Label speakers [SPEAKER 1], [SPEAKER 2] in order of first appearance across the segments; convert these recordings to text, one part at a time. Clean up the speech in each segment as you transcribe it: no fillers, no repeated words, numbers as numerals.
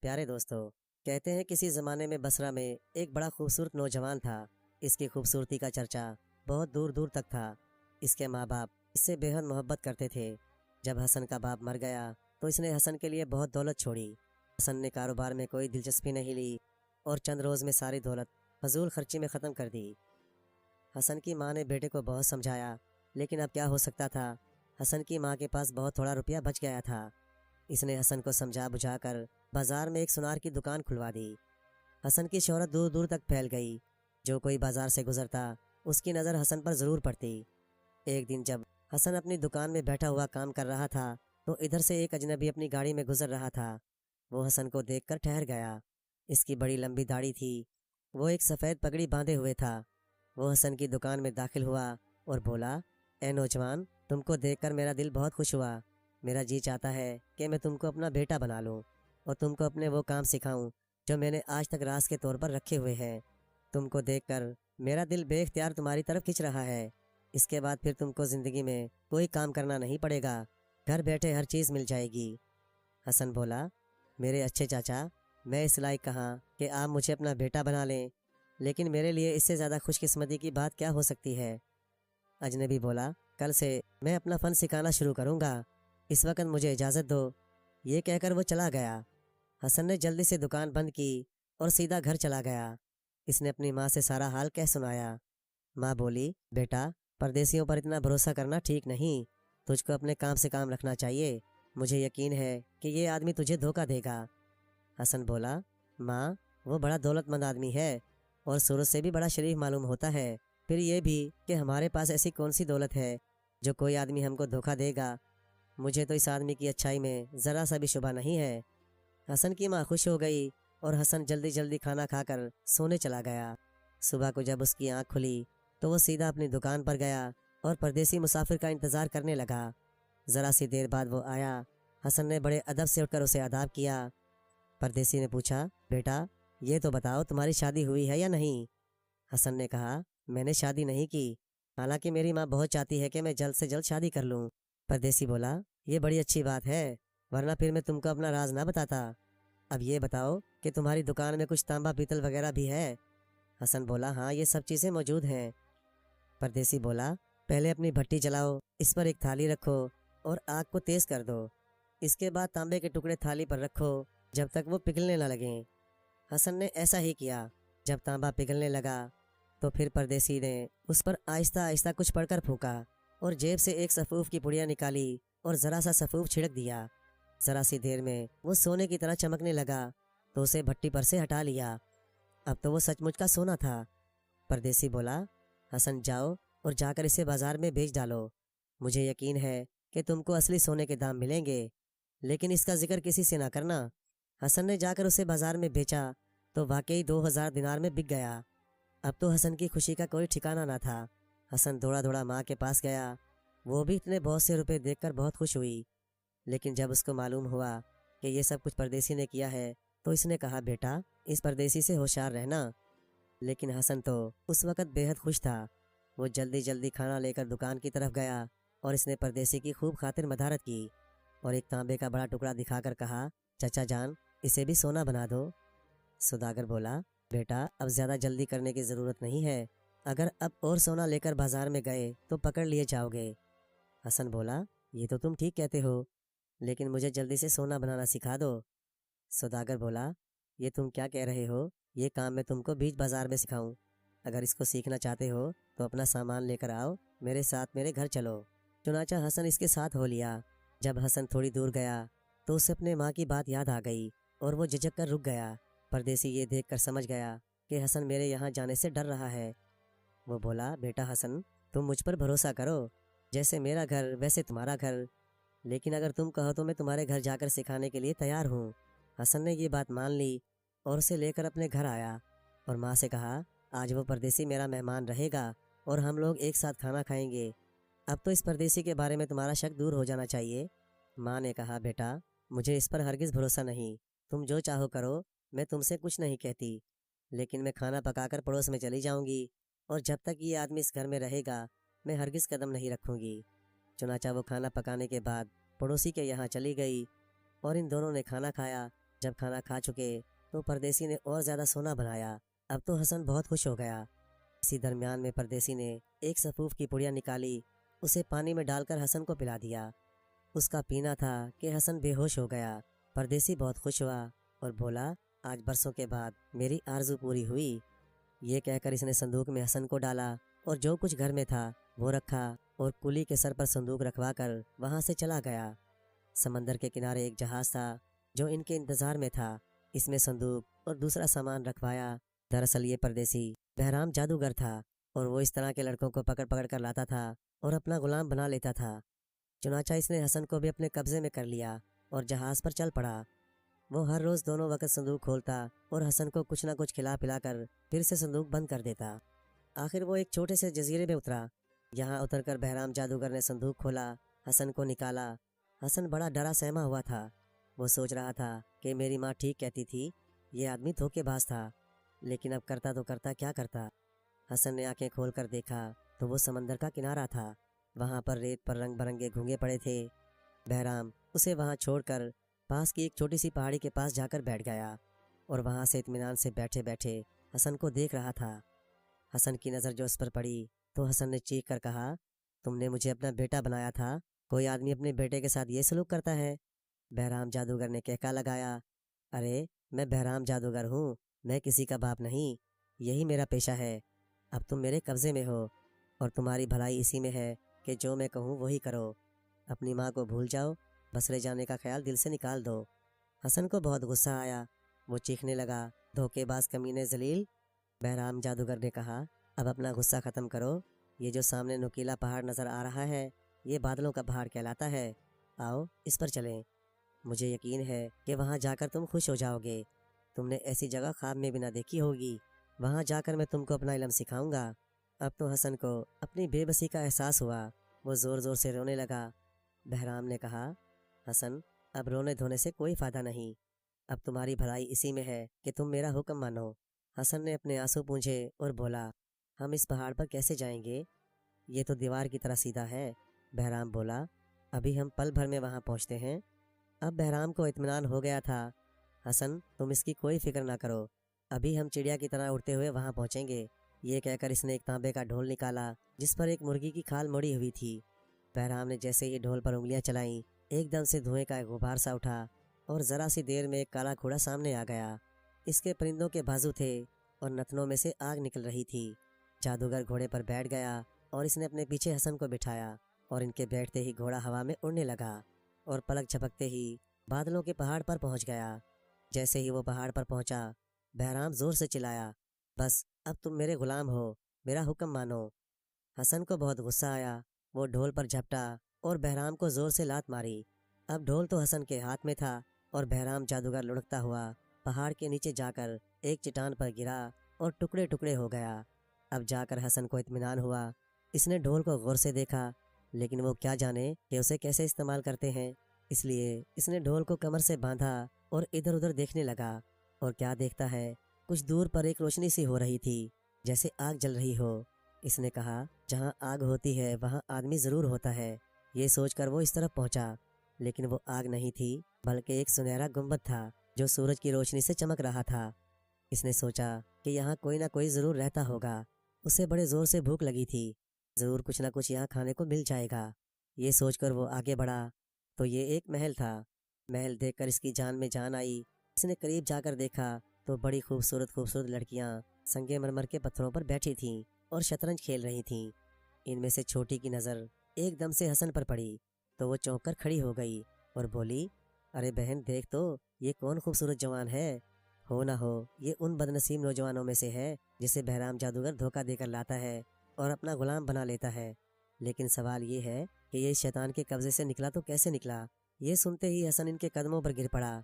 [SPEAKER 1] پیارے دوستو، کہتے ہیں کسی زمانے میں بصرہ میں ایک بڑا خوبصورت نوجوان تھا۔ اس کی خوبصورتی کا چرچا بہت دور دور تک تھا۔ اس کے ماں باپ اس سے بے حد محبت کرتے تھے۔ جب حسن کا باپ مر گیا تو اس نے حسن کے لیے بہت دولت چھوڑی۔ حسن نے کاروبار میں کوئی دلچسپی نہیں لی اور چند روز میں ساری دولت فضول خرچی میں ختم کر دی۔ حسن کی ماں نے بیٹے کو بہت سمجھایا، لیکن اب کیا ہو سکتا تھا۔ حسن کی ماں کے پاس بہت تھوڑا روپیہ بچ گیا تھا۔ اس نے حسن کو سمجھا بجھا کر بازار میں ایک سونار کی دکان کھلوا دی۔ حسن کی شہرت دور دور تک پھیل گئی۔ جو کوئی بازار سے گزرتا اس کی نظر حسن پر ضرور پڑتی۔ ایک دن جب حسن اپنی دکان میں بیٹھا ہوا کام کر رہا تھا تو ادھر سے ایک اجنبی اپنی گاڑی میں گزر رہا تھا۔ وہ حسن کو دیکھ کر ٹھہر گیا۔ اس کی بڑی لمبی داڑھی تھی۔ وہ ایک سفید پگڑی باندھے ہوئے تھا۔ وہ حسن کی دکان میں داخل ہوا اور بولا، اے نوجوان، تم کو دیکھ کر میرا دل بہت خوش ہوا۔ میرا جی چاہتا ہے کہ میں تم کو اپنا بیٹا بنا لوں اور تم کو اپنے وہ کام سکھاؤں جو میں نے آج تک راز کے طور پر رکھے ہوئے ہیں۔ تم کو دیکھ کر میرا دل بے اختیار تمہاری طرف کھنچ رہا ہے۔ اس کے بعد پھر تم کو زندگی میں کوئی کام کرنا نہیں پڑے گا، گھر بیٹھے ہر چیز مل جائے گی۔ حسن بولا، میرے اچھے چاچا، میں اس لائق کہاں کہ آپ مجھے اپنا بیٹا بنا لیں، لیکن میرے لیے اس سے زیادہ خوش قسمتی کی بات کیا ہو سکتی ہے۔ اجنبی بولا، کل سے میں اپنا فن سکھانا شروع کروں گا، اس وقت مجھے اجازت دو۔ یہ کہہ کر وہ چلا گیا۔ حسن نے جلدی سے دکان بند کی اور سیدھا گھر چلا گیا۔ اس نے اپنی ماں سے سارا حال کہہ سنایا۔ ماں بولی، بیٹا، پردیسیوں پر اتنا بھروسہ کرنا ٹھیک نہیں، تجھ کو اپنے کام سے کام رکھنا چاہیے۔ مجھے یقین ہے کہ یہ آدمی تجھے دھوکہ دے گا۔ حسن بولا، ماں، وہ بڑا دولت مند آدمی ہے اور صورت سے بھی بڑا شریف معلوم ہوتا ہے، پھر یہ بھی کہ ہمارے پاس ایسی کون سی دولت ہے جو کوئی آدمی ہم کو دھوکہ دے گا۔ مجھے تو اس آدمی کی اچھائی میں ذرا سا بھی شبہ نہیں ہے۔ حسن کی ماں خوش ہو گئی اور حسن جلدی جلدی کھانا کھا کر سونے چلا گیا۔ صبح کو جب اس کی آنکھ کھلی تو وہ سیدھا اپنی دکان پر گیا اور پردیسی مسافر کا انتظار کرنے لگا۔ ذرا سی دیر بعد وہ آیا۔ حسن نے بڑے ادب سے اٹھ کر اسے آداب کیا۔ پردیسی نے پوچھا، بیٹا، یہ تو بتاؤ تمہاری شادی ہوئی ہے یا نہیں؟ حسن نے کہا، میں نے شادی نہیں کی، حالانکہ میری ماں بہت چاہتی ہے کہ میں جلد سے جلد شادی کر لوں۔ پردیسی بولا، یہ بڑی اچھی بات ہے، ورنہ پھر میں تم کو اپنا راز نہ بتاتا۔ اب یہ بتاؤ کہ تمہاری دکان میں کچھ تانبا پیتل وغیرہ بھی ہے؟ حسن بولا، ہاں، یہ سب چیزیں موجود ہیں۔ پردیسی بولا، پہلے اپنی بھٹی جلاؤ، اس پر ایک تھالی رکھو اور آگ کو تیز کر دو۔ اس کے بعد تانبے کے ٹکڑے تھالی پر رکھو جب تک وہ پگھلنے نہ لگیں۔ حسن نے ایسا ہی کیا۔ جب تانبا پگھلنے لگا تو پھر پردیسی نے اس پر آہستہ آہستہ کچھ پڑھ کر پھونکا اور جیب سے ایک سفوف کی پڑیا نکالی اور ذرا سا سفوف چھڑک دیا۔ ذرا سی دیر میں وہ سونے کی طرح چمکنے لگا تو اسے بھٹی پر سے ہٹا لیا۔ اب تو وہ سچ مچ کا سونا تھا۔ پردیسی بولا، حسن، جاؤ اور جا کر اسے بازار میں بیچ ڈالو۔ مجھے یقین ہے کہ تم کو اصلی سونے کے دام ملیں گے، لیکن اس کا ذکر کسی سے نہ کرنا۔ حسن نے جا کر اسے بازار میں بیچا تو واقعی 2000 دینار میں بک گیا۔ اب تو حسن کی خوشی کا کوئی ٹھکانہ نہ تھا۔ حسن دوڑا دوڑا ماں کے پاس گیا۔ وہ بھی اتنے بہت سے روپے دیکھ کر بہت خوش ہوئی، لیکن جب اس کو معلوم ہوا کہ یہ سب کچھ پردیسی نے کیا ہے تو اس نے کہا، بیٹا، اس پردیسی سے ہوشیار رہنا۔ لیکن حسن تو اس وقت بے حد خوش تھا۔ وہ جلدی جلدی کھانا لے کر دکان کی طرف گیا اور اس نے پردیسی کی خوب خاطر مدارت کی اور ایک تانبے کا بڑا ٹکڑا دکھا کر کہا، چچا جان، اسے بھی سونا بنا دو۔ سوداگر بولا، بیٹا، اب زیادہ جلدی کرنے کی ضرورت نہیں ہے، اگر اب اور سونا لے کر بازار میں گئے تو پکڑ لیے جاؤ گے۔ حسن بولا، یہ تو تم ٹھیک کہتے ہو، لیکن مجھے جلدی سے سونا بنانا سکھا دو۔ سوداگر بولا، یہ تم کیا کہہ رہے ہو؟ یہ کام میں تم کو بیچ بازار میں سکھاؤں؟ اگر اس کو سیکھنا چاہتے ہو تو اپنا سامان لے کر آؤ، میرے ساتھ میرے گھر چلو۔ چنانچہ حسن اس کے ساتھ ہو لیا۔ جب حسن تھوڑی دور گیا تو اسے اپنے ماں کی بات یاد آ گئی اور وہ جھجک کر رک گیا۔ پردیسی یہ دیکھ کر سمجھ گیا کہ حسن میرے یہاں جانے سے ڈر رہا ہے۔ وہ بولا، بیٹا حسن، تم مجھ پر بھروسہ کرو، جیسے میرا گھر ویسے تمہارا گھر، لیکن اگر تم کہو تو میں تمہارے گھر جا کر سکھانے کے لیے تیار ہوں۔ حسن نے یہ بات مان لی اور اسے لے کر اپنے گھر آیا اور ماں سے کہا، آج وہ پردیسی میرا مہمان رہے گا اور ہم لوگ ایک ساتھ کھانا کھائیں گے۔ اب تو اس پردیسی کے بارے میں تمہارا شک دور ہو جانا چاہیے۔ ماں نے کہا، بیٹا، مجھے اس پر ہرگز بھروسہ نہیں، تم جو چاہو کرو، میں تم سے کچھ نہیں کہتی، لیکن میں کھانا پکا کر پڑوس میں چلی جاؤں گی اور جب تک یہ آدمی اس گھر میں رہے گا میں ہرگز قدم نہیں رکھوں گی۔ چنانچہ وہ کھانا پکانے کے بعد پڑوسی کے یہاں چلی گئی اور ان دونوں نے کھانا کھایا۔ جب کھانا کھا چکے تو پردیسی نے اور زیادہ سونا بنایا۔ اب تو حسن بہت خوش ہو گیا۔ اسی درمیان میں پردیسی نے ایک سفوف کی پڑیا نکالی، اسے پانی میں ڈال کر حسن کو پلا دیا۔ اس کا پینا تھا کہ حسن بے ہوش ہو گیا۔ پردیسی بہت خوش ہوا اور بولا، آج برسوں کے بعد میری آرزو پوری ہوئی۔ یہ کہہ کر اس نے صندوق میں حسن کو ڈالا اور جو کچھ گھر میں تھا وہ رکھا اور کلی کے سر پر صندوق رکھوا کر وہاں سے چلا گیا۔ سمندر کے کنارے ایک جہاز تھا جو ان کے انتظار میں تھا۔ اس میں صندوق اور دوسرا سامان رکھوایا۔ دراصل یہ پردیسی بہرام جادوگر تھا اور وہ اس طرح کے لڑکوں کو پکڑ پکڑ کر لاتا تھا اور اپنا غلام بنا لیتا تھا۔ چنانچہ اس نے حسن کو بھی اپنے قبضے میں کر لیا اور جہاز پر چل پڑا۔ وہ ہر روز دونوں وقت صندوق کھولتا اور حسن کو کچھ نہ کچھ کھلا پلا کر پھر سے صندوق بند کر دیتا۔ آخر وہ ایک چھوٹے سے جزیرے میں اترا۔ یہاں اتر کر بہرام جادوگر نے صندوق کھولا، حسن کو نکالا۔ حسن بڑا ڈرا سہما ہوا تھا۔ وہ سوچ رہا تھا کہ میری ماں ٹھیک کہتی تھی، یہ آدمی دھوکے باز تھا، لیکن اب کرتا تو کرتا کیا کرتا۔ حسن نے آنکھیں کھول کر دیکھا تو وہ سمندر کا کنارہ تھا۔ وہاں پر ریت پر رنگ برنگے گھونگے پڑے تھے۔ بہرام اسے وہاں چھوڑ کر پاس کی ایک چھوٹی سی پہاڑی کے پاس جا کر بیٹھ گیا اور وہاں سے اطمینان سے بیٹھے بیٹھے حسن کو دیکھ رہا تھا۔ حسن کی نظر جو اس پر پڑی تو حسن نے چیخ کر کہا، تم نے مجھے اپنا بیٹا بنایا تھا، کوئی آدمی اپنے بیٹے کے ساتھ یہ سلوک کرتا ہے؟ بہرام جادوگر نے کہکا لگایا، ارے میں بہرام جادوگر ہوں، میں کسی کا باپ نہیں، یہی میرا پیشہ ہے۔ اب تم میرے قبضے میں ہو اور تمہاری بھلائی اسی میں ہے کہ جو میں کہوں وہی کرو۔ اپنی ماں کو بھول جاؤ، بسرے جانے کا خیال دل سے نکال دو۔ حسن کو بہت غصہ آیا، وہ چیخنے لگا، دھوکے باز کمینے ذلیل۔ بہرام جادوگر نے کہا، اب اپنا غصہ ختم کرو، یہ جو سامنے نکیلا پہاڑ نظر آ رہا ہے یہ بادلوں کا پہاڑ کہلاتا ہے، آؤ اس پر چلیں۔ مجھے یقین ہے کہ وہاں جا کر تم خوش ہو جاؤ گے، تم نے ایسی جگہ خواب میں بھی نہ دیکھی ہوگی، وہاں جا کر میں تم کو اپنا علم سکھاؤں گا۔ اب تو حسن کو اپنی بے بسی کا احساس ہوا، وہ زور زور سے رونے لگا۔ بہرام نے کہا، حسن اب رونے دھونے سے کوئی فائدہ نہیں، اب تمہاری بھلائی اسی میں ہے کہ تم میرا حکم مانو۔ حسن نے اپنے آنسو پونچھے اور بولا، ہم اس پہاڑ پر کیسے جائیں گے؟ یہ تو دیوار کی طرح سیدھا ہے۔ بہرام بولا، ابھی ہم پل بھر میں وہاں پہنچتے ہیں۔ اب بہرام کو اطمینان ہو گیا تھا، حسن تم اس کی کوئی فکر نہ کرو، ابھی ہم چڑیا کی طرح اڑتے ہوئے وہاں پہنچیں گے۔ یہ کہہ کر اس نے ایک تانبے کا ڈھول نکالا جس پر ایک مرغی کی کھال مڑی ہوئی تھی۔ بہرام نے جیسے ہی ڈھول پر انگلیاں چلائیں، ایک دم سے دھوئیں کا ایک غبار سا اٹھا اور ذرا سی دیر میں ایک کالا گھوڑا سامنے آ گیا۔ اس کے پرندوں کے بازو تھے اور نتنوں میں سے آگ نکل رہی تھی۔ جادوگر گھوڑے پر بیٹھ گیا اور اس نے اپنے پیچھے حسن کو بٹھایا اور ان کے بیٹھتے ہی گھوڑا ہوا میں اڑنے لگا اور پلک جھپکتے ہی بادلوں کے پہاڑ پر پہنچ گیا۔ جیسے ہی وہ پہاڑ پر پہنچا، بہرام زور سے چلایا، بس اب تم میرے غلام ہو، میرا حکم مانو۔ حسن کو بہت غصہ آیا، وہ ڈھول پر جھپٹا اور بہرام کو زور سے لات ماری۔ اب ڈھول تو حسن کے ہاتھ میں تھا اور بہرام جادوگر لڑکتا ہوا پہاڑ کے نیچے جا کر ایک چٹان پر گرا اور ٹکڑے ٹکڑے ہو گیا۔ اب جا کر حسن کو اطمینان ہوا۔ اس نے ڈھول کو غور سے دیکھا، لیکن وہ کیا جانے کہ اسے کیسے استعمال کرتے ہیں، اس لیے اس نے ڈھول کو کمر سے باندھا اور ادھر ادھر دیکھنے لگا، اور کیا دیکھتا ہے، کچھ دور پر ایک روشنی سی ہو رہی تھی جیسے آگ جل رہی ہو۔ اس نے کہا، جہاں آگ ہوتی ہے وہاں آدمی ضرور ہوتا ہے۔ یہ سوچ کر وہ اس طرف پہنچا، لیکن وہ آگ نہیں تھی بلکہ ایک سنہرا گنبد تھا جو سورج کی روشنی سے چمک رہا تھا۔ اس نے سوچا کہ یہاں کوئی نہ کوئی ضرور رہتا ہوگا، اسے بڑے زور سے بھوک لگی تھی، ضرور کچھ نہ کچھ یہاں کھانے کو مل جائے گا۔ یہ سوچ کر وہ آگے بڑھا تو یہ ایک محل تھا۔ محل دیکھ کر اس کی جان میں جان آئی۔ اس نے قریب جا کر دیکھا تو بڑی خوبصورت خوبصورت لڑکیاں سنگ مرمر کے پتھروں پر بیٹھی تھیں اور شطرنج کھیل رہی تھیں۔ ان میں سے چھوٹی کی نظر ایک دم سے حسن پر پڑی تو وہ چونک کر کھڑی ہو گئی اور بولی، ارے بہن دیکھ تو، یہ کون خوبصورت جوان ہے، ہو نہ ہو یہ ان بدنصیب نوجوانوں میں سے ہے جسے بہرام جادوگر دھوکہ دے کر لاتا ہے اور اپنا غلام بنا لیتا ہے۔ لیکن سوال یہ ہے کہ یہ شیطان کے قبضے سے نکلا تو کیسے نکلا؟ یہ سنتے ہی حسن ان کے قدموں پر گر پڑا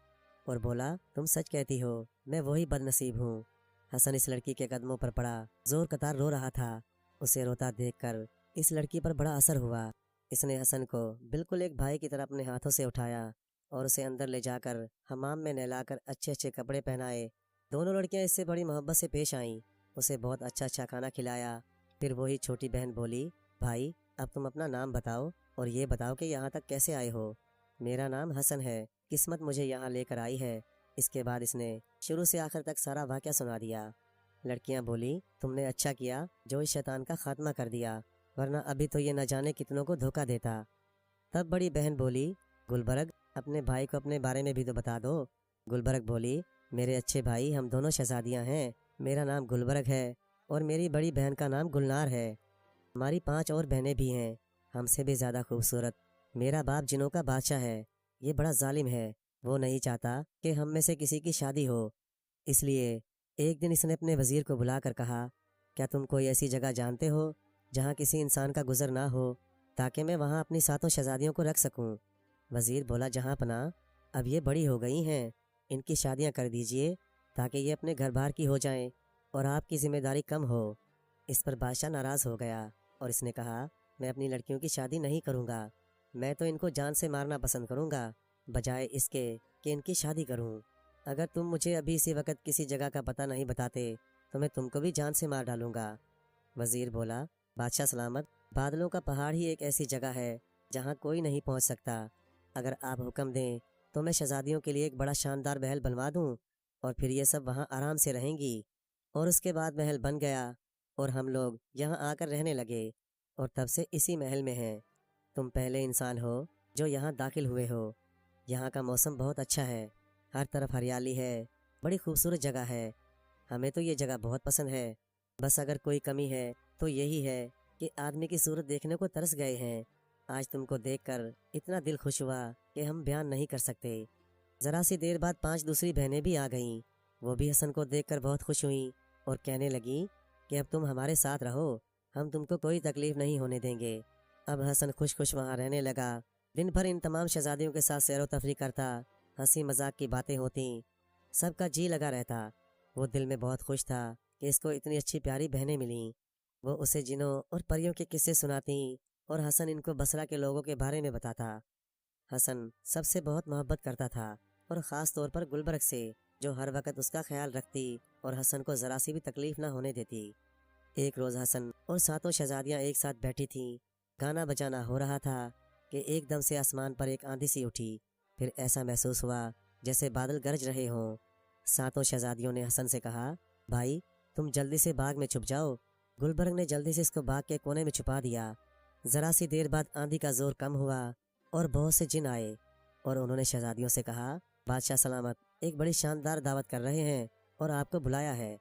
[SPEAKER 1] اور بولا، تم سچ کہتی ہو، میں وہی بدنصیب ہوں۔ حسن اس لڑکی کے قدموں پر پڑا، زور قطار رو رہا تھا۔ اسے روتا دیکھ کر اس لڑکی پر بڑا اثر ہوا۔ اس نے حسن کو بالکل ایک بھائی کی طرح اپنے ہاتھوں سے اٹھایا اور اسے اندر لے جا کر حمام میں نہلا کر اچھے اچھے کپڑے پہنائے۔ دونوں لڑکیاں اس سے بڑی محبت سے پیش آئیں، اسے بہت اچھا اچھا کھانا کھلایا۔ پھر وہی چھوٹی بہن بولی، بھائی اب تم اپنا نام بتاؤ اور یہ بتاؤ کہ یہاں تک کیسے آئے ہو۔ میرا نام حسن ہے، قسمت مجھے یہاں لے کر آئی ہے، اس کے بعد اس نے شروع سے آخر تک سارا واقعہ سنا دیا۔ لڑکیاں بولی تم نے اچھا کیا جو اس شیطان کا خاتمہ کر دیا، ورنہ ابھی تو یہ نہ جانے کتنوں کو دھوکہ دیتا۔ تب بڑی بہن بولی گلبرگ اپنے بھائی کو اپنے بارے میں بھی تو بتا دو۔ گلبرگ بولی میرے اچھے بھائی ہم دونوں شہزادیاں ہیں، میرا نام گلبرگ ہے اور میری بڑی بہن کا نام گلنار ہے۔ ہماری 5 اور بہنیں بھی ہیں، ہم سے بھی زیادہ خوبصورت۔ میرا باپ جنوں کا بادشاہ ہے، یہ بڑا ظالم ہے، وہ نہیں چاہتا کہ ہم میں سے کسی کی شادی ہو۔ اس لیے ایک دن اس نے اپنے وزیر کو بلا کر کہا کیا تم کوئی ایسی جگہ جانتے ہو جہاں کسی انسان کا گزر نہ ہو تاکہ میں وہاں اپنی 7 شہزادیوں کو رکھ سکوں؟ وزیر بولا جہاں پناہ اب یہ بڑی ہو گئی ہیں، ان کی شادیاں کر دیجئے تاکہ یہ اپنے گھر بار کی ہو جائیں اور آپ کی ذمہ داری کم ہو۔ اس پر بادشاہ ناراض ہو گیا اور اس نے کہا میں اپنی لڑکیوں کی شادی نہیں کروں گا، میں تو ان کو جان سے مارنا پسند کروں گا بجائے اس کے کہ ان کی شادی کروں۔ اگر تم مجھے ابھی اسی وقت کسی جگہ کا پتہ نہیں بتاتے تو میں تم کو بھی جان سے مار ڈالوں گا۔ وزیر بولا بادشاہ سلامت، بادلوں کا پہاڑ ہی ایک ایسی جگہ ہے جہاں کوئی نہیں پہنچ سکتا۔ اگر آپ حکم دیں تو میں شہزادیوں کے لیے ایک بڑا شاندار محل بنوا دوں اور پھر یہ سب وہاں آرام سے رہیں گی۔ اور اس کے بعد محل بن گیا اور ہم لوگ یہاں آ کر رہنے لگے اور تب سے اسی محل میں ہیں۔ تم پہلے انسان ہو جو یہاں داخل ہوئے ہو۔ یہاں کا موسم بہت اچھا ہے، ہر طرف ہریالی ہے، بڑی خوبصورت جگہ ہے، ہمیں تو یہ جگہ بہت پسند ہے۔ بس اگر کوئی کمی ہے تو یہی ہے کہ آدمی کی صورت دیکھنے کو ترس گئے ہیں۔ آج تم کو دیکھ کر اتنا دل خوش ہوا کہ ہم بیان نہیں کر سکتے۔ ذرا سی دیر بعد 5 دوسری بہنیں بھی آ گئیں، وہ بھی حسن کو دیکھ کر بہت خوش ہوئیں اور کہنے لگیں کہ اب تم ہمارے ساتھ رہو، ہم تم کو کوئی تکلیف نہیں ہونے دیں گے۔ اب حسن خوش خوش وہاں رہنے لگا، دن بھر ان تمام شہزادیوں کے ساتھ سیر و تفریح کرتا، ہنسی مذاق کی باتیں ہوتیں، سب کا جی لگا رہتا۔ وہ دل میں بہت خوش تھا کہ اس کو اتنی اچھی پیاری بہنیں ملیں۔ وہ اسے جنوں اور پریوں کے قصے سناتیں اور حسن ان کو بصرہ کے لوگوں کے بارے میں بتاتا۔ حسن سب سے بہت محبت کرتا تھا اور خاص طور پر گلبرگ سے، جو ہر وقت اس کا خیال رکھتی اور حسن کو ذرا سی بھی تکلیف نہ ہونے دیتی۔ ایک روز حسن اور 7 شہزادیاں ایک ساتھ بیٹھی تھیں، گانا بجانا ہو رہا تھا کہ ایک دم سے آسمان پر ایک آندھی سی اٹھی، پھر ایسا محسوس ہوا جیسے بادل گرج رہے ہوں۔ 7 شہزادیوں نے حسن سے کہا بھائی تم جلدی سے باغ میں چھپ جاؤ۔ گلبرگ نے جلدی سے اس کو باغ کے کونے میں چھپا دیا۔ ذرا سی دیر بعد آندھی کا زور کم ہوا اور بہت سے جن آئے اور انہوں نے شہزادیوں سے کہا بادشاہ سلامت ایک بڑی شاندار دعوت کر رہے ہیں اور آپ کو بلایا ہے۔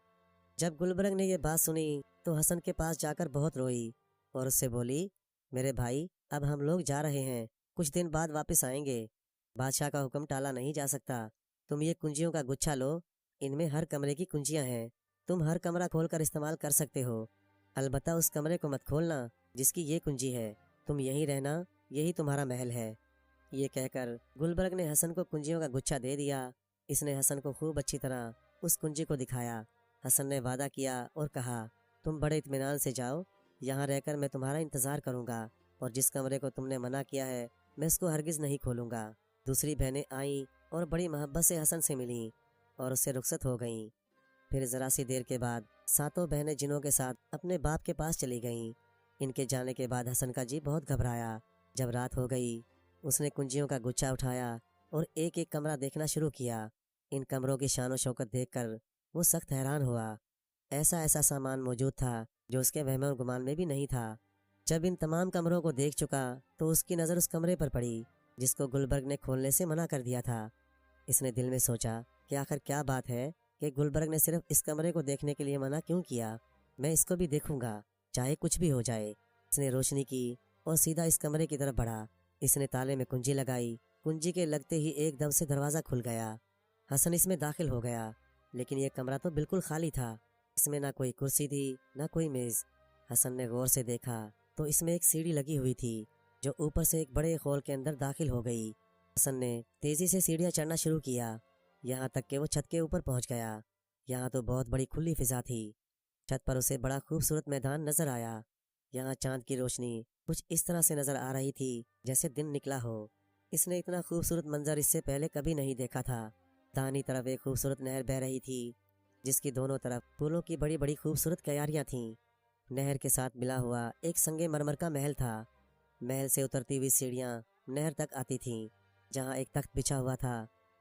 [SPEAKER 1] جب گلبرگ نے یہ بات سنی تو حسن کے پاس جا کر بہت روئی اور اس سے بولی میرے بھائی اب ہم لوگ جا رہے ہیں، کچھ دن بعد واپس آئیں گے، بادشاہ کا حکم ٹالا نہیں جا سکتا۔ تم یہ کنجیوں کا گچھا لو، ان میں ہر کمرے کی کنجیاں ہیں، تم ہر کمرہ کھول کر استعمال کر سکتے ہو، البتہ اس کمرے کو مت کھولنا جس کی یہ کنجی ہے، تم یہیں رہنا، یہی تمہارا محل ہے۔ یہ کہہ کر گلبرگ نے حسن کو کنجیوں کا گچھا دے دیا۔ اس نے حسن کو خوب اچھی طرح اس کنجی کو دکھایا۔ حسن نے وعدہ کیا اور کہا تم بڑے اطمینان سے جاؤ، یہاں رہ کر میں تمہارا انتظار کروں گا اور جس کمرے کو تم نے منع کیا ہے میں اس کو ہرگز نہیں کھولوں گا۔ دوسری بہنیں آئیں اور بڑی محبت سے حسن سے ملیں اور اس سے رخصت ہو گئیں۔ پھر ذرا سی دیر کے بعد 7 بہنیں جنوں کے ساتھ اپنے باپ کے پاس چلی گئیں۔ ان کے جانے کے بعد حسن کا جی بہت گھبرایا۔ جب رات ہو گئی اس نے کنجیوں کا گچھا اٹھایا اور ایک ایک کمرہ دیکھنا شروع کیا۔ ان کمروں کی شان و شوکت دیکھ کر وہ سخت حیران ہوا۔ ایسا ایسا سامان موجود تھا جو اس کے وہم و گمان میں بھی نہیں تھا۔ جب ان تمام کمروں کو دیکھ چکا تو اس کی نظر اس کمرے پر پڑی جس کو گلبرگ نے کھولنے سے منع کر دیا تھا۔ اس نے دل میں سوچا کہ آخر کیا بات ہے کہ گلبرگ نے صرف اس کمرے کو دیکھنے کے لیے منع کیوں کیا، میں اس کو بھی دیکھوں گا چاہے کچھ بھی ہو جائے۔ اس نے روشنی کی اور سیدھا اس کمرے کی طرف بڑھا۔ اس نے تالے میں کنجی لگائی، کنجی کے لگتے ہی ایک دم سے دروازہ کھل گیا۔ حسن اس میں داخل ہو گیا، لیکن یہ کمرہ تو بالکل خالی تھا، اس میں نہ کوئی کرسی تھی نہ کوئی میز۔ حسن نے غور سے دیکھا تو اس میں ایک سیڑھی لگی ہوئی تھی جو اوپر سے ایک بڑے ہال کے اندر داخل ہو گئی۔ حسن نے تیزی سے سیڑھیاں چڑھنا شروع کیا، یہاں تک کہ وہ چھت کے اوپر پہنچ گیا۔ یہاں تو بہت بڑی کھلی فضا تھی۔ چھت پر اسے بڑا خوبصورت میدان نظر آیا۔ یہاں چاند کی روشنی کچھ اس طرح سے نظر آ رہی تھی جیسے دن نکلا ہو۔ اس نے اتنا خوبصورت منظر اس سے پہلے کبھی نہیں دیکھا تھا۔ دائیں طرف ایک خوبصورت نہر بہہ رہی تھی جس کی دونوں طرف پھولوں کی بڑی بڑی خوبصورت کیاریاں تھیں۔ نہر کے ساتھ ملا ہوا ایک سنگ مرمر کا محل تھا۔ محل سے اترتی ہوئی سیڑھیاں نہر تک آتی تھیں جہاں ایک تخت بچھا ہوا تھا۔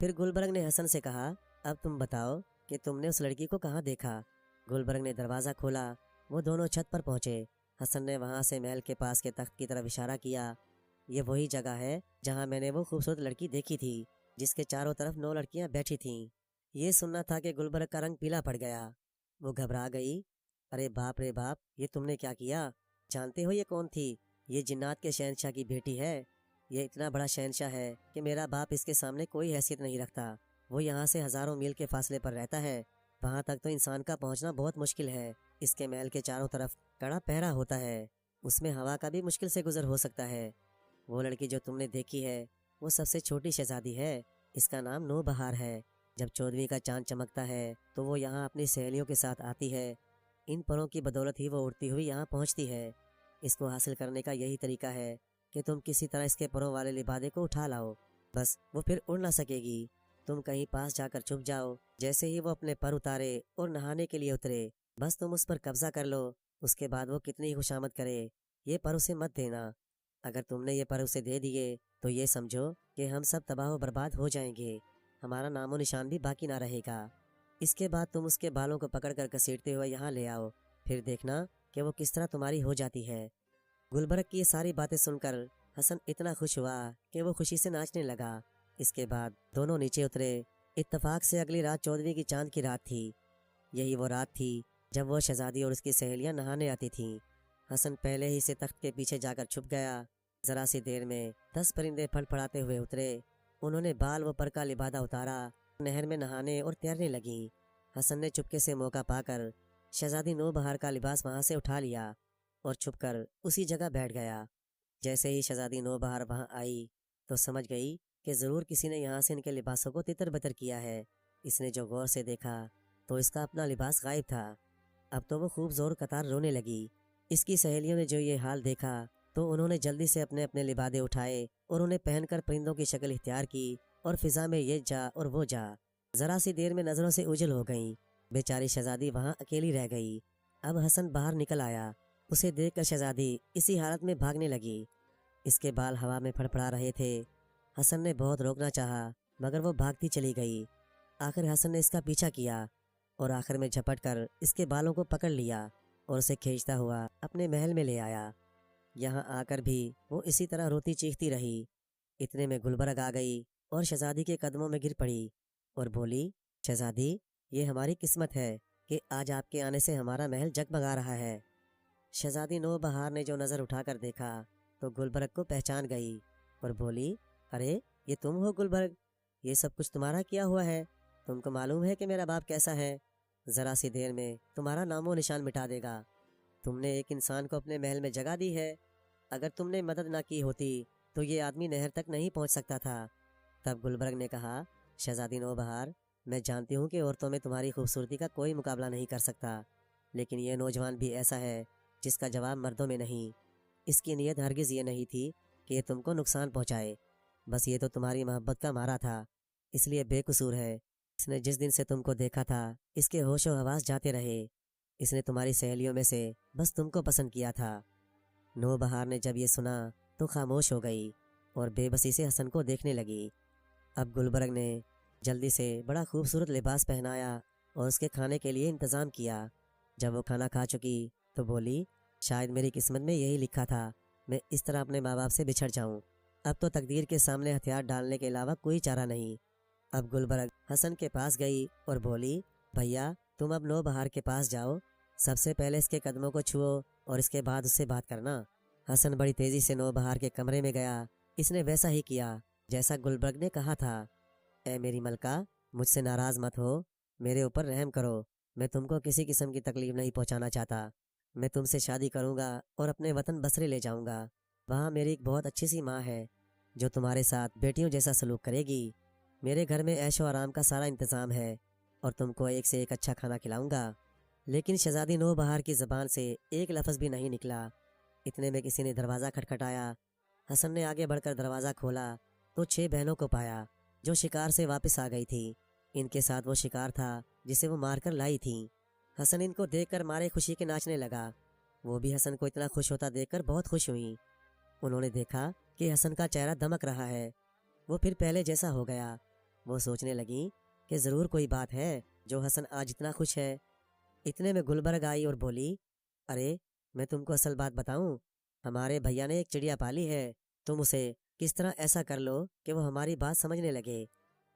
[SPEAKER 1] پھر گلبرگ نے حسن سے کہا، اب تم بتاؤ کہ تم نے اس لڑکی کو کہاں دیکھا؟ گلبرگ نے دروازہ کھولا، وہ دونوں چھت پر پہنچے۔ حسن نے وہاں سے محل کے پاس کے تخت کی طرف اشارہ کیا۔ یہ وہی جگہ ہے جہاں میں نے وہ خوبصورت لڑکی دیکھی تھی جس کے چاروں طرف 9 لڑکیاں بیٹھی تھیں۔ یہ سننا تھا کہ گلبرگ کا رنگ پیلا پڑ گیا۔ وہ گھبرا گئی۔ ارے باپ رے باپ، یہ تم نے کیا کیا؟ جانتے ہو یہ کون تھی؟ یہ جنات کے شہنشاہ کی بیٹی ہے۔ یہ اتنا بڑا شہنشاہ ہے کہ میرا باپ اس کے سامنے کوئی حیثیت نہیں رکھتا۔ وہ یہاں سے ہزاروں میل کے فاصلے پر رہتا ہے۔ وہاں تک تو انسان کا پہنچنا بہت مشکل ہے۔ اس کے محل کے چاروں طرف کڑا پہرا ہوتا ہے، اس میں ہوا کا بھی مشکل سے گزر ہو سکتا ہے۔ وہ لڑکی جو تم نے دیکھی ہے وہ سب سے چھوٹی شہزادی ہے، اس کا نام نو بہار ہے۔ جب 14ویں کا چاند چمکتا ہے تو وہ یہاں اپنی سہیلیوں کے ساتھ آتی ہے۔ ان پروں کی بدولت ہی وہ اڑتی ہوئی یہاں پہنچتی ہے۔ اس کو حاصل کرنے کا یہی طریقہ ہے کہ تم کسی طرح اس کے پروں والے لبادے کو اٹھا لاؤ، بس وہ پھر اڑ نہ سکے گی۔ تم کہیں پاس جا کر چھپ جاؤ، جیسے ہی وہ اپنے پر اتارے اور نہانے کے لیے اترے بس تم اس پر قبضہ کر لو۔ اس کے بعد وہ کتنی ہی خوشامد کرے، یہ پر اسے مت دینا۔ اگر تم نے یہ پر اسے دے دیے تو یہ سمجھو کہ ہم سب تباہ و برباد ہو جائیں گے، ہمارا نام و نشان بھی باقی نہ رہے گا۔ اس کے بعد تم اس کے بالوں کو پکڑ کر گھسیٹتے ہوئے یہاں لے آؤ، پھر دیکھنا کہ وہ کس طرح تمہاری ہو جاتی ہے۔ گلبرگ کی یہ ساری باتیں سن کر حسن اتنا خوش ہوا کہ وہ خوشی سے ناچنے لگا۔ اس کے بعد دونوں نیچے اترے۔ اتفاق سے اگلی رات 14ویں کی چاند کی رات تھی۔ یہی وہ رات تھی جب وہ شہزادی اور اس کی سہیلیاں نہانے آتی تھیں۔ حسن پہلے ہی سے تخت کے پیچھے جا کر چھپ گیا۔ ذرا سی دیر میں 10 پرندے پھڑ پھڑاتے ہوئے اترے۔ انہوں نے بال و پر کا لبادہ اتارا، نہر میں نہانے اور تیرنے لگیں۔ حسن نے چپکے سے موقع پا کر شہزادی نو بہار کا لباس وہاں سے اٹھا لیا اور چھپ کر اسی جگہ بیٹھ گیا۔ جیسے ہی شہزادی نو بہار وہاں آئی تو سمجھ گئی کہ ضرور کسی نے یہاں سے ان کے لباسوں کو تتر بتر کیا ہے۔ اس نے جو غور سے دیکھا تو اس کا اپنا لباس غائب تھا۔ اب تو وہ خوب زور قطار رونے لگی۔ اس کی سہیلیوں نے جو یہ حال دیکھا تو انہوں نے جلدی سے اپنے اپنے لبادے اٹھائے اور انہیں پہن کر پرندوں کی شکل اختیار کی اور فضا میں یہ جا اور وہ جا ذرا سی دیر میں نظروں سے اوجھل ہو گئیں۔ بیچاری شہزادی وہاں اکیلی رہ گئی۔ اب حسن باہر نکل آیا۔ اسے دیکھ کر شہزادی اسی حالت میں بھاگنے لگی۔ اس کے بال ہوا میں پھڑپھڑا رہے تھے۔ حسن نے بہت روکنا چاہا مگر وہ بھاگتی چلی گئی۔ آخر حسن نے اس کا پیچھا کیا اور آخر میں جھپٹ کر اس کے بالوں کو پکڑ لیا اور اسے کھینچتا ہوا اپنے محل میں لے آیا۔ یہاں آ کر بھی وہ اسی طرح روتی چیختی رہی۔ اتنے میں گلبرگ آ گئی اور شہزادی کے قدموں میں گر پڑی اور بولی، شہزادی یہ ہماری قسمت ہے کہ آج آپ کے آنے سے ہمارا محل جگمگا رہا ہے۔ شہزادی نو بہار نے جو نظر اٹھا کر دیکھا تو گلبرگ کو پہچان گئی اور بولی، ارے یہ تم ہو گلبرگ، یہ سب کچھ تمہارا کیا ہوا ہے؟ تم کو معلوم ہے کہ میرا باپ کیسا ہے؟ ذرا سی دیر میں تمہارا نام و نشان مٹا دے گا۔ تم نے ایک انسان کو اپنے محل میں جگہ دی ہے، اگر تم نے مدد نہ کی ہوتی تو یہ آدمی نہر تک نہیں پہنچ سکتا تھا۔ تب گلبرگ نے کہا، شہزادی نو بہار، میں جانتی ہوں کہ عورتوں میں تمہاری خوبصورتی کا کوئی مقابلہ نہیں کر سکتا، لیکن یہ نوجوان بھی ایسا ہے جس کا جواب مردوں میں نہیں۔ اس کی نیت ہرگز یہ نہیں تھی کہ یہ تم کو نقصان پہنچائے، بس یہ تو تمہاری محبت کا مارا تھا، اس لیے بے قصور ہے۔ اس نے جس دن سے تم کو دیکھا تھا اس کے ہوش و حواس جاتے رہے۔ اس نے تمہاری سہیلیوں میں سے بس تم کو پسند کیا تھا۔ نو بہار نے جب یہ سنا تو خاموش ہو گئی اور بے بسی سے حسن کو دیکھنے لگی۔ اب گلبرگ نے جلدی سے بڑا خوبصورت لباس پہنایا اور اس کے کھانے کے لیے انتظام کیا۔ جب وہ کھانا کھا چکی تو بولی، شاید میری قسمت میں یہی لکھا تھا میں اس طرح اپنے ماں باپ سے بچھڑ جاؤں۔ اب تو تقدیر کے سامنے ہتھیار ڈالنے کے علاوہ کوئی چارہ نہیں۔ اب گلبرگ حسن کے پاس گئی اور بولی، بھیا تم اب نو بہار کے پاس جاؤ، سب سے پہلے اس کے قدموں کو چھوؤ اور اس کے بعد اس سے بات کرنا۔ حسن بڑی تیزی سے نو بہار کے کمرے میں گیا۔ اس نے ویسا ہی کیا جیسا گلبرگ نے کہا تھا۔ اے میری ملکہ، مجھ سے ناراض مت ہو، میرے اوپر رحم کرو، میں تم کو کسی قسم کی تکلیف نہیں پہنچانا چاہتا۔ میں تم سے شادی کروں گا اور اپنے وطن بسرے لے جاؤں گا۔ وہاں میری ایک بہت اچھی سی ماں ہے جو تمہارے ساتھ بیٹیوں جیسا سلوک کرے گی۔ میرے گھر میں عیش و آرام کا سارا انتظام ہے اور تم کو ایک سے ایک اچھا کھانا کھلاؤں گا۔ لیکن شہزادی نو بہار کی زبان سے ایک لفظ بھی نہیں نکلا۔ اتنے میں کسی نے دروازہ کھٹکھٹایا۔ حسن نے آگے بڑھ کر دروازہ کھولا تو 6 بہنوں کو پایا جو شکار سے واپس آ گئی تھی۔ ان کے ساتھ وہ شکار تھا جسے وہ مار کر لائی تھیں۔ حسن ان کو دیکھ کر مارے خوشی کے ناچنے لگا۔ وہ بھی حسن کو اتنا خوش ہوتا دیکھ کر بہت خوش ہوئیں۔ انہوں نے دیکھا کہ حسن کا چہرہ دمک رہا ہے۔ وہ پھر پہلے جیسا ہو گیا۔ وہ سوچنے لگیں کہ ضرور کوئی بات ہے جو حسن آج اتنا خوش ہے۔ اتنے میں گلبرگ آئی اور بولی، ارے میں تم کو اصل بات بتاؤں، ہمارے بھیا نے ایک چڑیا پالی ہے، تم اسے کس طرح ایسا کر لو کہ وہ ہماری بات سمجھنے لگے۔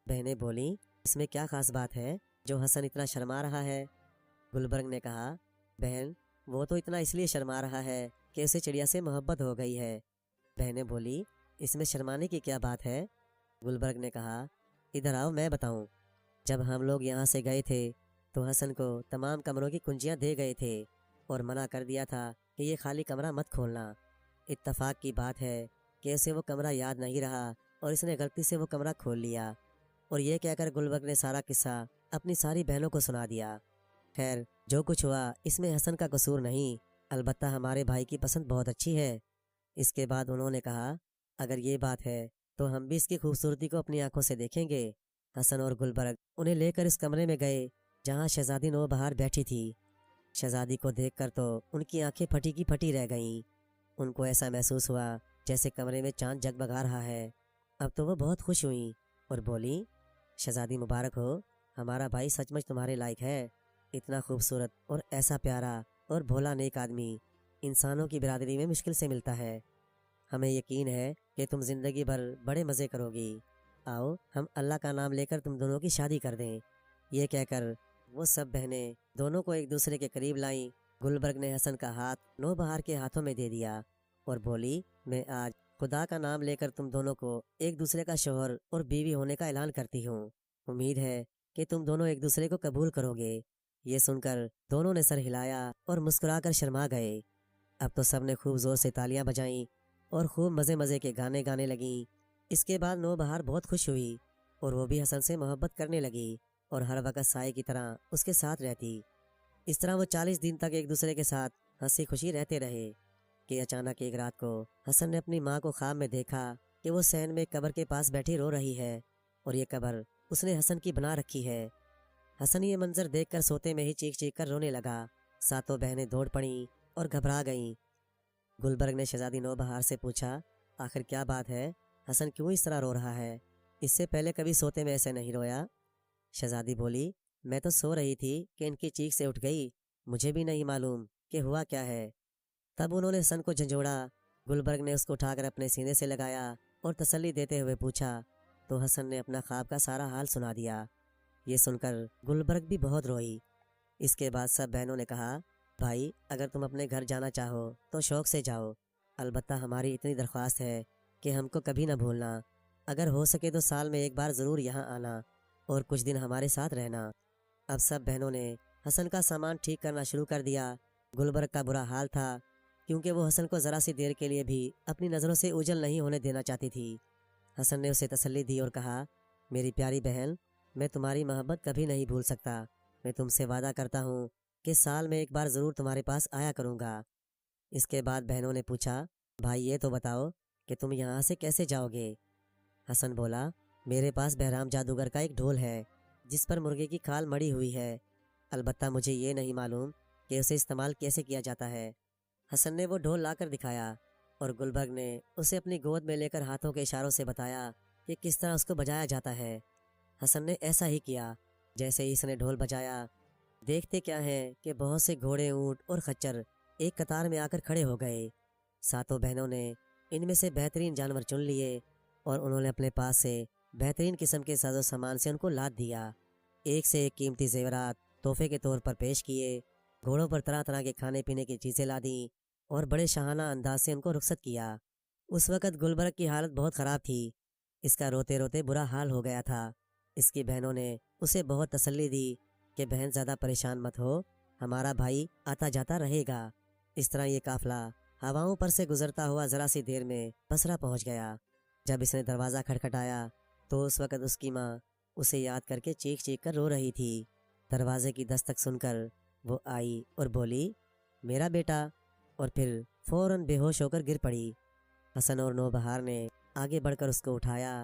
[SPEAKER 1] بہنیں بولیں، اس میں کیا خاص بات ہے جو حسن اتنا شرما رہا ہے؟ گلبرگ نے کہا، بہن وہ تو اتنا اس لیے شرما رہا ہے کہ اسے چڑیا سے محبت ہو گئی ہے۔ بہنیں بولی، اس میں شرمانے کی کیا بات ہے؟ گلبرگ نے کہا، ادھر آؤ میں بتاؤں۔ جب ہم لوگ یہاں سے گئے تھے تو حسن کو تمام کمروں کی کنجیاں دے گئے تھے اور منع کر دیا تھا کہ یہ خالی کمرہ مت کھولنا۔ اتفاق کی بات ہے کہ اسے وہ کمرہ یاد نہیں رہا اور اس نے غلطی سے وہ کمرہ کھول لیا، اور یہ کہہ کر گلبرگ نے سارا قصہ اپنی ساری بہنوں کو سنا دیا۔ خیر جو کچھ ہوا اس میں حسن کا قصور نہیں، البتہ ہمارے بھائی کی پسند بہت اچھی ہے۔ اس کے بعد انہوں نے کہا، اگر یہ بات ہے تو ہم بھی اس کی خوبصورتی کو اپنی آنکھوں سے دیکھیں گے۔ حسن اور گلبرگ انہیں لے کر اس کمرے میں گئے جہاں شہزادی نوبہار بیٹھی تھی۔ شہزادی کو دیکھ کر تو ان کی آنکھیں پھٹی کی پھٹی رہ گئیں۔ ان کو ایسا محسوس ہوا جیسے کمرے میں چاند جگمگا رہا ہے۔ اب تو وہ بہت خوش ہوئیں اور بولیں، شہزادی مبارک ہو، ہمارا بھائی سچ مچ تمہارے لائق ہے۔ اتنا خوبصورت اور ایسا پیارا اور بھولا نیک آدمی انسانوں کی برادری میں مشکل سے ملتا ہے۔ ہمیں یقین ہے کہ تم زندگی بھر بڑے مزے کرو گی۔ آؤ ہم اللہ کا نام لے کر تم دونوں کی شادی کر دیں۔ یہ کہہ کر وہ سب بہنیں دونوں کو ایک دوسرے کے قریب لائیں۔ گلبرگ نے حسن کا ہاتھ نوبہار کے ہاتھوں میں دے دیا اور بولی، میں آج خدا کا نام لے کر تم دونوں کو ایک دوسرے کا شوہر اور بیوی ہونے کا اعلان کرتی ہوں۔ امید ہے کہ تم دونوں ایک دوسرے کو قبول کرو گے۔ یہ سن کر دونوں نے سر ہلایا اور مسکرا کر شرما گئے۔ اب تو سب نے خوب زور سے تالیاں بجائیں اور خوب مزے مزے کے گانے گانے لگیں۔ اس کے بعد نوبہار بہت خوش ہوئی اور وہ بھی حسن سے محبت کرنے لگی اور ہر وقت سائے کی طرح اس کے ساتھ رہتی۔ اس طرح وہ 40 دن تک ایک دوسرے کے ساتھ ہنسی خوشی رہتے رہے کہ اچانک ایک رات کو حسن نے اپنی ماں کو خواب میں دیکھا کہ وہ صحن میں قبر کے پاس بیٹھی رو رہی ہے اور یہ قبر اس نے حسن کی بنا رکھی ہے۔ حسن یہ منظر دیکھ کر سوتے میں ہی چیخ چیخ کر رونے لگا۔ ساتوں بہنیں دوڑ پڑیں اور گھبرا گئیں۔ گلبرگ نے شہزادی نوبہار سے پوچھا، آخر کیا بات ہے؟ حسن کیوں اس طرح رو رہا ہے؟ اس سے پہلے کبھی سوتے میں ایسے نہیں رویا۔ شہزادی بولی، میں تو سو رہی تھی کہ ان کی چیخ سے اٹھ گئی، مجھے بھی نہیں معلوم کہ ہوا کیا ہے۔ تب انہوں نے حسن کو جھنجھوڑا۔ گلبرگ نے اس کو اٹھا کر اپنے سینے سے لگایا اور تسلی دیتے ہوئے پوچھا تو حسن نے اپنا خواب کا سارا حال سنا دیا۔ یہ سن کر گلبرگ بھی بہت روئی۔ اس کے بعد سب بہنوں نے کہا، بھائی اگر تم اپنے گھر جانا چاہو تو شوق سے جاؤ، البتہ ہماری اتنی درخواست ہے کہ ہم کو کبھی نہ بھولنا، اگر ہو سکے تو سال میں ایک بار ضرور یہاں آنا اور کچھ دن ہمارے ساتھ رہنا۔ اب سب بہنوں نے حسن کا سامان ٹھیک کرنا شروع کر دیا۔ گلبرگ کا برا حال تھا کیونکہ وہ حسن کو ذرا سی دیر کے لیے بھی اپنی نظروں سے اوجھل نہیں ہونے دینا چاہتی تھی۔ حسن نے اسے تسلی دی اور کہا، میری پیاری بہن، میں تمہاری محبت کبھی نہیں بھول سکتا۔ میں تم سے وعدہ کرتا ہوں کہ سال میں ایک بار ضرور تمہارے پاس آیا کروں گا۔ اس کے بعد بہنوں نے پوچھا، بھائی یہ تو بتاؤ کہ تم یہاں سے کیسے جاؤ گے؟ حسن بولا، میرے پاس بہرام جادوگر کا ایک ڈھول ہے جس پر مرغے کی کھال مڑی ہوئی ہے، البتہ مجھے یہ نہیں معلوم کہ اسے استعمال کیسے کیا جاتا ہے۔ حسن نے وہ ڈھول لا کر دکھایا اور گلبرگ نے اسے اپنی گود میں لے کر ہاتھوں کے اشاروں سے بتایا کہ کس طرح اس کو بجایا جاتا ہے۔ حسن نے ایسا ہی کیا جیسے ہی اس نے ڈھول بجایا۔ دیکھتے کیا ہے کہ بہت سے گھوڑے، اونٹ اور خچر ایک قطار میں آ کر کھڑے ہو گئے۔ ساتوں بہنوں نے ان میں سے بہترین جانور چن لیے اور انہوں نے اپنے پاس سے بہترین قسم کے ساز و سامان سے ان کو لاد دیا۔ ایک سے ایک قیمتی زیورات تحفے کے طور پر پیش کیے، گھوڑوں پر طرح طرح کے کھانے پینے کی چیزیں لا دیں اور بڑے شاہانہ انداز سے ان کو رخصت کیا۔ اس وقت گلبرگ کی حالت بہت خراب تھی، اس کا روتے روتے برا حال ہو گیا تھا۔ اس کی بہنوں نے اسے بہت تسلی دی کہ بہن زیادہ پریشان مت ہو، ہمارا بھائی آتا جاتا رہے گا۔ اس طرح یہ قافلہ ہواؤں پر سے گزرتا ہوا ذرا سی دیر میں بصرہ پہنچ گیا۔ جب اس نے دروازہ کھٹکھٹایا تو اس وقت اس کی ماں اسے یاد کر کے چیخ چیخ کر رو رہی تھی۔ دروازے کی دستک سن کر وہ آئی اور بولی، میرا بیٹا، اور پھر فوراً بے ہوش ہو کر گر پڑی۔ حسن اور نوبہار نے آگے بڑھ کر اس کو اٹھایا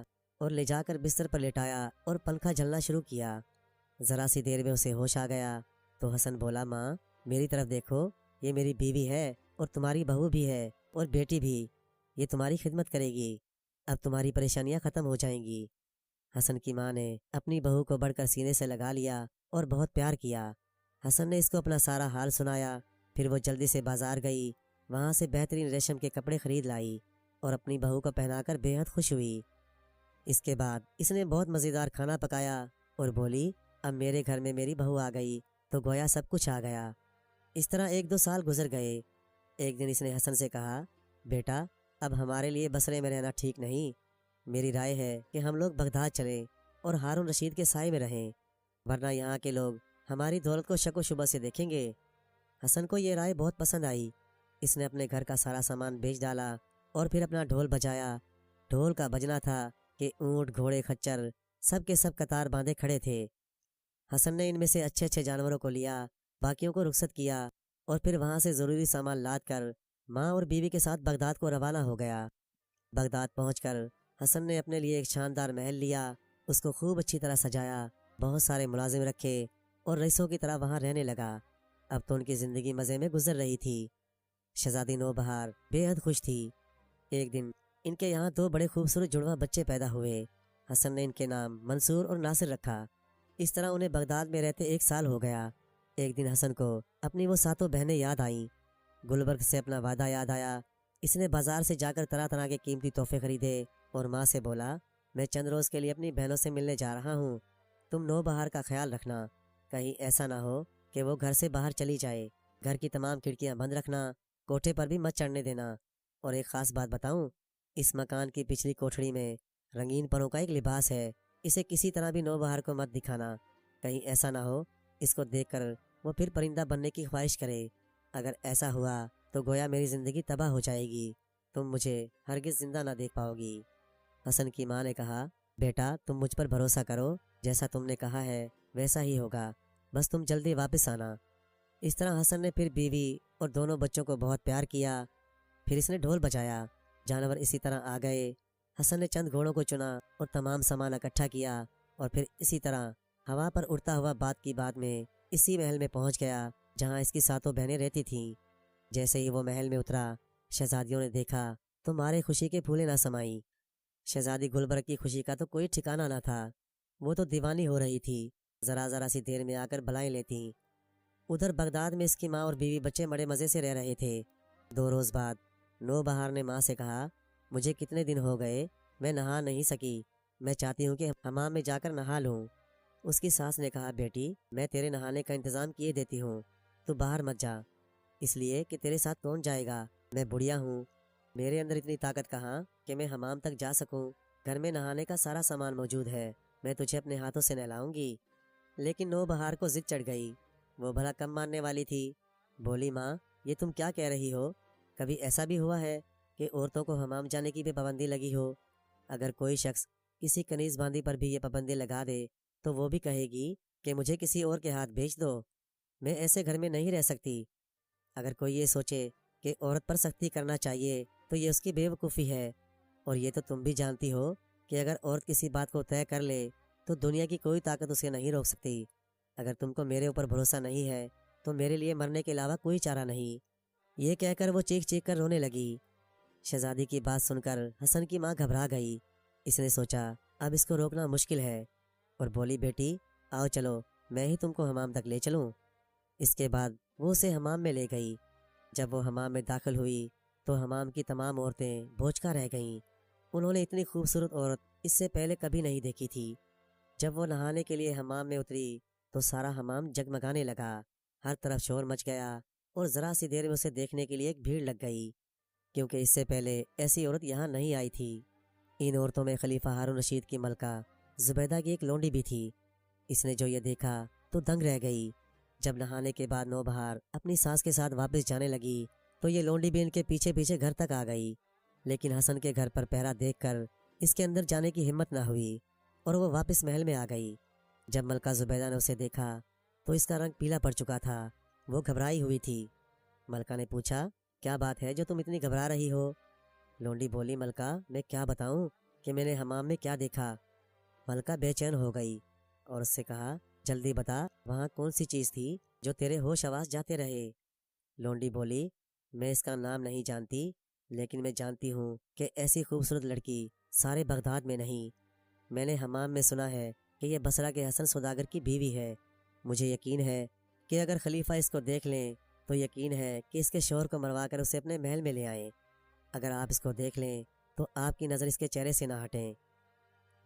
[SPEAKER 1] اور لے جا کر بستر پر لٹایا اور پنکھا جھلنا شروع کیا۔ ذرا سی دیر میں اسے ہوش آ گیا تو حسن بولا، ماں میری طرف دیکھو، یہ میری بیوی ہے اور تمہاری بہو بھی ہے اور بیٹی بھی، یہ تمہاری خدمت کرے گی، اب تمہاری پریشانیاں ختم ہو جائیں گی۔ حسن کی ماں نے اپنی بہو کو بڑھ کر سینے سے لگا لیا اور بہت پیار کیا۔ حسن نے اس کو اپنا سارا حال سنایا۔ پھر وہ جلدی سے بازار گئی، وہاں سے بہترین ریشم کے کپڑے خرید لائی اور اپنی بہو کو پہنا کر بے حد خوش ہوئی۔ اس کے بعد اس نے بہت مزیدار کھانا پکایا اور بولی، اب میرے گھر میں میری بہو آ گئی تو گویا سب کچھ آ گیا۔ اس طرح 1-2 سال گزر گئے۔ ایک دن اس نے حسن سے کہا، بیٹا اب ہمارے لیے بصرے میں رہنا ٹھیک نہیں، میری رائے ہے کہ ہم لوگ بغداد چلیں اور ہارون رشید کے سائے میں رہیں، ورنہ یہاں کے لوگ ہماری دولت کو شک و شبہ سے دیکھیں گے۔ حسن کو یہ رائے بہت پسند آئی۔ اس نے اپنے گھر کا سارا سامان بیچ ڈالا اور پھر اپنا ڈھول بجایا۔ ڈھول کا بجنا تھا کہ اونٹ، گھوڑے، خچر سب کے سب قطار باندھے کھڑے تھے۔ حسن نے ان میں سے اچھے اچھے جانوروں کو لیا، باقیوں کو رخصت کیا اور پھر وہاں سے ضروری سامان لاد کر ماں اور بیوی کے ساتھ بغداد کو روانہ ہو گیا۔ بغداد پہنچ کر حسن نے اپنے لیے ایک شاندار محل لیا، اس کو خوب اچھی طرح سجایا، بہت سارے ملازم رکھے اور رئیسوں کی طرح وہاں رہنے لگا۔ اب تو ان کی زندگی مزے میں گزر رہی تھی۔ شہزادی نوبہار بے حد خوش تھی۔ ایک دن ان کے یہاں 2 بڑے خوبصورت جڑواں بچے پیدا ہوئے۔ حسن نے ان کے نام منصور اور ناصر رکھا۔ اس طرح انہیں بغداد میں رہتے 1 سال ہو گیا۔ ایک دن حسن کو اپنی وہ 7 بہنیں یاد آئیں۔ گلبرگ سے اپنا وعدہ یاد آیا۔ اس نے بازار سے جا کر طرح طرح کے قیمتی تحفے خریدے اور ماں سے بولا، میں چند روز کے لیے اپنی بہنوں سے ملنے جا رہا ہوں، تم نوبہار کا خیال رکھنا، کہیں ایسا نہ ہو کہ وہ گھر سے باہر چلی جائے، گھر کی تمام کھڑکیاں بند رکھنا، کوٹھے پر بھی مت چڑھنے دینا، اور ایک خاص بات بتاؤں، اس مکان کی پچھلی کوٹھڑی میں رنگین پروں کا ایک لباس ہے، اسے کسی طرح بھی نوبہار کو مت دکھانا، کہیں ایسا نہ ہو اس کو دیکھ کر وہ پھر پرندہ بننے کی خواہش کرے، اگر ایسا ہوا تو گویا میری زندگی تباہ ہو جائے گی، تم مجھے ہرگز زندہ نہ دیکھ پاؤ گی۔ حسن کی ماں نے کہا، بیٹا تم مجھ پر بھروسہ کرو، جیسا تم نے کہا ہے ویسا ہی ہوگا، بس تم جلدی واپس آنا۔ اس طرح حسن نے پھر بیوی اور دونوں بچوں کو بہت پیار کیا۔ پھر اس نے ڈھول بجایا، جانور اسی طرح آ گئے۔ حسن نے چند گھوڑوں کو چنا اور تمام سامان اکٹھا کیا اور پھر اسی طرح ہوا پر اڑتا ہوا بات کی بات میں اسی محل میں پہنچ گیا جہاں اس کی 7 بہنیں رہتی تھیں۔ جیسے ہی وہ محل میں اترا، شہزادیوں نے دیکھا تو مارے خوشی کے پھولے نہ سمائیں۔ شہزادی گلبرگ کی خوشی کا تو کوئی ٹھکانہ نہ تھا، وہ تو دیوانی ہو رہی تھی، ذرا ذرا سی دیر میں آ کر بلائیں لیتی۔ ادھر بغداد میں اس کی ماں اور بیوی بچے بڑے مزے سے رہ رہے تھے۔ 2 روز بعد نوبہار نے ماں سے کہا، مجھے کتنے دن ہو گئے میں نہا نہیں سکی، میں چاہتی ہوں کہ حمام میں جا کر نہا لوں۔ اس کی ساس نے کہا، بیٹی میں تیرے نہانے کا انتظام کیے دیتی ہوں، تو باہر مت جا، اس لیے کہ تیرے ساتھ کون جائے گا، میں بڑھیا ہوں، میرے اندر اتنی طاقت کہاں کہ میں حمام تک جا سکوں، گھر میں نہانے کا سارا سامان موجود ہے، میں تجھے اپنے ہاتھوں سے نہلاؤں گی۔ لیکن نوبہار کو ضد چڑھ گئی، وہ بھلا کم ماننے والی تھی۔ بولی، ماں یہ تم کیا کہہ رہی ہو، کبھی ایسا بھی ہوا ہے کہ عورتوں کو حمام جانے کی بھی پابندی لگی ہو؟ اگر کوئی شخص کسی کنیز باندھی پر بھی یہ پابندی لگا دے تو وہ بھی کہے گی کہ مجھے کسی اور کے ہاتھ بھیج دو، میں ایسے گھر میں نہیں رہ سکتی۔ اگر کوئی یہ سوچے کہ عورت پر سختی کرنا چاہیے تو یہ اس کی بے وقوفی ہے، اور یہ تو تم بھی جانتی ہو کہ اگر عورت کسی بات کو طے کر لے تو دنیا کی کوئی طاقت اسے نہیں روک سکتی۔ اگر تم کو میرے اوپر بھروسہ نہیں ہے تو میرے لیے مرنے کے علاوہ کوئی چارہ نہیں۔ یہ کہہ کر وہ چیخ چیخ کر رونے لگی۔ شہزادی کی بات سن کر حسن کی ماں گھبرا گئی۔ اس نے سوچا اب اس کو روکنا مشکل ہے، اور بولی، بیٹی آؤ چلو میں ہی تم کو حمام تک لے چلوں۔ اس کے بعد وہ اسے حمام میں لے گئی۔ جب وہ حمام میں داخل ہوئی تو حمام کی تمام عورتیں بھوچکا رہ گئیں۔ انہوں نے اتنی خوبصورت عورت اس سے پہلے کبھی نہیں دیکھی تھی۔ جب وہ نہانے کے لیے حمام میں اتری تو سارا حمام جگمگانے لگا، ہر طرف شور مچ گیا اور ذرا سی دیر میں اسے دیکھنے کے لیے ایک بھیڑ لگ گئی، کیونکہ اس سے پہلے ایسی عورت یہاں نہیں آئی تھی۔ ان عورتوں میں خلیفہ ہارون رشید کی ملکہ زبیدہ کی ایک لونڈی بھی تھی۔ اس نے جو یہ دیکھا تو دنگ رہ گئی۔ جب نہانے کے بعد نوبہار اپنی ساس کے ساتھ واپس جانے لگی تو یہ لونڈی بھی ان کے پیچھے پیچھے گھر تک آ گئی، لیکن حسن کے گھر پر پہرا دیکھ کر اس کے اندر جانے کی ہمت نہ ہوئی اور وہ واپس محل میں آ گئی۔ جب ملکہ زبیدہ نے اسے دیکھا تو اس کا رنگ پیلا پڑ چکا تھا، وہ گھبرائی ہوئی تھی۔ ملکہ نے پوچھا، کیا بات ہے جو تم اتنی گھبرا رہی ہو؟ لونڈی بولی، ملکہ میں کیا بتاؤں کہ میں نے حمام میں کیا دیکھا۔ ملکہ بے چین ہو گئی اور اس سے کہا، جلدی بتا وہاں کون سی چیز تھی جو تیرے ہوش حواس جاتے رہے؟ لونڈی بولی، میں اس کا نام نہیں جانتی، لیکن میں جانتی ہوں کہ ایسی خوبصورت لڑکی سارے بغداد میں نہیں۔ میں نے حمام میں سنا ہے کہ یہ بصرہ کے حسن سوداگر کی بیوی ہے۔ مجھے یقین ہے کہ اگر خلیفہ اس کو دیکھ لیں تو یقین ہے کہ اس کے شوہر کو مروا کر اسے اپنے محل میں لے آئیں۔ اگر آپ اس کو دیکھ لیں تو آپ کی نظر اس کے چہرے سے نہ ہٹیں۔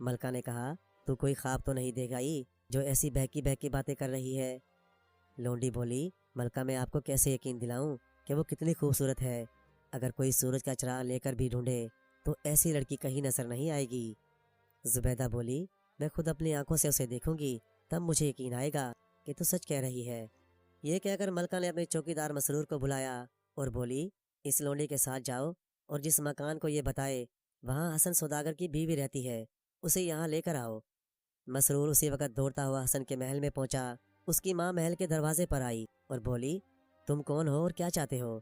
[SPEAKER 1] ملکہ نے کہا، تو کوئی خواب تو نہیں دیکھائی جو ایسی بہکی بہکی باتیں کر رہی ہے؟ لونڈی بولی، ملکہ میں آپ کو کیسے یقین دلاؤں کہ وہ کتنی خوبصورت ہے؟ اگر کوئی سورج کا چراغ لے کر بھی ڈھونڈے تو ایسی لڑکی کہیں نظر نہیں آئے گی۔ زبیدہ بولی، میں خود اپنی آنکھوں سے اسے دیکھوں گی تب مجھے یقین آئے گا کہ تو سچ کہہ رہی ہے۔ یہ کہہ کر ملکہ نے اپنے چوکیدار مسرور کو بلایا اور بولی، اس لونڈی کے ساتھ جاؤ اور جس مکان کو یہ بتائے وہاں حسن سوداگر کی بیوی رہتی ہے، اسے یہاں لے کر آؤ۔ مسرور اسی وقت دوڑتا ہوا حسن کے محل میں پہنچا۔ اس کی ماں محل کے دروازے پر آئی اور بولی، تم کون ہو اور کیا چاہتے ہو؟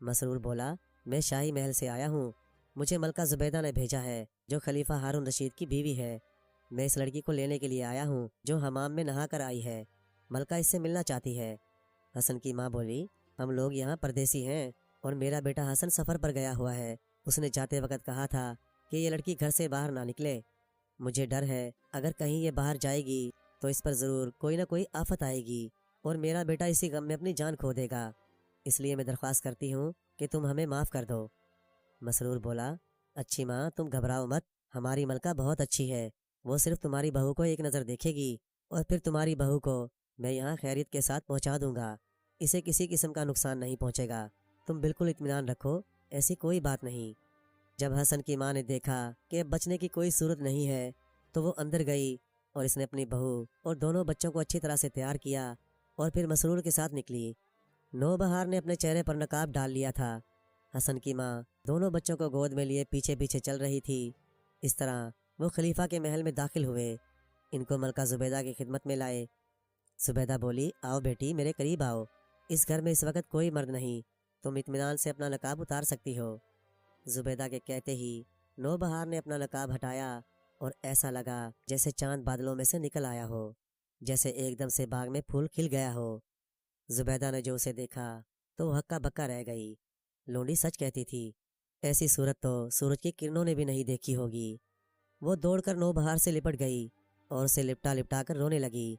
[SPEAKER 1] مسرور بولا، میں شاہی محل سے آیا ہوں، مجھے ملکہ زبیدہ نے بھیجا ہے جو خلیفہ ہارون رشید کی بیوی ہے۔ میں اس لڑکی کو لینے کے لیے آیا ہوں جو حمام میں نہا کر آئی ہے، ملکہ اس سے ملنا چاہتی ہے۔ حسن کی ماں بولی، ہم لوگ یہاں پردیسی ہیں اور میرا بیٹا حسن سفر پر گیا ہوا ہے، اس نے جاتے وقت کہا تھا کہ یہ لڑکی گھر سے باہر نہ نکلے۔ مجھے ڈر ہے اگر کہیں یہ باہر جائے گی تو اس پر ضرور کوئی نہ کوئی آفت آئے گی اور میرا بیٹا اسی غم میں اپنی جان کھو دے گا، اس لیے میں درخواست کرتی ہوں کہ تم ہمیں معاف کر دو۔ مسرور بولا، اچھی ماں تم گھبراؤ مت، ہماری ملکہ بہت اچھی ہے، وہ صرف تمہاری بہو کو ایک نظر دیکھے گی اور پھر تمہاری بہو کو میں یہاں خیریت کے ساتھ پہنچا دوں گا، اسے کسی قسم کا نقصان نہیں پہنچے گا، تم بالکل اطمینان رکھو، ایسی کوئی بات نہیں۔ جب حسن کی ماں نے دیکھا کہ بچنے کی کوئی صورت نہیں ہے تو وہ اندر گئی اور اس نے اپنی بہو اور دونوں بچوں کو اچھی طرح سے تیار کیا اور پھر مسرور کے ساتھ نکلی۔ نوبہار نے اپنے چہرے پر نقاب ڈال لیا تھا۔ حسن کی ماں دونوں بچوں کو گود میں لیے پیچھے پیچھے چل رہی تھی۔ اس طرح وہ خلیفہ کے محل میں داخل ہوئے، ان کو ملکہ زبیدہ کی خدمت میں لائے۔ زبیدہ بولی، آؤ بیٹی میرے قریب آؤ، اس گھر میں اس وقت کوئی مرد نہیں، تم اطمینان سے اپنا نقاب اتار سکتی ہو۔ زبیدہ کے کہتے ہی نوبہار نے اپنا نقاب ہٹایا اور ایسا لگا جیسے چاند بادلوں میں سے نکل آیا ہو، جیسے ایک دم سے باغ میں پھول کھل گیا ہو۔ زبیدہ نے جو اسے دیکھا تو وہ ہکا بکا رہ گئی۔ لونڈی سچ کہتی تھی، ایسی صورت تو سورج کی کرنوں نے بھی نہیں دیکھی ہوگی۔ وہ دوڑ کر نوبہار سے لپٹ گئی اور اسے لپٹا لپٹا کر رونے لگی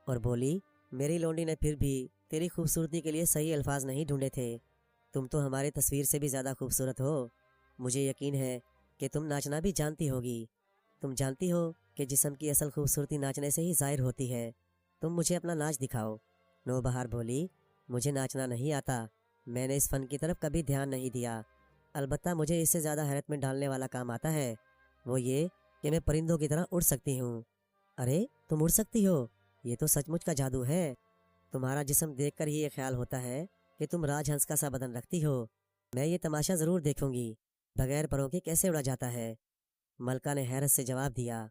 [SPEAKER 1] اور بولی، میری لونڈی نے پھر بھی تیری خوبصورتی کے لیے صحیح الفاظ نہیں ڈھونڈے تھے، تم تو ہماری تصویر سے بھی زیادہ خوبصورت ہو۔ مجھے یقین ہے کہ تم ناچنا بھی جانتی ہوگی، تم جانتی ہو کہ جسم کی اصل خوبصورتی ناچنے سے ہی ظاہر ہوتی ہے، تم مجھے اپنا ناچ دکھاؤ۔ نوبہار بولی، مجھے ناچنا نہیں آتا، میں نے اس فن کی طرف کبھی دھیان نہیں دیا، البتہ مجھے اس سے زیادہ حیرت میں ڈالنے والا کام آتا ہے، وہ یہ کہ میں پرندوں کی طرح اڑ سکتی ہوں۔ ارے تم اڑ سکتی ہو؟ یہ تو سچ مچ کا جادو ہے، تمہارا جسم دیکھ کر ہی یہ خیال ہوتا ہے کہ تم راج ہنس کا سا بدن رکھتی ہو۔ میں یہ تماشا ضرور دیکھوں گی، بغیر پروں کے کیسے اڑا جاتا ہے؟ ملکہ نے حیرت سے جواب دیا۔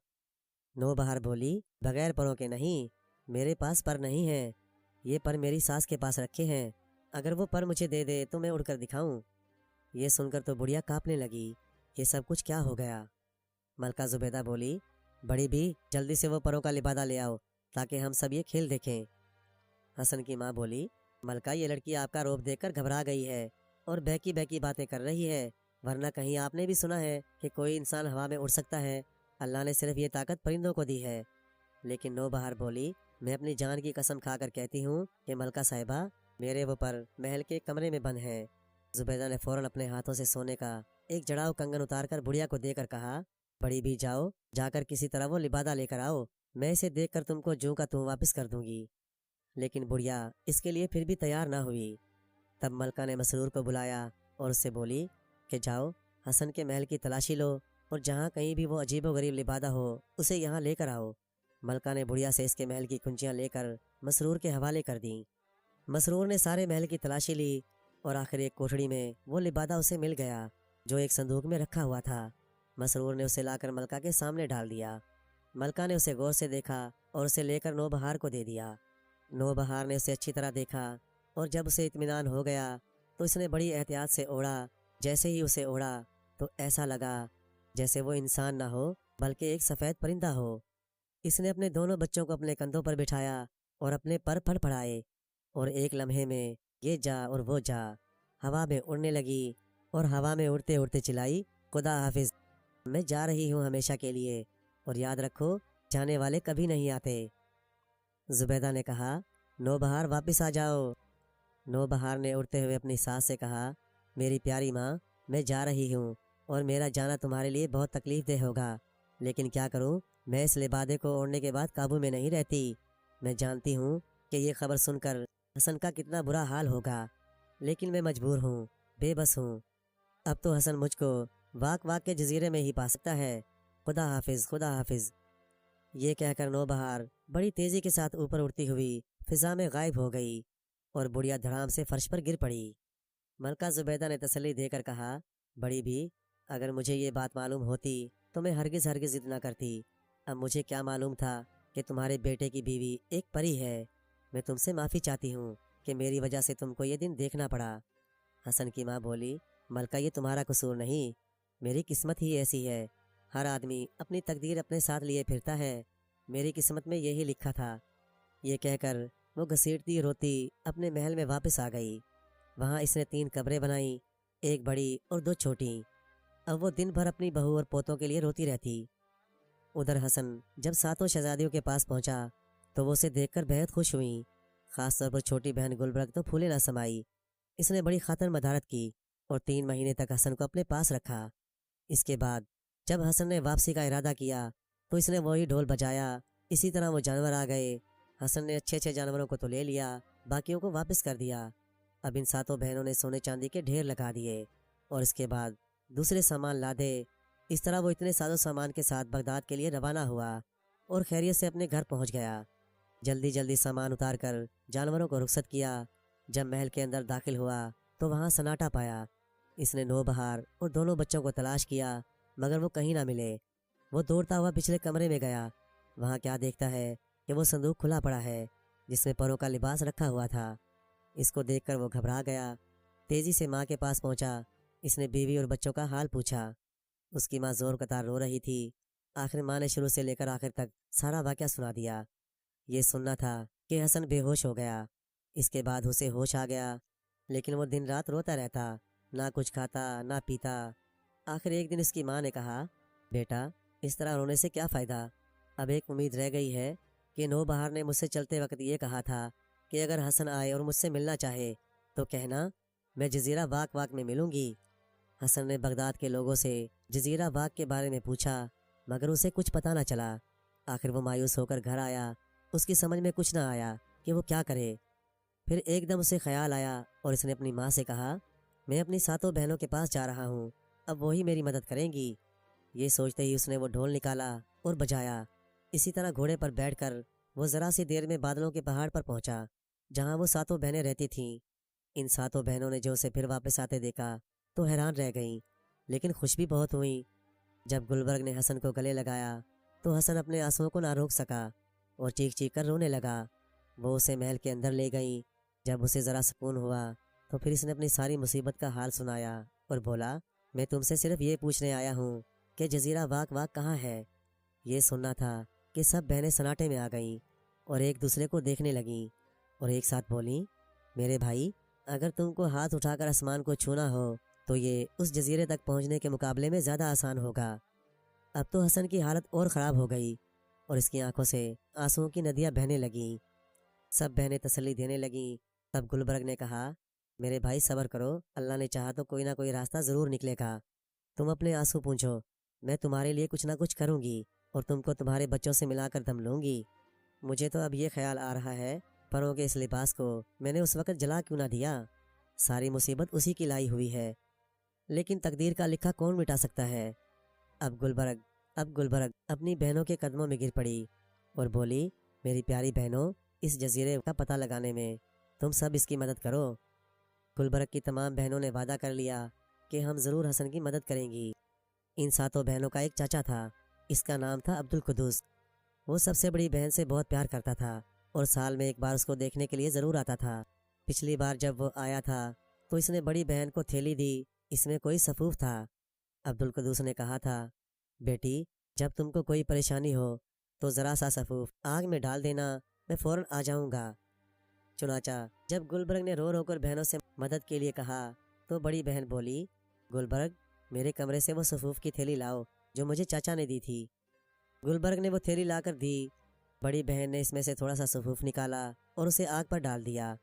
[SPEAKER 1] نوبہار بولی، بغیر پروں کے نہیں، میرے پاس پر نہیں ہیں، یہ پر میری ساس کے پاس رکھے ہیں، اگر وہ پر مجھے دے دے تو میں اڑ کر دکھاؤں۔ یہ سن کر تو بڑھیا کانپنے لگی، یہ سب کچھ کیا ہو گیا؟ ملکہ زبیدہ بولی، بڑی بھی جلدی سے وہ پروں کا لبادہ لے آؤ تاکہ ہم سب یہ کھیل دیکھیں۔ حسن کی ماں بولی، ملکہ یہ لڑکی آپ کا روپ دیکھ کر گھبرا گئی ہے اور بہکی بہکی باتیں کر رہی ہے، ورنہ کہیں آپ نے بھی سنا ہے کہ کوئی انسان ہوا میں اڑ سکتا ہے؟ اللہ نے صرف یہ طاقت پرندوں کو دی ہے۔ لیکن نوبہار بولی، میں اپنی جان کی قسم کھا کر کہتی ہوں کہ ملکہ صاحبہ میرے وہ پر محل کے کمرے میں بند ہیں۔ زبیدہ نے فوراً اپنے ہاتھوں سے سونے کا ایک جڑاؤ کنگن اتار کر بڑھیا کو دے کر کہا، بڑی بھی جاؤ، جا کر کسی طرح وہ لبادہ لے کر آؤ، میں اسے دیکھ کر تم کو جوں کا توں واپس کر دوں گی۔ لیکن بڑھیا اس کے لیے پھر بھی تیار نہ ہوئی۔ تب ملکہ نے مسرور کو بلایا اور اس سے بولی کہ جاؤ حسن کے محل کی تلاشی لو اور جہاں کہیں بھی وہ عجیب و غریب لبادہ ہو اسے یہاں لے کر آؤ۔ ملکہ نے بڑھیا سے اس کے محل کی کنجیاں لے کر مسرور کے حوالے کر دیں۔ مسرور نے سارے محل کی تلاشی لی اور آخر ایک کوٹھڑی میں وہ لبادہ اسے مل گیا جو ایک صندوق میں رکھا ہوا تھا۔ مسرور نے اسے لا کر ملکہ کے سامنے ڈال دیا۔ ملکہ نے اسے غور سے دیکھا اور اسے لے کر نوبہار کو دے دیا۔ نوبہار نے اسے اچھی طرح دیکھا اور جب اسے اطمینان ہو گیا تو اس نے بڑی احتیاط سے اوڑھا۔ جیسے ہی اسے اوڑھا تو ایسا لگا جیسے وہ انسان نہ ہو بلکہ ایک سفید پرندہ ہو۔ اس نے اپنے دونوں بچوں کو اپنے کندھوں پر بٹھایا اور اپنے پر پھڑ پھڑائے اور ایک لمحے میں یہ جا اور وہ جا، ہوا میں اڑنے لگی اور ہوا میں اڑتے اڑتے چلائی، خدا حافظ، میں جا رہی ہوں ہمیشہ کے لیے اور یاد رکھو جانے والے کبھی نہیں آتے۔ زبیدہ نے کہا، نوبہار واپس آ جاؤ۔ نوبہار نے اڑتے ہوئے اپنی ساس سے کہا، میری پیاری ماں، میں جا رہی ہوں اور میرا جانا تمہارے لیے بہت تکلیف دہ ہوگا، لیکن کیا کروں، میں اس لبادے کو اوڑھنے کے بعد قابو میں نہیں رہتی۔ میں جانتی ہوں کہ یہ خبر سن کر حسن کا کتنا برا حال ہوگا، لیکن میں مجبور ہوں، بے بس ہوں۔ اب تو حسن مجھ کو واک واک کے جزیرے میں ہی پا سکتا ہے۔ خدا حافظ، خدا حافظ۔ یہ کہہ کر نوبہار بڑی تیزی کے ساتھ اوپر اڑتی ہوئی فضا میں غائب ہو گئی اور بڑھیا دھڑام سے فرش پر گر پڑی۔ ملکہ زبیدہ نے تسلی دے کر کہا، بڑی بھی، اگر مجھے یہ بات معلوم ہوتی تو میں ہرگز ہرگز ضد نہ کرتی۔ اب مجھے کیا معلوم تھا کہ تمہارے بیٹے کی بیوی ایک پری ہے۔ میں تم سے معافی چاہتی ہوں کہ میری وجہ سے تم کو یہ دن دیکھنا پڑا۔ حسن کی ماں بولی، ملکہ یہ تمہارا قصور نہیں، میری قسمت ہی ایسی ہے۔ ہر آدمی اپنی تقدیر اپنے ساتھ لیے پھرتا ہے، میری قسمت میں یہی لکھا تھا۔ یہ کہہ کر وہ گھسیٹتی روتی اپنے محل میں واپس آ گئی۔ وہاں اس نے 3 قبریں بنائیں، ایک بڑی اور 2 چھوٹی۔ اب وہ دن بھر اپنی بہو اور پوتوں کے لیے روتی رہتی۔ ادھر حسن جب 7 شہزادیوں کے پاس پہنچا تو وہ اسے دیکھ کر بہت خوش ہوئیں۔ خاص طور پر چھوٹی بہن گلبرگ تو پھولے نہ سمائی۔ اس نے بڑی خاطر مدارت کی اور 3 مہینے تک حسن کو اپنے پاس رکھا۔ اس کے بعد جب حسن نے واپسی کا ارادہ کیا تو اس نے وہی ڈھول بجایا، اسی طرح وہ جانور آ گئے۔ حسن نے اچھے جانوروں کو تو لے لیا، باقیوں کو واپس کر دیا۔ اب ان 7 بہنوں نے سونے چاندی کے ڈھیر لگا دیے اور اس کے بعد دوسرے سامان لادے۔ اس طرح وہ اتنے ساز و سامان کے ساتھ بغداد کے لیے روانہ ہوا اور خیریت سے اپنے گھر پہنچ گیا۔ جلدی سامان اتار کر جانوروں کو رخصت کیا۔ جب محل کے اندر داخل ہوا تو وہاں سناٹا پایا۔ اس نے نوبہار اور دونوں بچوں کو تلاش کیا مگر وہ کہیں نہ ملے۔ وہ دوڑتا ہوا پچھلے کمرے میں گیا۔ وہاں کیا دیکھتا ہے کہ وہ صندوق کھلا پڑا ہے جس میں پروں کا لباس رکھا ہوا تھا۔ اس کو دیکھ کر وہ گھبرا گیا، تیزی سے ماں کے پاس پہنچا۔ اس نے بیوی اور بچوں کا حال پوچھا۔ اس کی ماں زور قطار رو رہی تھی۔ آخر ماں نے شروع سے لے کر آخر تک سارا واقعہ سنا دیا۔ یہ سننا تھا کہ حسن بے ہوش ہو گیا۔ اس کے بعد اسے ہوش آ گیا، لیکن وہ دن رات روتا رہتا، نہ کچھ کھاتا نہ پیتا۔ آخر ایک دن اس کی ماں نے کہا، بیٹا اس طرح رونے سے کیا فائدہ؟ اب ایک امید رہ گئی ہے کہ نوبہار نے مجھ سے چلتے وقت یہ کہا تھا کہ اگر حسن آئے اور مجھ سے ملنا چاہے تو کہنا میں جزیرہ واک واک میں ملوں گی۔ حسن نے بغداد کے لوگوں سے جزیرہ واک کے بارے میں پوچھا مگر اسے کچھ پتہ نہ چلا۔ آخر وہ مایوس ہو کر گھر آیا۔ اس کی سمجھ میں کچھ نہ آیا کہ وہ کیا کرے۔ پھر ایک دم اسے خیال آیا اور اس نے اپنی ماں سے کہا، میں اپنی 7 بہنوں کے پاس جا رہا ہوں، اب وہی میری مدد کریں گی۔ یہ سوچتے ہی اس نے وہ ڈھول نکالا اور بجایا۔ اسی طرح گھوڑے پر بیٹھ کر وہ ذرا سی دیر میں بادلوں کے پہاڑ پر پہنچا جہاں وہ 7 بہنیں رہتی تھیں۔ ان 7 بہنوں نے جو اسے پھر واپس آتے دیکھا تو حیران رہ گئیں، لیکن خوش بھی بہت ہوئیں۔ جب گلبرگ نے حسن کو گلے لگایا تو حسن اپنے آنسوؤں کو نہ روک سکا اور چیخ چیخ کر رونے لگا۔ وہ اسے محل کے اندر لے گئیں۔ جب اسے ذرا سکون ہوا تو پھر اس نے اپنی ساری مصیبت کا حال سنایا اور بولا، میں تم سے صرف یہ پوچھنے آیا ہوں کہ جزیرہ واک واک کہاں ہے۔ یہ سننا تھا کہ سب بہنیں سناٹے میں آ گئیں اور ایک دوسرے کو دیکھنے لگیں اور ایک ساتھ بولیں، میرے بھائی، اگر تم کو ہاتھ اٹھا کر آسمان کو چھونا ہو تو یہ اس جزیرے تک پہنچنے کے مقابلے میں زیادہ آسان ہوگا۔ اب تو حسن کی حالت اور خراب ہو گئی اور اس کی آنکھوں سے آنسوؤں کی ندیاں بہنے لگیں۔ سب بہنیں تسلی دینے لگیں۔ تب گلبرگ نے کہا، میرے بھائی صبر کرو، اللہ نے چاہا تو کوئی نہ کوئی راستہ ضرور نکلے گا۔ تم اپنے آنسو پونچھو، میں تمہارے لیے کچھ نہ کچھ کروں گی اور تم کو تمہارے بچوں سے ملا کر دم لوں گی۔ مجھے تو اب یہ خیال آ رہا ہے، پروں کے اس لباس کو میں نے اس وقت جلا کیوں نہ دیا؟ ساری مصیبت اسی کی لائی ہوئی ہے، لیکن تقدیر کا لکھا کون مٹا سکتا ہے؟ اب گلبرگ اپنی بہنوں کے قدموں میں گر پڑی اور بولی، میری پیاری بہنوں، اس جزیرے کا پتہ لگانے میں تم سب اس کی مدد کرو۔ گلبرگ کی تمام بہنوں نے وعدہ کر لیا کہ ہم ضرور حسن کی مدد کریں گی۔ ان 7 بہنوں کا ایک چاچا تھا، اس کا نام تھا عبدالقدوس۔ وہ سب سے بڑی بہن سے بہت پیار کرتا تھا اور سال میں ایک بار اس کو دیکھنے کے لیے ضرور آتا تھا۔ پچھلی بار جب وہ آیا تھا تو اس نے بڑی بہن کو تھیلی دی، اس میں کوئی سفوف تھا۔ عبدالقدوس نے کہا تھا، بیٹی جب تم کو کوئی پریشانی ہو تو ذرا سا سفوف آگ میں ڈال دینا، میں فوراً آ جاؤں گا۔ چنانچہ جب گلبرگ نے رو رو کر بہنوں سے مدد کے لیے کہا تو بڑی بہن بولی، گلبرگ میرے کمرے سے وہ سفوف کی تھیلی لاؤ جو مجھے چاچا نے دی تھی۔ گلبرگ نے وہ تھیلی لا کر دی۔ بڑی بہن نے اس میں سے تھوڑا سا سفوف نکالا اور اسے آگ پر ڈال دیا۔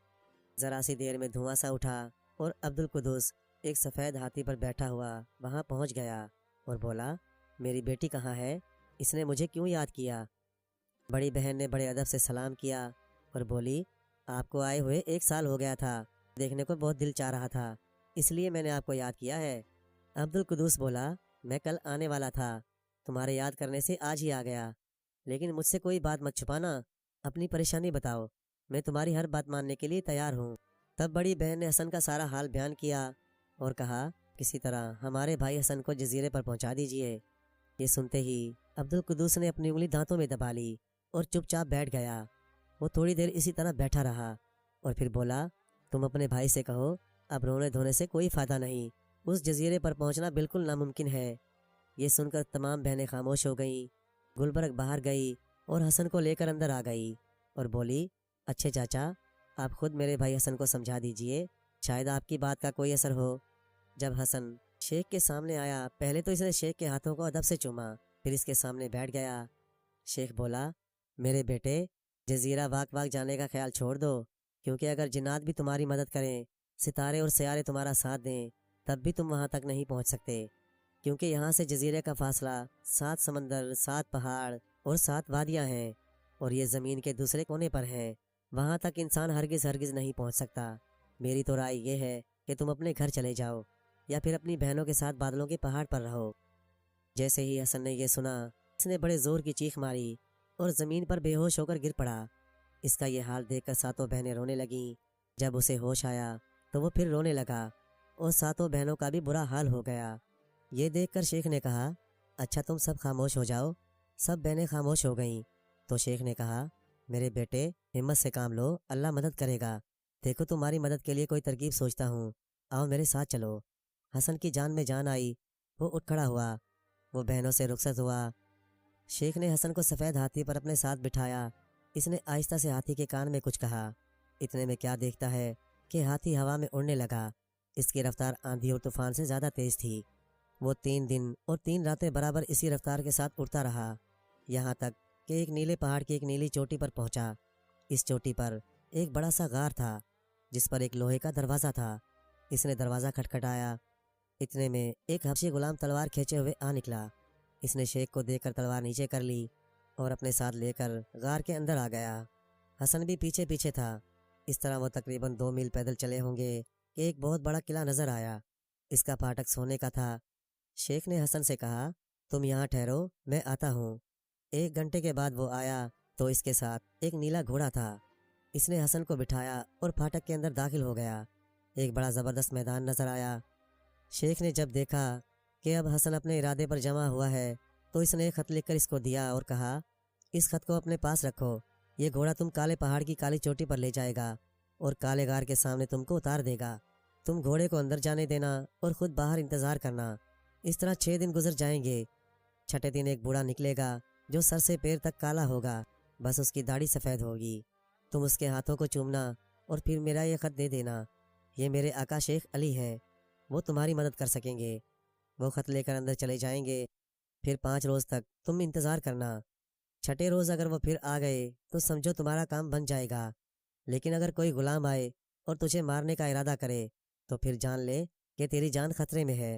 [SPEAKER 1] ذرا سی دیر میں دھواں سا اٹھا اور عبدالقدوس ایک سفید ہاتھی پر بیٹھا ہوا وہاں پہنچ گیا اور بولا، میری بیٹی کہاں ہے؟ اس نے مجھے کیوں یاد کیا؟ بڑی بہن نے بڑے ادب سے سلام کیا اور بولی، آپ کو آئے ہوئے 1 سال ہو گیا تھا، دیکھنے کو بہت دل چاہ رہا تھا، اس لیے میں نے آپ کو یاد کیا ہے۔ عبدالقدوس بولا، میں کل آنے والا تھا، تمہارے یاد کرنے سے آج ہی آ گیا، لیکن مجھ سے کوئی بات مت چھپانا، اپنی پریشانی بتاؤ، میں تمہاری ہر بات ماننے کے لیے تیار ہوں۔ تب بڑی بہن نے حسن کا سارا حال بیان کیا اور کہا، کسی طرح ہمارے بھائی حسن کو جزیرے پر پہنچا دیجئے۔ یہ سنتے ہی عبدالقدوس نے اپنی انگلی دانتوں میں دبا لی اور چپ چاپ بیٹھ گیا۔ وہ تھوڑی دیر اسی طرح بیٹھا رہا اور پھر بولا، تم اپنے بھائی سے کہو اب رونے دھونے سے کوئی فائدہ نہیں، اس جزیرے پر پہنچنا بالکل ناممکن ہے۔ یہ سن کر تمام بہنیں خاموش ہو گئیں۔ گلبرگ باہر گئی اور حسن کو لے کر اندر آ گئی اور بولی، اچھے چاچا، آپ خود میرے بھائی حسن کو سمجھا دیجئے، شاید آپ کی بات کا کوئی اثر ہو۔ جب حسن شیخ کے سامنے آیا، پہلے تو اس نے شیخ کے ہاتھوں کو ادب سے چوما، پھر اس کے سامنے بیٹھ گیا۔ شیخ بولا، میرے بیٹے، جزیرہ واق واق جانے کا خیال چھوڑ دو، کیونکہ اگر جنات بھی تمہاری مدد کریں، ستارے اور سیارے تمہارا ساتھ دیں، تب بھی تم وہاں تک نہیں پہنچ سکتے، کیونکہ یہاں سے جزیرے کا فاصلہ 7 سمندر، 7 پہاڑ اور 7 وادیاں ہیں، اور یہ زمین کے دوسرے کونے پر ہیں، وہاں تک انسان ہرگز ہرگز نہیں پہنچ سکتا۔ میری تو رائے یہ ہے کہ تم اپنے گھر چلے جاؤ یا پھر اپنی بہنوں کے ساتھ بادلوں کے پہاڑ پر رہو۔ جیسے ہی حسن نے یہ سنا، اس نے بڑے زور کی چیخ ماری اور زمین پر بے ہوش ہو کر گر پڑا۔ اس کا یہ حال دیکھ کر ساتوں بہنیں رونے لگیں۔ جب اسے ہوش آیا تو وہ پھر رونے لگا اور ساتوں بہنوں کا بھی برا حال ہو گیا۔ یہ دیکھ کر شیخ نے کہا، اچھا تم سب خاموش ہو جاؤ۔ سب بہنیں خاموش ہو گئیں تو شیخ نے کہا، میرے بیٹے، ہمت سے کام لو، اللہ مدد کرے گا۔ دیکھو تمہاری مدد کے لیے کوئی ترکیب سوچتا ہوں، آؤ میرے ساتھ چلو۔ حسن کی جان میں جان آئی، وہ اٹھ کھڑا ہوا، وہ بہنوں سے رخصت ہوا۔ شیخ نے حسن کو سفید ہاتھی پر اپنے ساتھ بٹھایا۔ اس نے آہستہ سے ہاتھی کے کان میں کچھ کہا۔ اتنے میں کیا دیکھتا ہے کہ ہاتھی ہوا میں اڑنے لگا۔ اس کی رفتار آندھی اور طوفان سے زیادہ تیز تھی۔ وہ 3 دن اور 3 راتیں برابر اسی رفتار کے ساتھ اڑتا رہا، یہاں تک کہ ایک نیلے پہاڑ کی ایک نیلی چوٹی پر پہنچا۔ اس چوٹی پر ایک بڑا سا غار تھا جس پر ایک لوہے کا دروازہ تھا۔ اس نے دروازہ کھٹکھٹایا۔ اتنے میں ایک حبشی غلام تلوار کھینچے ہوئے آ نکلا۔ اس نے شیخ کو دیکھ کر تلوار نیچے کر لی اور اپنے ساتھ لے کر غار کے اندر آ گیا۔ حسن بھی پیچھے پیچھے تھا۔ اس طرح وہ تقریباً 2 میل پیدل چلے ہوں گے کہ ایک بہت بڑا قلعہ نظر آیا۔ اس کا پھاٹک سونے کا تھا۔ شیخ نے حسن سے کہا، تم یہاں ٹھہرو، میں آتا ہوں۔ 1 گھنٹے کے بعد وہ آیا تو اس کے ساتھ ایک نیلا گھوڑا تھا۔ اس نے حسن کو بٹھایا اور پھاٹک کے اندر داخل ہو گیا۔ ایک بڑا زبردست میدان نظر آیا۔ شیخ نے جب دیکھا کہ اب حسن اپنے ارادے پر جمع ہوا ہے تو اس نے ایک خط لکھ کر اس کو دیا اور کہا، اس خط کو اپنے پاس رکھو، یہ گھوڑا تم کالے پہاڑ کی کالی چوٹی پر لے جائے گا اور کالے غار کے سامنے تم کو اتار دے گا۔ تم گھوڑے کو اندر جانے دینا اور خود باہر انتظار کرنا۔ اس طرح 6 دن گزر جائیں گے۔ چھٹے دن ایک بوڑھا نکلے گا جو سر سے پیر تک کالا ہوگا، بس اس کی داڑھی سفید ہوگی۔ تم اس کے ہاتھوں کو چومنا اور پھر میرا یہ خط دے دینا۔ یہ میرے آقا شیخ علی ہیں، وہ تمہاری مدد کر سکیں گے۔ وہ خط لے کر اندر چلے جائیں گے۔ پھر 5 روز تک تم انتظار کرنا۔ چھٹے روز اگر وہ پھر آ گئے تو سمجھو تمہارا کام بن جائے گا، لیکن اگر کوئی غلام آئے اور تجھے مارنے کا ارادہ کرے تو پھر جان لے کہ تیری جان خطرے میں ہے۔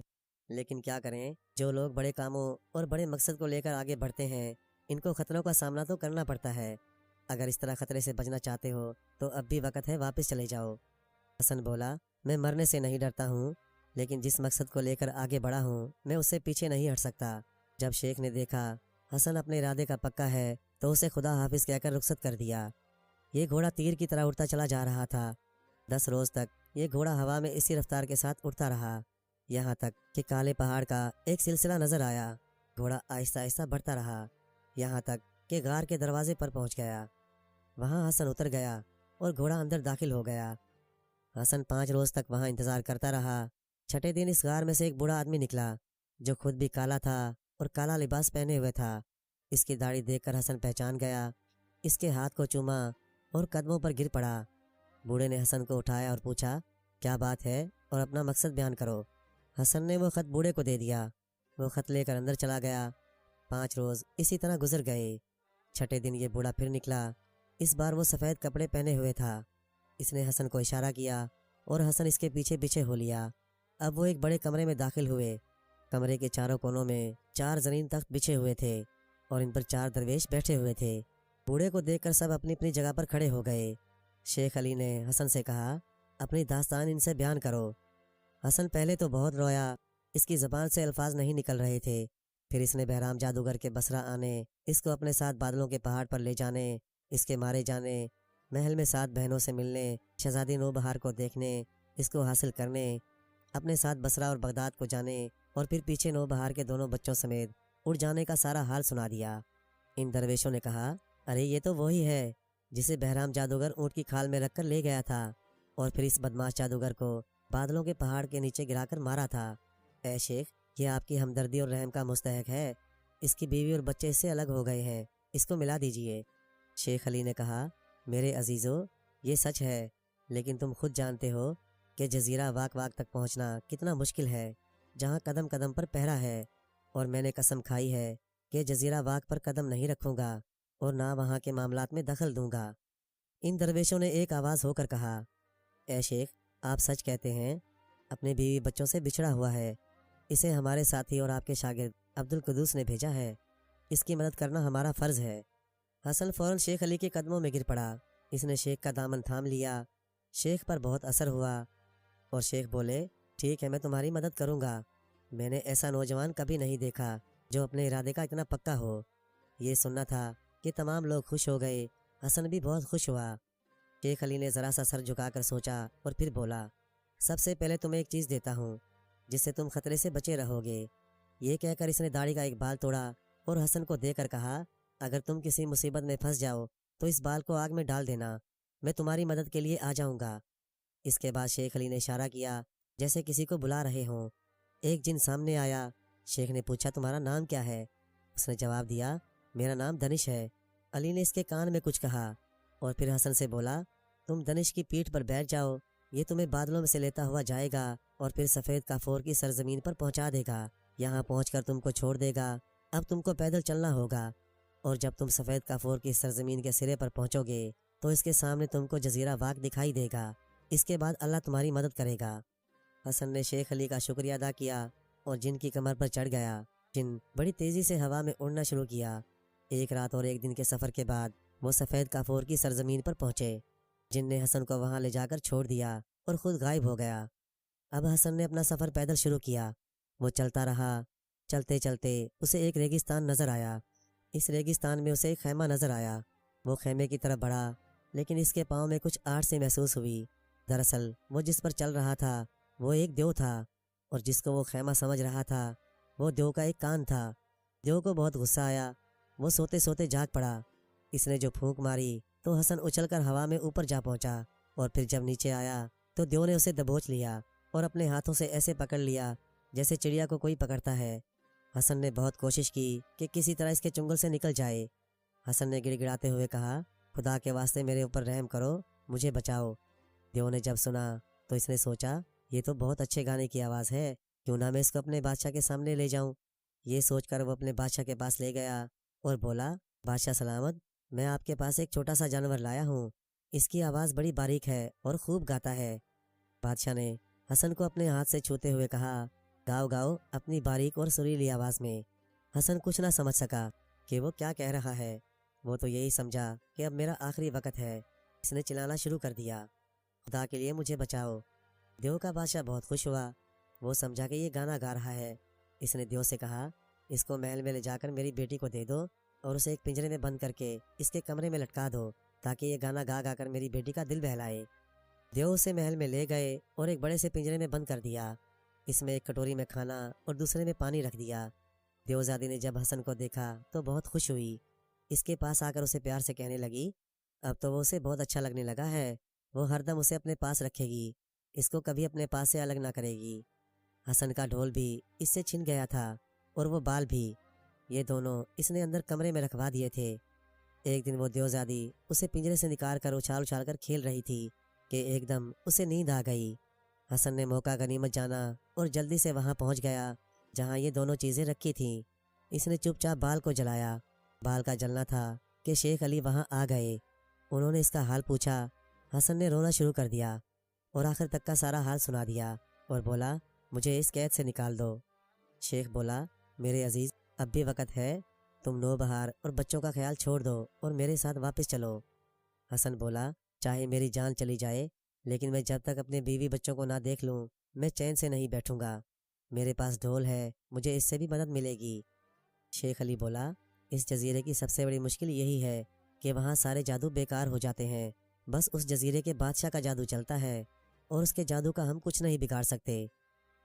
[SPEAKER 1] لیکن کیا کریں، جو لوگ بڑے کاموں اور بڑے مقصد کو لے کر آگے بڑھتے ہیں، ان کو خطروں کا سامنا تو کرنا پڑتا ہے۔ اگر اس طرح خطرے سے بچنا چاہتے ہو تو اب بھی وقت ہے، واپس چلے جاؤ۔ حسن بولا، میں مرنے سے نہیں ڈرتا ہوں، لیکن جس مقصد کو لے کر آگے بڑھا ہوں میں اس سے پیچھے نہیں ہٹ سکتا۔ جب شیخ نے دیکھا حسن اپنے ارادے کا پکا ہے تو اسے خدا حافظ کہہ کر رخصت کر دیا۔ یہ گھوڑا تیر کی طرح اڑتا چلا جا رہا تھا۔ 10 روز تک یہ گھوڑا ہوا میں اسی رفتار کے ساتھ اڑتا رہا، یہاں تک کہ کالے پہاڑ کا ایک سلسلہ نظر آیا۔ گھوڑا آہستہ آہستہ بڑھتا رہا، یہاں تک کہ غار کے دروازے پر پہنچ گیا۔ وہاں حسن اتر گیا اور گھوڑا اندر داخل ہو گیا۔ حسن 5 روز تک وہاں انتظار کرتا رہا۔ چھٹے دن اس غار میں سے ایک بوڑھا آدمی نکلا جو خود بھی کالا تھا اور کالا لباس پہنے ہوئے تھا۔ اس کی داڑھی دیکھ کر حسن پہچان گیا، اس کے ہاتھ کو چوما اور قدموں پر گر پڑا۔ بوڑھے نے حسن کو اٹھایا اور پوچھا، کیا بات ہے اور اپنا مقصد بیان کرو۔ حسن نے وہ خط بوڑھے کو دے دیا۔ وہ خط لے کر اندر چلا گیا۔ 5 روز اسی طرح گزر گئے۔ چھٹے دن یہ بوڑھا پھر نکلا۔ اس بار وہ سفید کپڑے پہنے ہوئے تھا۔ اس نے حسن کو اشارہ کیا اور حسن اس کے پیچھے پیچھے ہو لیا۔ اب وہ ایک بڑے کمرے میں داخل ہوئے۔ کمرے کے چاروں کونوں میں 4 زرین تخت بچھے ہوئے تھے اور ان پر 4 درویش بیٹھے ہوئے تھے۔ بوڑھے کو دیکھ کر سب اپنی اپنی جگہ پر کھڑے ہو گئے۔ شیخ علی نے حسن سے کہا، اپنی داستان ان سے بیان کرو۔ حسن پہلے تو بہت رویا، اس کی زبان سے الفاظ نہیں نکل رہے تھے۔ پھر اس نے بہرام جادوگر کے بصرہ آنے، اس کو اپنے ساتھ بادلوں کے پہاڑ پر لے جانے، اس کے مارے جانے، محل میں 7 بہنوں سے ملنے، شہزادی نوبہار کو دیکھنے، اس کو حاصل کرنے، اپنے ساتھ بصرہ اور بغداد کو جانے، اور پھر پیچھے نوبہار کے دونوں بچوں سمیت اڑ جانے کا سارا حال سنا دیا۔ ان درویشوں نے کہا، ارے یہ تو وہی ہے جسے بہرام جادوگر اونٹ کی کھال میں رکھ کر لے گیا تھا اور پھر اس بدماش جادوگر کو بادلوں کے پہاڑ کے نیچے گرا کر مارا تھا۔ اے شیخ، یہ آپ کی ہمدردی اور رحم کا مستحق ہے۔ اس کی بیوی اور بچے اس سے الگ ہو گئے ہیں، اس کو ملا دیجئے۔ شیخ علی نے کہا، میرے عزیزو، یہ سچ ہے، لیکن تم خود جانتے ہو کہ جزیرہ واک واک تک پہنچنا کتنا مشکل ہے، جہاں قدم قدم پر پہرا ہے، اور میں نے قسم کھائی ہے کہ جزیرہ واک پر قدم نہیں رکھوں گا اور نہ وہاں کے معاملات میں دخل دوں گا۔ ان درویشوں نے ایک آواز ہو کر کہا، اے شیخ، آپ سچ کہتے ہیں، اپنے بیوی بچوں سے بچھڑا ہوا ہے۔ اسے ہمارے ساتھی اور آپ کے شاگرد عبدالقدوس نے بھیجا ہے۔ اس کی مدد کرنا ہمارا فرض ہے۔ حسن فوراً شیخ علی کے قدموں میں گر پڑا۔ اس نے شیخ کا دامن تھام لیا۔ شیخ پر بہت اثر ہوا اور شیخ بولے، ٹھیک ہے، میں تمہاری مدد کروں گا۔ میں نے ایسا نوجوان کبھی نہیں دیکھا جو اپنے ارادے کا اتنا پکا ہو۔ یہ سننا تھا کہ تمام لوگ خوش ہو گئے۔ حسن بھی بہت خوش ہوا۔ شیخ علی نے ذرا سا سر جھکا کر سوچا اور پھر بولا، سب سے پہلے تمہیں ایک چیز دیتا ہوں جس سے تم خطرے سے بچے رہو گے۔ یہ کہہ کر اس نے داڑھی کا ایک بال توڑا اور حسن کو دے کر کہا، اگر تم کسی مصیبت میں پھنس جاؤ تو اس بال کو آگ میں ڈال دینا، میں تمہاری مدد کے لیے آ جاؤں گا۔ اس کے بعد شیخ علی نے اشارہ کیا جیسے کسی کو بلا رہے ہوں۔ ایک جن سامنے آیا۔ شیخ نے پوچھا، تمہارا نام کیا ہے؟ اس نے جواب دیا، میرا نام دنش ہے۔ علی نے اس کے کان میں کچھ کہا اور پھر حسن سے بولا، تم دنش کی پیٹھ پر بیٹھ جاؤ، یہ تمہیں بادلوں میں سے لیتا ہوا جائے گا اور پھر سفید کافور کی سرزمین پر پہنچا دے گا۔ یہاں پہنچ کر تم کو چھوڑ دے گا۔ اب تم کو پیدل چلنا ہوگا، اور جب تم سفید کافور کی سرزمین کے سرے پر پہنچو گے تو اس کے سامنے تم کو جزیرہ واک دکھائی دے گا۔ اس کے بعد اللہ تمہاری مدد کرے گا۔ حسن نے شیخ علی کا شکریہ ادا کیا اور جن کی کمر پر چڑھ گیا۔ جن بڑی تیزی سے ہوا میں اڑنا شروع کیا۔ 1 رات اور 1 دن کے سفر کے بعد وہ سفید کافور کی سرزمین پر پہنچے۔ جن نے حسن کو وہاں لے جا کر چھوڑ دیا اور خود غائب ہو گیا۔ اب حسن نے اپنا سفر پیدل شروع کیا۔ وہ چلتا رہا۔ چلتے چلتے اسے ایک ریگستان نظر آیا۔ اس ریگستان میں اسے ایک خیمہ نظر آیا۔ وہ خیمے کی طرف بڑھا، لیکن اس کے پاؤں میں کچھ آڑ سی محسوس ہوئی۔ دراصل وہ جس پر چل رہا تھا وہ ایک دیو تھا، اور جس کو وہ خیمہ سمجھ رہا تھا وہ دیو کا ایک کان تھا۔ دیو کو بہت غصہ آیا۔ وہ سوتے سوتے جاگ پڑا۔ اس نے جو پھونک ماری تو حسن اچھل کر ہوا میں اوپر جا پہنچا، اور پھر جب نیچے آیا تو دیو نے اسے دبوچ لیا اور اپنے ہاتھوں سے ایسے پکڑ لیا جیسے چڑیا کو کوئی پکڑتا ہے۔ حسن نے بہت کوشش کی کہ کسی طرح اس کے چنگل سے نکل جائے۔ حسن نے گڑ گڑاتے ہوئے کہا، خدا کے واسطے میرے اوپر رحم کرو، مجھے بچاؤ۔ دیو نے جب سنا تو اس نے سوچا، یہ تو بہت اچھے گانے کی آواز ہے، کیوں نہ میں اس کو اپنے بادشاہ کے سامنے لے جاؤں۔ یہ سوچ کر وہ اپنے بادشاہ کے پاس لے گیا اور بولا، بادشاہ سلامت، میں آپ کے پاس ایک چھوٹا سا جانور لایا ہوں۔ اس کی آواز بڑی باریک ہے اور خوب گاتا ہے۔ بادشاہ نے حسن کو اپنے ہاتھ سے چھوتے ہوئے کہا، گاؤ گاؤ اپنی باریک اور سریلی آواز میں۔ حسن کچھ نہ سمجھ سکا کہ وہ کیا کہہ رہا ہے۔ وہ تو یہی سمجھا کہ اب میرا آخری وقت ہے۔ اس نے چلانا شروع کر دیا، خدا کے لیے مجھے بچاؤ۔ دیو کا بادشاہ بہت خوش ہوا۔ وہ سمجھا کہ یہ گانا گا رہا ہے۔ اس نے دیو سے کہا، اس کو محل میں لے جا کر میری بیٹی کو دے دو اور اسے ایک پنجرے میں بند کر کے اس کے کمرے میں لٹکا دو تاکہ یہ گانا گا گا کر میری بیٹی کا دل بہلائے۔ دیو اسے محل میں لے گئے اور ایک بڑے سے پنجرے میں بند کر دیا۔ اس میں ایک کٹوری میں کھانا اور دوسرے میں پانی رکھ دیا۔ دیوزادی نے جب حسن کو دیکھا تو بہت خوش ہوئی۔ اس کے پاس آ کر اسے پیار سے کہنے لگی، اب تو وہ اسے بہت اچھا لگنے لگا ہے، وہ ہر دم اسے اپنے پاس رکھے گی، اس کو کبھی اپنے پاس سے الگ نہ کرے گی۔ حسن کا ڈھول بھی اس سے چھن گیا تھا اور وہ بال بھی، یہ دونوں اس نے اندر کمرے میں رکھوا دیے تھے۔ ایک دن وہ دیوزادی اسے پنجرے سے نکال کر اچھال اچھال کر کھیل رہی تھی کہ ایک دم اسے نیند آ گئی۔ حسن نے موقع غنیمت جانا اور جلدی سے وہاں پہنچ گیا جہاں یہ دونوں چیزیں رکھی تھیں۔ اس نے چپ چاپ بال کو جلایا۔ بال کا جلنا تھا کہ شیخ علی وہاں آ گئے۔ انہوں نے اس کا حال پوچھا۔ حسن نے رونا شروع کر دیا اور آخر تک کا سارا حال سنا دیا اور بولا مجھے اس قید سے نکال دو۔ شیخ بولا میرے عزیز اب بھی وقت ہے، تم نوبہار اور بچوں کا خیال چھوڑ دو اور میرے ساتھ واپس چلو۔ حسن بولا چاہے میری جان چلی جائے لیکن میں جب تک اپنے بیوی بچوں کو نہ دیکھ لوں میں چین سے نہیں بیٹھوں گا۔ میرے پاس ڈھول ہے، مجھے اس سے بھی مدد ملے گی۔ شیخ علی بولا اس جزیرے کی سب سے بڑی مشکل یہی ہے کہ وہاں سارے جادو بیکار ہو جاتے ہیں، بس اس جزیرے کے بادشاہ کا جادو چلتا ہے اور اس کے جادو کا ہم کچھ نہیں بگاڑ سکتے۔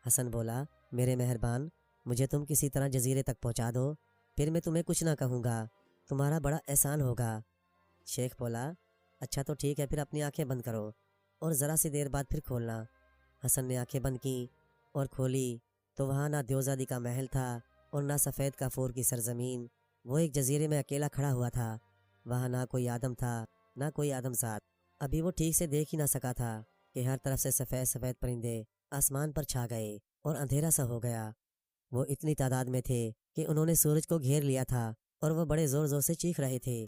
[SPEAKER 1] حسن بولا میرے مہربان مجھے تم کسی طرح جزیرے تک پہنچا دو، پھر میں تمہیں کچھ نہ کہوں گا، تمہارا بڑا احسان ہوگا۔ شیخ بولا اچھا تو ٹھیک ہے، پھر اپنی آنکھیں بند کرو اور ذرا سی دیر بعد پھر کھولنا۔ حسن نے آنکھیں بند کیں اور کھولی تو وہاں نہ دیوزادی کا محل تھا اور نہ سفید کافور کی سرزمین۔ وہ ایک جزیرے میں اکیلا کھڑا ہوا تھا، وہاں نہ کوئی آدم تھا نہ کوئی آدم ذات۔ ابھی وہ ٹھیک سے دیکھ ہی نہ سکا تھا کہ ہر طرف سے سفید سفید پرندے آسمان پر چھا گئے اور اندھیرا سا ہو گیا۔ وہ اتنی تعداد میں تھے کہ انہوں نے سورج کو گھیر لیا تھا اور وہ بڑے زور زور سے چیخ رہے تھے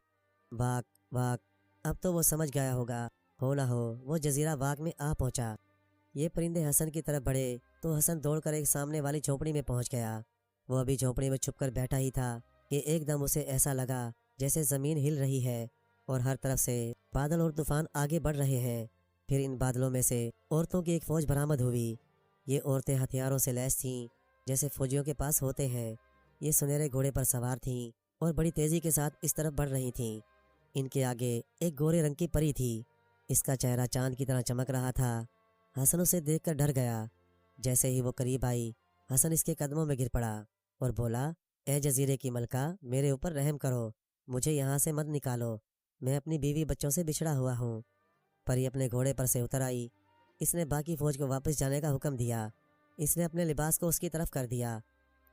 [SPEAKER 1] واق واق۔ اب تو وہ سمجھ گیا ہوگا، ہو نہ ہو وہ جزیرہ واق میں آ پہنچا۔ یہ پرندے حسن کی طرف بڑھے تو حسن دوڑ کر ایک سامنے والی جھونپڑی میں پہنچ گیا۔ وہ ابھی جھونپڑی میں چھپ کر بیٹھا ہی تھا کہ ایک دم اسے ایسا لگا جیسے زمین ہل رہی ہے اور ہر طرف سے بادل اور طوفان آگے بڑھ رہے ہیں۔ پھر ان بادلوں میں سے عورتوں کی ایک فوج برآمد ہوئی۔ یہ عورتیں ہتھیاروں سے لیس تھیں جیسے فوجیوں کے پاس ہوتے ہیں۔ یہ سنہرے گھوڑے پر سوار تھیں اور بڑی تیزی کے ساتھ اس طرف بڑھ رہی تھیں۔ ان کے آگے ایک گورے رنگ کی پری تھی، اس کا چہرہ چاند کی طرح چمک رہا تھا۔ حسن اسے دیکھ کر ڈر گیا۔ جیسے ہی وہ قریب آئی حسن اس کے قدموں میں گر پڑا اور بولا اے جزیرے کی ملکہ میرے اوپر رحم کرو، مجھے یہاں سے مت نکالو، میں اپنی بیوی بچوں سے بچھڑا ہوا ہوں۔ پری اپنے گھوڑے پر سے اتر آئی، اس نے باقی فوج کو واپس جانے کا حکم دیا۔ اس نے اپنے لباس کو اس کی طرف کر دیا۔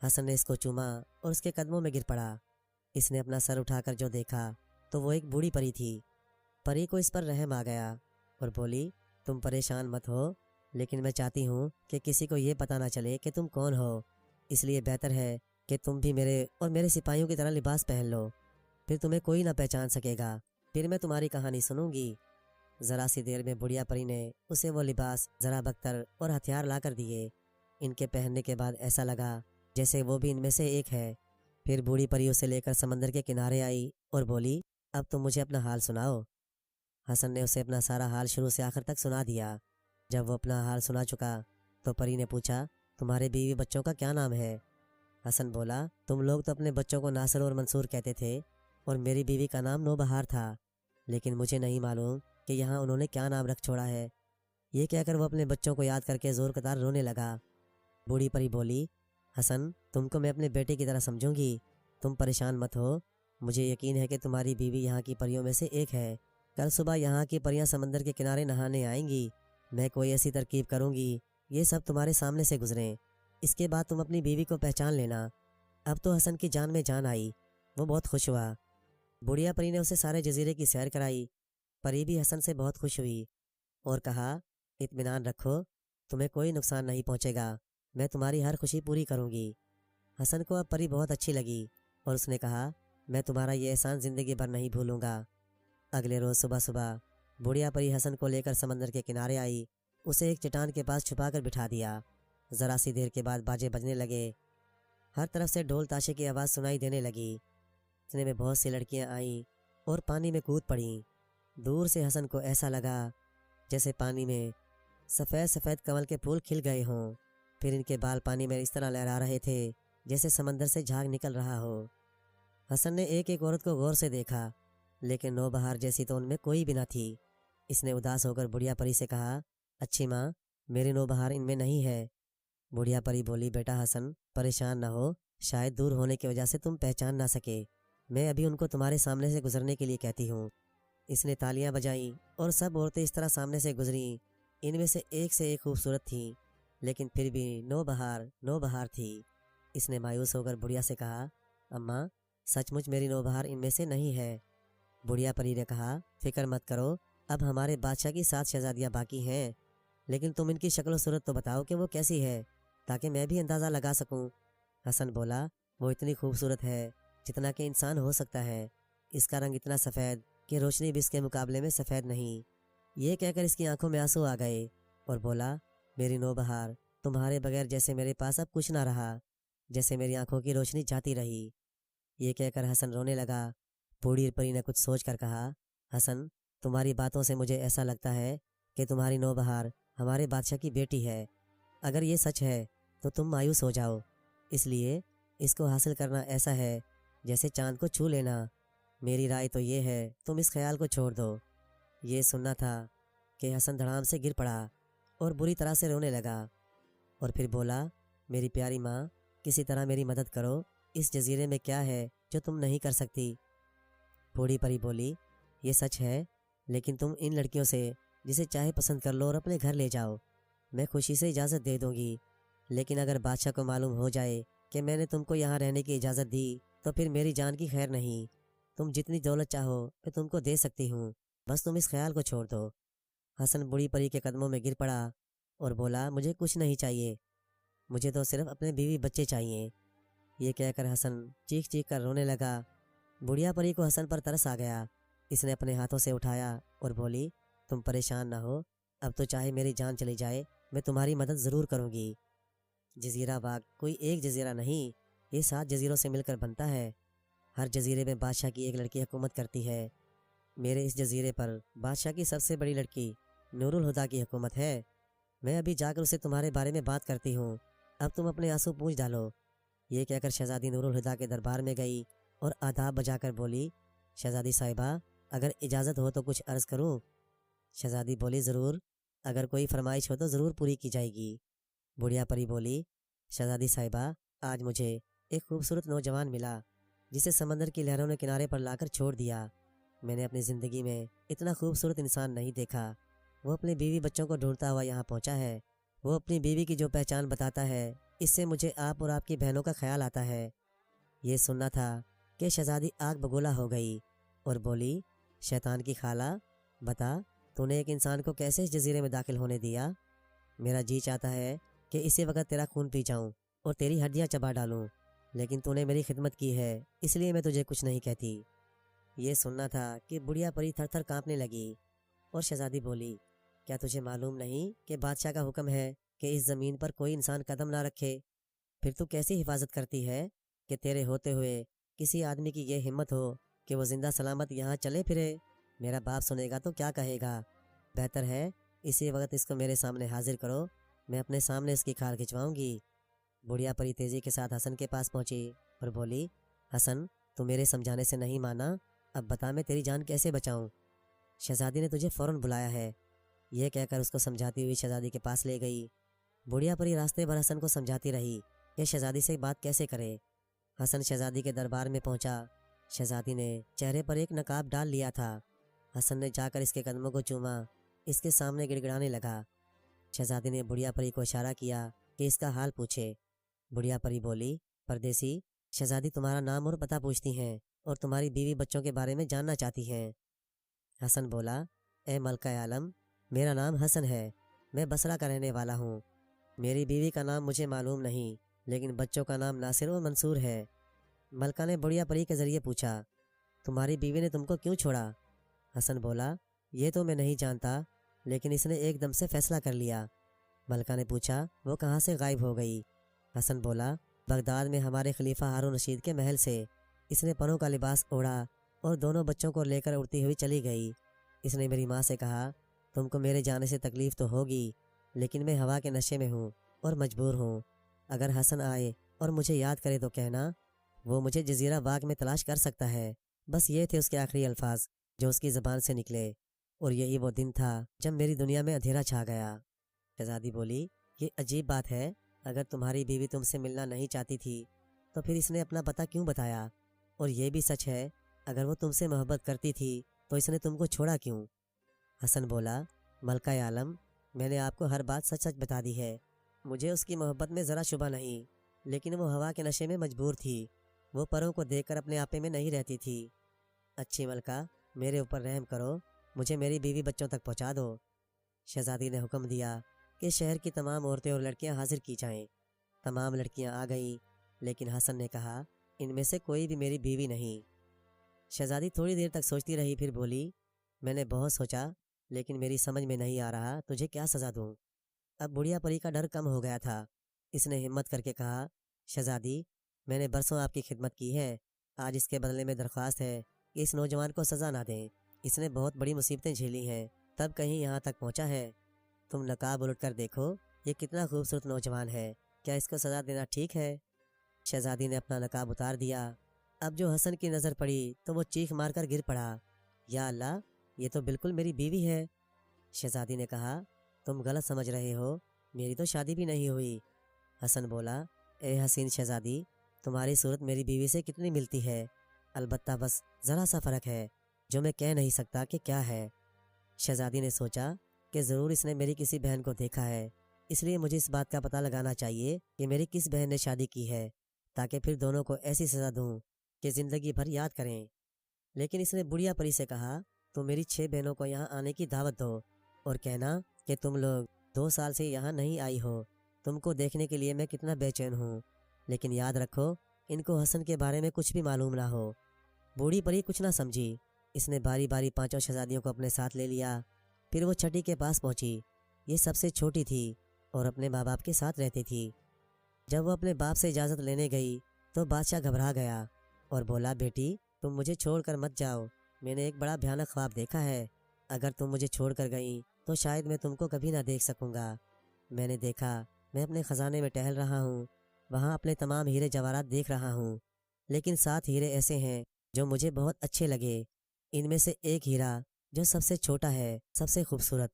[SPEAKER 1] حسن نے اس کو چوما اور اس کے قدموں میں گر پڑا۔ اس نے اپنا سر اٹھا کر جو دیکھا تو وہ ایک بوڑھی پری تھی۔ پری کو اس پر رحم آ گیا اور بولی تم پریشان مت ہو، لیکن میں چاہتی ہوں کہ کسی کو یہ پتہ نہ چلے کہ تم کون ہو، اس لیے بہتر ہے کہ تم بھی میرے اور میرے سپاہیوں کی طرح لباس پہن لو، پھر تمہیں کوئی نہ پہچان سکے گا، پھر میں تمہاری کہانی سنوں گی۔ ذرا سی دیر میں بڑھیا پری نے اسے وہ لباس، ذرا بختر اور ہتھیار لا کر دیے۔ ان کے پہننے کے بعد ایسا لگا جیسے وہ بھی ان میں سے ایک ہے۔ پھر بوڑھی پری اسے لے کر سمندر کے کنارے آئی اور بولی اب تم مجھے اپنا حال سناؤ۔ حسن نے اسے اپنا سارا حال شروع سے آخر تک سنا دیا۔ جب وہ اپنا حال سنا چکا تو پری نے پوچھا تمہارے بیوی بچوں کا کیا نام ہے؟ حسن بولا تم لوگ تو اپنے بچوں کو ناصر اور منصور کہتے تھے اور میری بیوی کا نام نوبہار تھا، لیکن مجھے نہیں معلوم کہ یہاں انہوں نے کیا نام رکھ چھوڑا ہے۔ یہ کہہ کر وہ اپنے بچوں کو یاد کر کے زور قطار رونے لگا۔ بوڑھی پری بولی حسن تم کو میں اپنے بیٹے کی طرح سمجھوں گی، تم پریشان مت ہو، مجھے یقین ہے کہ تمہاری بیوی یہاں کی پریوں میں سے ایک ہے۔ کل صبح یہاں کی پریاں سمندر کے کنارے نہانے آئیں گی، میں کوئی ایسی ترکیب کروں گی یہ سب تمہارے سامنے سے گزریں، اس کے بعد تم اپنی بیوی کو پہچان لینا۔ اب تو حسن کی جان میں جان آئی، وہ بہت خوش ہوا۔ بڑھیا پری نے اسے سارے جزیرے کی سیر کرائی۔ پری بھی حسن سے بہت خوش ہوئی اور کہا اطمینان رکھو، تمہیں کوئی نقصان نہیں پہنچے گا، میں تمہاری ہر خوشی پوری کروں گی۔ حسن کو اب پری بہت اچھی لگی اور اس نے کہا میں تمہارا یہ احسان زندگی بھر نہیں بھولوں گا۔ اگلے روز صبح صبح بڑھیا پری حسن کو لے کر سمندر کے کنارے آئی، اسے ایک چٹان کے پاس چھپا کر بٹھا دیا۔ ذرا سی دیر کے بعد باجے بجنے لگے، ہر طرف سے ڈھول تاشے کی آواز سنائی دینے لگی۔ اتنے میں بہت سی لڑکیاں آئیں اور پانی میں کود پڑیں۔ دور سے حسن کو ایسا لگا جیسے پانی میں سفید سفید کمل کے پھول کھل گئے ہوں، پھر ان کے بال پانی میں اس طرح لہرا رہے تھے جیسے سمندر سے جھاگ نکل رہا ہو۔ حسن نے ایک ایک عورت کو غور سے دیکھا، لیکن نوبہار جیسی تو ان میں کوئی بھی نہ تھی۔ اس نے اداس ہو کر بڑھیا پری سے کہا اچھی ماں میری نوبہار ان میں نہیں ہے۔ بڑھیا پری بولی بیٹا حسن پریشان نہ ہو، شاید دور ہونے کی وجہ سے تم پہچان نہ سکے، میں ابھی ان کو تمہارے سامنے سے گزرنے کے لیے کہتی ہوں۔ اس نے تالیاں بجائیں اور سب عورتیں اس طرح سامنے سے گزریں، ان میں سے ایک خوبصورت تھیں، لیکن پھر بھی نوبہار نوبہار تھی۔ اس نے مایوس ہو کر بڑھیا سے کہا اماں سچ مچ میری نوبہار ان میں سے نہیں ہے۔ بڑھیا پری نے کہا فکر مت کرو، اب ہمارے بادشاہ کی 7 شہزادیاں باقی ہیں، لیکن تم ان کی شکل و صورت تو بتاؤ کہ وہ کیسی ہے تاکہ میں بھی اندازہ لگا سکوں۔ حسن بولا وہ اتنی خوبصورت ہے جتنا کہ انسان ہو سکتا ہے، اس کا رنگ اتنا سفید کہ روشنی بھی اس کے مقابلے میں سفید نہیں۔ یہ کہہ کر اس کی آنکھوں میں آنسو آ گئے اور بولا، میری نوبہار، تمہارے بغیر جیسے میرے پاس اب کچھ نہ رہا، جیسے میری آنکھوں کی روشنی جاتی رہی۔ یہ کہہ کر حسن رونے لگا۔ بوڑھی پری نے کچھ سوچ کر کہا، حسن، تمہاری باتوں سے مجھے ایسا لگتا ہے کہ تمہاری نوبہار ہمارے بادشاہ کی بیٹی ہے۔ اگر یہ سچ ہے تو تم مایوس ہو جاؤ، اس لیے اس کو حاصل کرنا ایسا ہے جیسے چاند کو چھو لینا۔ میری رائے تو یہ ہے تم اس خیال کو چھوڑ دو۔ یہ سننا تھا کہ حسن دھڑام سے گر پڑا اور بری طرح سے رونے لگا، اور پھر بولا، میری پیاری ماں، کسی طرح میری مدد کرو، اس جزیرے میں کیا ہے جو تم نہیں کر سکتی؟ بوڑھی پری بولی، یہ سچ ہے، لیکن تم ان لڑکیوں سے جسے چاہے پسند کر لو اور اپنے گھر لے جاؤ، میں خوشی سے اجازت دے دوں گی، لیکن اگر بادشاہ کو معلوم ہو جائے کہ میں نے تم کو یہاں رہنے کی اجازت دی تو پھر میری جان کی خیر نہیں۔ تم جتنی دولت چاہو میں تم کو دے سکتی ہوں، بس تم اس خیال کو چھوڑ دو۔ حسن بوڑھی پری کے قدموں میں گر پڑا اور بولا، مجھے کچھ نہیں چاہیے، مجھے تو صرف اپنے بیوی بچے چاہیے۔ یہ کہہ کر حسن چیخ چیخ کر رونے لگا۔ بڑھیا پری کو حسن پر ترس آ گیا، اس نے اپنے ہاتھوں سے اٹھایا اور بولی، تم پریشان نہ ہو، اب تو چاہے میری جان چلی جائے میں تمہاری مدد ضرور کروں گی۔ جزیرہ باغ کوئی ایک جزیرہ نہیں، یہ 7 جزیروں سے مل کر بنتا ہے۔ ہر جزیرے میں بادشاہ کی ایک لڑکی حکومت کرتی ہے۔ میرے اس جزیرے پر بادشاہ کی سب سے بڑی لڑکی نور الہدا کی حکومت ہے۔ میں ابھی جا کر اسے تمہارے بارے میں بات کرتی ہوں، اب تم اپنے آنسو پوچھ ڈالو۔ یہ کہہ کر شہزادی نور الہدا کے دربار میں گئی اور آداب بجا کر بولی، شہزادی صاحبہ، اگر اجازت ہو تو کچھ عرض کروں؟ شہزادی بولی، ضرور، اگر کوئی فرمائش ہو تو ضرور پوری کی جائے گی۔ بڑھیا پری بولی، شہزادی صاحبہ، آج مجھے ایک خوبصورت نوجوان ملا جسے سمندر کی لہروں نے کنارے پر لا کر چھوڑ دیا۔ میں نے اپنی زندگی میں اتنا خوبصورت انسان نہیں دیکھا۔ وہ اپنی بیوی بچوں کو ڈھونڈتا ہوا یہاں پہنچا ہے۔ وہ اپنی بیوی کی جو پہچان بتاتا ہے، اس سے مجھے آپ اور آپ کی بہنوں کا خیال آتا ہے۔ یہ سننا تھا کہ شہزادی آگ بگولا ہو گئی اور بولی، شیطان کی خالہ، بتا، تو نے ایک انسان کو کیسے اس جزیرے میں داخل ہونے دیا؟ میرا جی چاہتا ہے کہ اسی وقت تیرا خون پی جاؤں اور تیری ہڈیاں چبا ڈالوں، لیکن تو نے میری خدمت کی ہے، اس لیے میں تجھے کچھ نہیں کہتی۔ یہ سننا تھا کہ بڑھیا پری تھر تھر کانپنے لگی اور شہزادی بولی، کیا تجھے معلوم نہیں کہ بادشاہ کا حکم ہے کہ اس زمین پر کوئی انسان قدم نہ رکھے؟ پھر تو کیسی حفاظت کرتی ہے کہ تیرے ہوتے ہوئے کسی آدمی کی یہ ہمت ہو کہ وہ زندہ سلامت یہاں چلے پھرے؟ میرا باپ سنے گا تو کیا کہے گا؟ بہتر ہے اسی وقت اس کو میرے سامنے حاضر کرو، میں اپنے سامنے اس کی کھال کھنچواؤں گی۔ بڑھیا پری تیزی کے ساتھ حسن کے پاس پہنچی اور بولی، حسن، تو میرے سمجھانے سے نہیں مانا، اب بتا میں تیری جان کیسے بچاؤں؟ شہزادی نے تجھے فوراً بلایا ہے۔ یہ کہہ کر اس کو سمجھاتی ہوئی شہزادی کے پاس لے گئی۔ بڑھیا پری راستے بھر حسن کو سمجھاتی رہی کہ شہزادی سے بات کیسے کرے۔ حسن شہزادی کے دربار میں پہنچا۔ شہزادی نے چہرے پر ایک نقاب ڈال لیا تھا۔ حسن نے جا کر اس کے قدموں کو چوما، اس کے سامنے گڑ گڑانے لگا۔ شہزادی نے بڑھیا پری کو اشارہ کیا کہ اس کا حال پوچھے۔ بڑھیا پری بولی، پردیسی، شہزادی تمہارا نام اور پتہ پوچھتی ہیں اور تمہاری بیوی بچوں کے بارے میں جاننا چاہتی ہیں۔ حسن بولا، اے ملکہ عالم، میرا نام حسن ہے، میں بصرہ کا رہنے والا ہوں۔ میری بیوی کا نام مجھے معلوم نہیں، لیکن بچوں کا نام ناصر اور منصور ہے۔ ملکہ نے بڑھیا پری کے ذریعے پوچھا، تمہاری بیوی نے تم کو کیوں چھوڑا؟ حسن بولا، یہ تو میں نہیں جانتا، لیکن اس نے ایک دم سے فیصلہ کر لیا۔ ملکہ نے پوچھا، وہ کہاں سے غائب ہو گئی؟ حسن بولا، بغداد میں ہمارے خلیفہ ہارون رشید کے محل سے۔ اس نے پروں کا لباس اوڑھا اور دونوں بچوں کو لے کر اڑتی ہوئی چلی گئی۔ اس نے میری ماں سے کہا، تم کو میرے جانے سے تکلیف تو ہوگی، لیکن میں ہوا کے نشے میں ہوں اور مجبور ہوں۔ اگر حسن آئے اور مجھے یاد کرے تو کہنا، وہ مجھے جزیرہ باغ میں تلاش کر سکتا ہے۔ بس یہ تھے اس کے آخری الفاظ جو اس کی زبان سے نکلے، اور یہی وہ دن تھا جب میری دنیا میں اندھیرا چھا گیا۔ شہزادی بولی، یہ عجیب بات ہے، اگر تمہاری بیوی تم سے ملنا نہیں چاہتی تھی تو پھر اس نے اپنا پتہ کیوں بتایا؟ اور یہ بھی سچ ہے، اگر وہ تم سے محبت کرتی تھی تو اس نے تم کو چھوڑا کیوں؟ حسن بولا، ملکہ عالم، میں نے آپ کو ہر بات سچ سچ بتا دی ہے۔ مجھے اس کی محبت میں ذرا شبہ نہیں، لیکن وہ ہوا کے نشے میں مجبور تھی، وہ پروں کو دیکھ کر اپنے آپے میں نہیں رہتی تھی۔ اچھی ملکہ، میرے اوپر رحم کرو، مجھے میری بیوی بچوں تک پہنچا دو۔ شہزادی نے حکم دیا کہ شہر کی تمام عورتیں اور لڑکیاں حاضر کی جائیں۔ تمام لڑکیاں آ گئیں لیکن حسن نے کہا ان میں سے کوئی بھی میری بیوی نہیں۔ شہزادی تھوڑی دیر تک سوچتی رہی، پھر بولی میں نے بہت سوچا لیکن میری سمجھ میں نہیں آ رہا تجھے کیا سزا دوں۔ اب بڑھیا پری کا ڈر کم ہو گیا تھا۔ اس نے ہمت کر کے کہا شہزادی میں نے برسوں آپ کی خدمت کی ہے، آج اس کے بدلے میں درخواست ہے کہ اس نوجوان کو سزا نہ دیں۔ اس نے بہت بڑی مصیبتیں جھیلی ہیں تب کہیں یہاں تک پہنچا ہے۔ تم نقاب الٹ کر دیکھو یہ کتنا خوبصورت نوجوان ہے، کیا اس کو سزا دینا ٹھیک ہے؟ شہزادی نے اپنا نقاب اتار دیا۔ اب جو حسن کی نظر پڑی تو وہ چیخ مار کر گر پڑا، یا اللہ یہ تو بالکل میری بیوی ہے۔ شہزادی نے کہا تم غلط سمجھ رہے ہو، میری تو شادی بھی نہیں ہوئی۔ حسن بولا اے حسین شہزادی تمہاری صورت میری بیوی سے کتنی ملتی ہے، البتہ بس ذرا سا فرق ہے جو میں کہہ نہیں سکتا کہ کیا ہے۔ شہزادی نے سوچا کہ ضرور اس نے میری کسی بہن کو دیکھا ہے، اس لیے مجھے اس بات کا پتہ لگانا چاہیے کہ میری کس بہن نے شادی کی ہے، تاکہ پھر دونوں کو ایسی سزا دوں کہ زندگی بھر یاد کریں۔ لیکن اس نے بڑھیا پری سے کہا تم میری 6 بہنوں کو یہاں آنے کی دعوت دو اور کہنا کہ تم لوگ 2 سال سے یہاں نہیں آئی ہو، تم کو دیکھنے کے لیے میں کتنا بے چین ہوں، لیکن یاد رکھو ان کو حسن کے بارے میں کچھ بھی معلوم نہ ہو۔ بوڑھی پری کچھ نہ سمجھی، اس نے باری باری 5 شہزادیوں کو اپنے ساتھ لے لیا۔ پھر وہ چھٹی کے پاس پہنچی، یہ سب سے چھوٹی تھی اور اپنے ماں باپ کے ساتھ رہتی تھی۔ جب وہ اپنے باپ سے اجازت لینے گئی تو بادشاہ گھبرا گیا اور بولا بیٹی تم مجھے چھوڑ کر مت جاؤ، میں نے ایک بڑا بھیانک خواب دیکھا ہے، اگر تم مجھے چھوڑ کر گئیں تو شاید میں تم کو کبھی نہ دیکھ سکوں گا۔ میں نے دیکھا میں اپنے خزانے میں ٹہل رہا ہوں، وہاں اپنے تمام ہیرے جواہرات دیکھ رہا ہوں، لیکن 7 ہیرے ایسے ہیں جو مجھے بہت اچھے لگے۔ ان میں سے ایک ہیرا جو سب سے چھوٹا ہے، سب سے خوبصورت،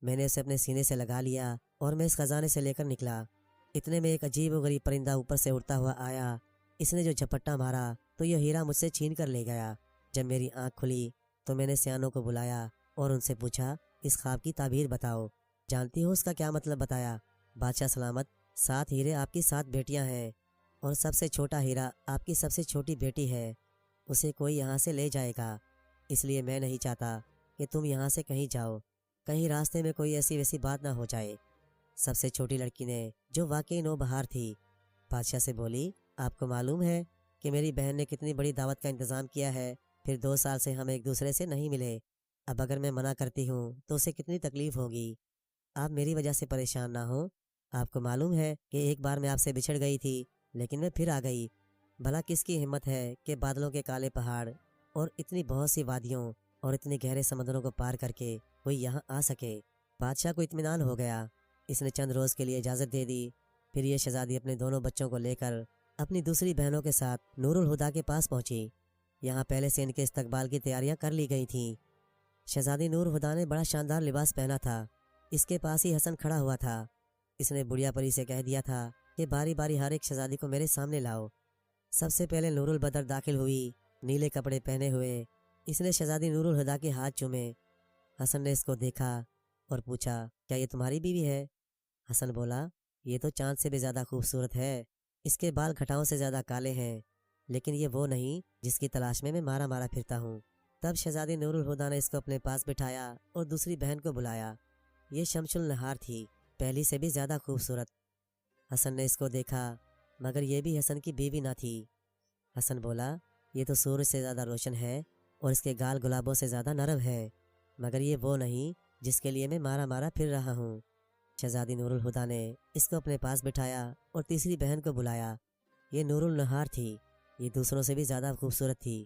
[SPEAKER 1] میں نے اسے اپنے سینے سے لگا لیا اور میں اس خزانے سے لے کر نکلا۔ اتنے میں ایک عجیب و غریب پرندہ اوپر سے اڑتا ہوا آیا، اس نے جو جھپٹا مارا تو یہ ہیرا مجھ سے چھین کر لے گیا۔ جب میری آنکھ کھلی تو میں نے سیانوں کو بلایا اور ان سے پوچھا اس خواب کی تعبیر بتاؤ، جانتی ہو اس کا کیا مطلب بتایا؟ بادشاہ سلامت 7 ہیرے آپ کی 7 بیٹیاں ہیں اور سب سے چھوٹا ہیرا آپ کی سب سے چھوٹی بیٹی ہے، اسے کوئی یہاں سے لے جائے گا، اس لیے میں نہیں چاہتا کہ تم یہاں سے کہیں جاؤ، کہیں راستے میں کوئی ایسی ویسی بات نہ ہو جائے۔ سب سے چھوٹی لڑکی نے جو واقعی نوبہار تھی بادشاہ سے بولی آپ کو معلوم ہے کہ میری بہن نے کتنی بڑی دعوت کا انتظام کیا ہے، پھر 2 سال سے ہم ایک دوسرے سے نہیں ملے، اب اگر میں منع کرتی ہوں تو اسے کتنی تکلیف ہوگی، آپ میری وجہ سے پریشان نہ ہوں، آپ کو معلوم ہے کہ ایک بار میں آپ سے بچھڑ گئی تھی لیکن میں پھر آ گئی، بھلا کس کی ہمت ہے کہ بادلوں کے کالے پہاڑ اور اتنی بہت سی وادیوں اور اتنے گہرے سمندروں کو پار کر کے کوئی یہاں آ سکے۔ بادشاہ کو اطمینان ہو گیا، اس نے چند روز کے لیے اجازت دے دی۔ پھر یہ شہزادی اپنے دونوں بچوں کو لے کر اپنی دوسری بہنوں کے ساتھ نور الہدا کے پاس پہنچی۔ یہاں پہلے سے ان کے استقبال کی تیاریاں کر لی گئی تھیں۔ شہزادی نور الہدا نے بڑا شاندار لباس پہنا تھا، اس کے پاس ہی حسن کھڑا ہوا تھا۔ اس نے بڑھیا پری سے کہہ دیا تھا کہ باری باری ہر ایک شہزادی کو میرے سامنے لاؤ۔ سب سے پہلے نور البدر داخل ہوئی، نیلے کپڑے پہنے ہوئے، اس نے شہزادی نور الہدا کے ہاتھ چومے۔ حسن نے اس کو دیکھا اور پوچھا کیا یہ تمہاری بیوی ہے؟ حسن بولا یہ تو چاند سے بھی زیادہ خوبصورت ہے، اس کے بال گھٹاؤں سے زیادہ کالے ہیں، لیکن یہ وہ نہیں جس کی تلاش میں مارا مارا پھرتا ہوں۔ تب شہزادی نور الہدا نے اس کو اپنے پاس بٹھایا اور دوسری بہن کو بلایا، یہ شمس النہار تھی، پہلی سے بھی زیادہ خوبصورت۔ حسن نے اس کو دیکھا مگر یہ بھی حسن کی بیوی نہ تھی۔ حسن بولا یہ تو سورج سے زیادہ روشن ہے اور اس کے گال گلابوں سے زیادہ نرم ہے، مگر یہ وہ نہیں جس کے لیے میں مارا مارا پھر رہا ہوں۔ شہزادی نور الہدا نے اس کو اپنے پاس بٹھایا اور تیسری بہن کو بلایا، یہ نور النہار تھی، یہ دوسروں سے بھی زیادہ خوبصورت تھی۔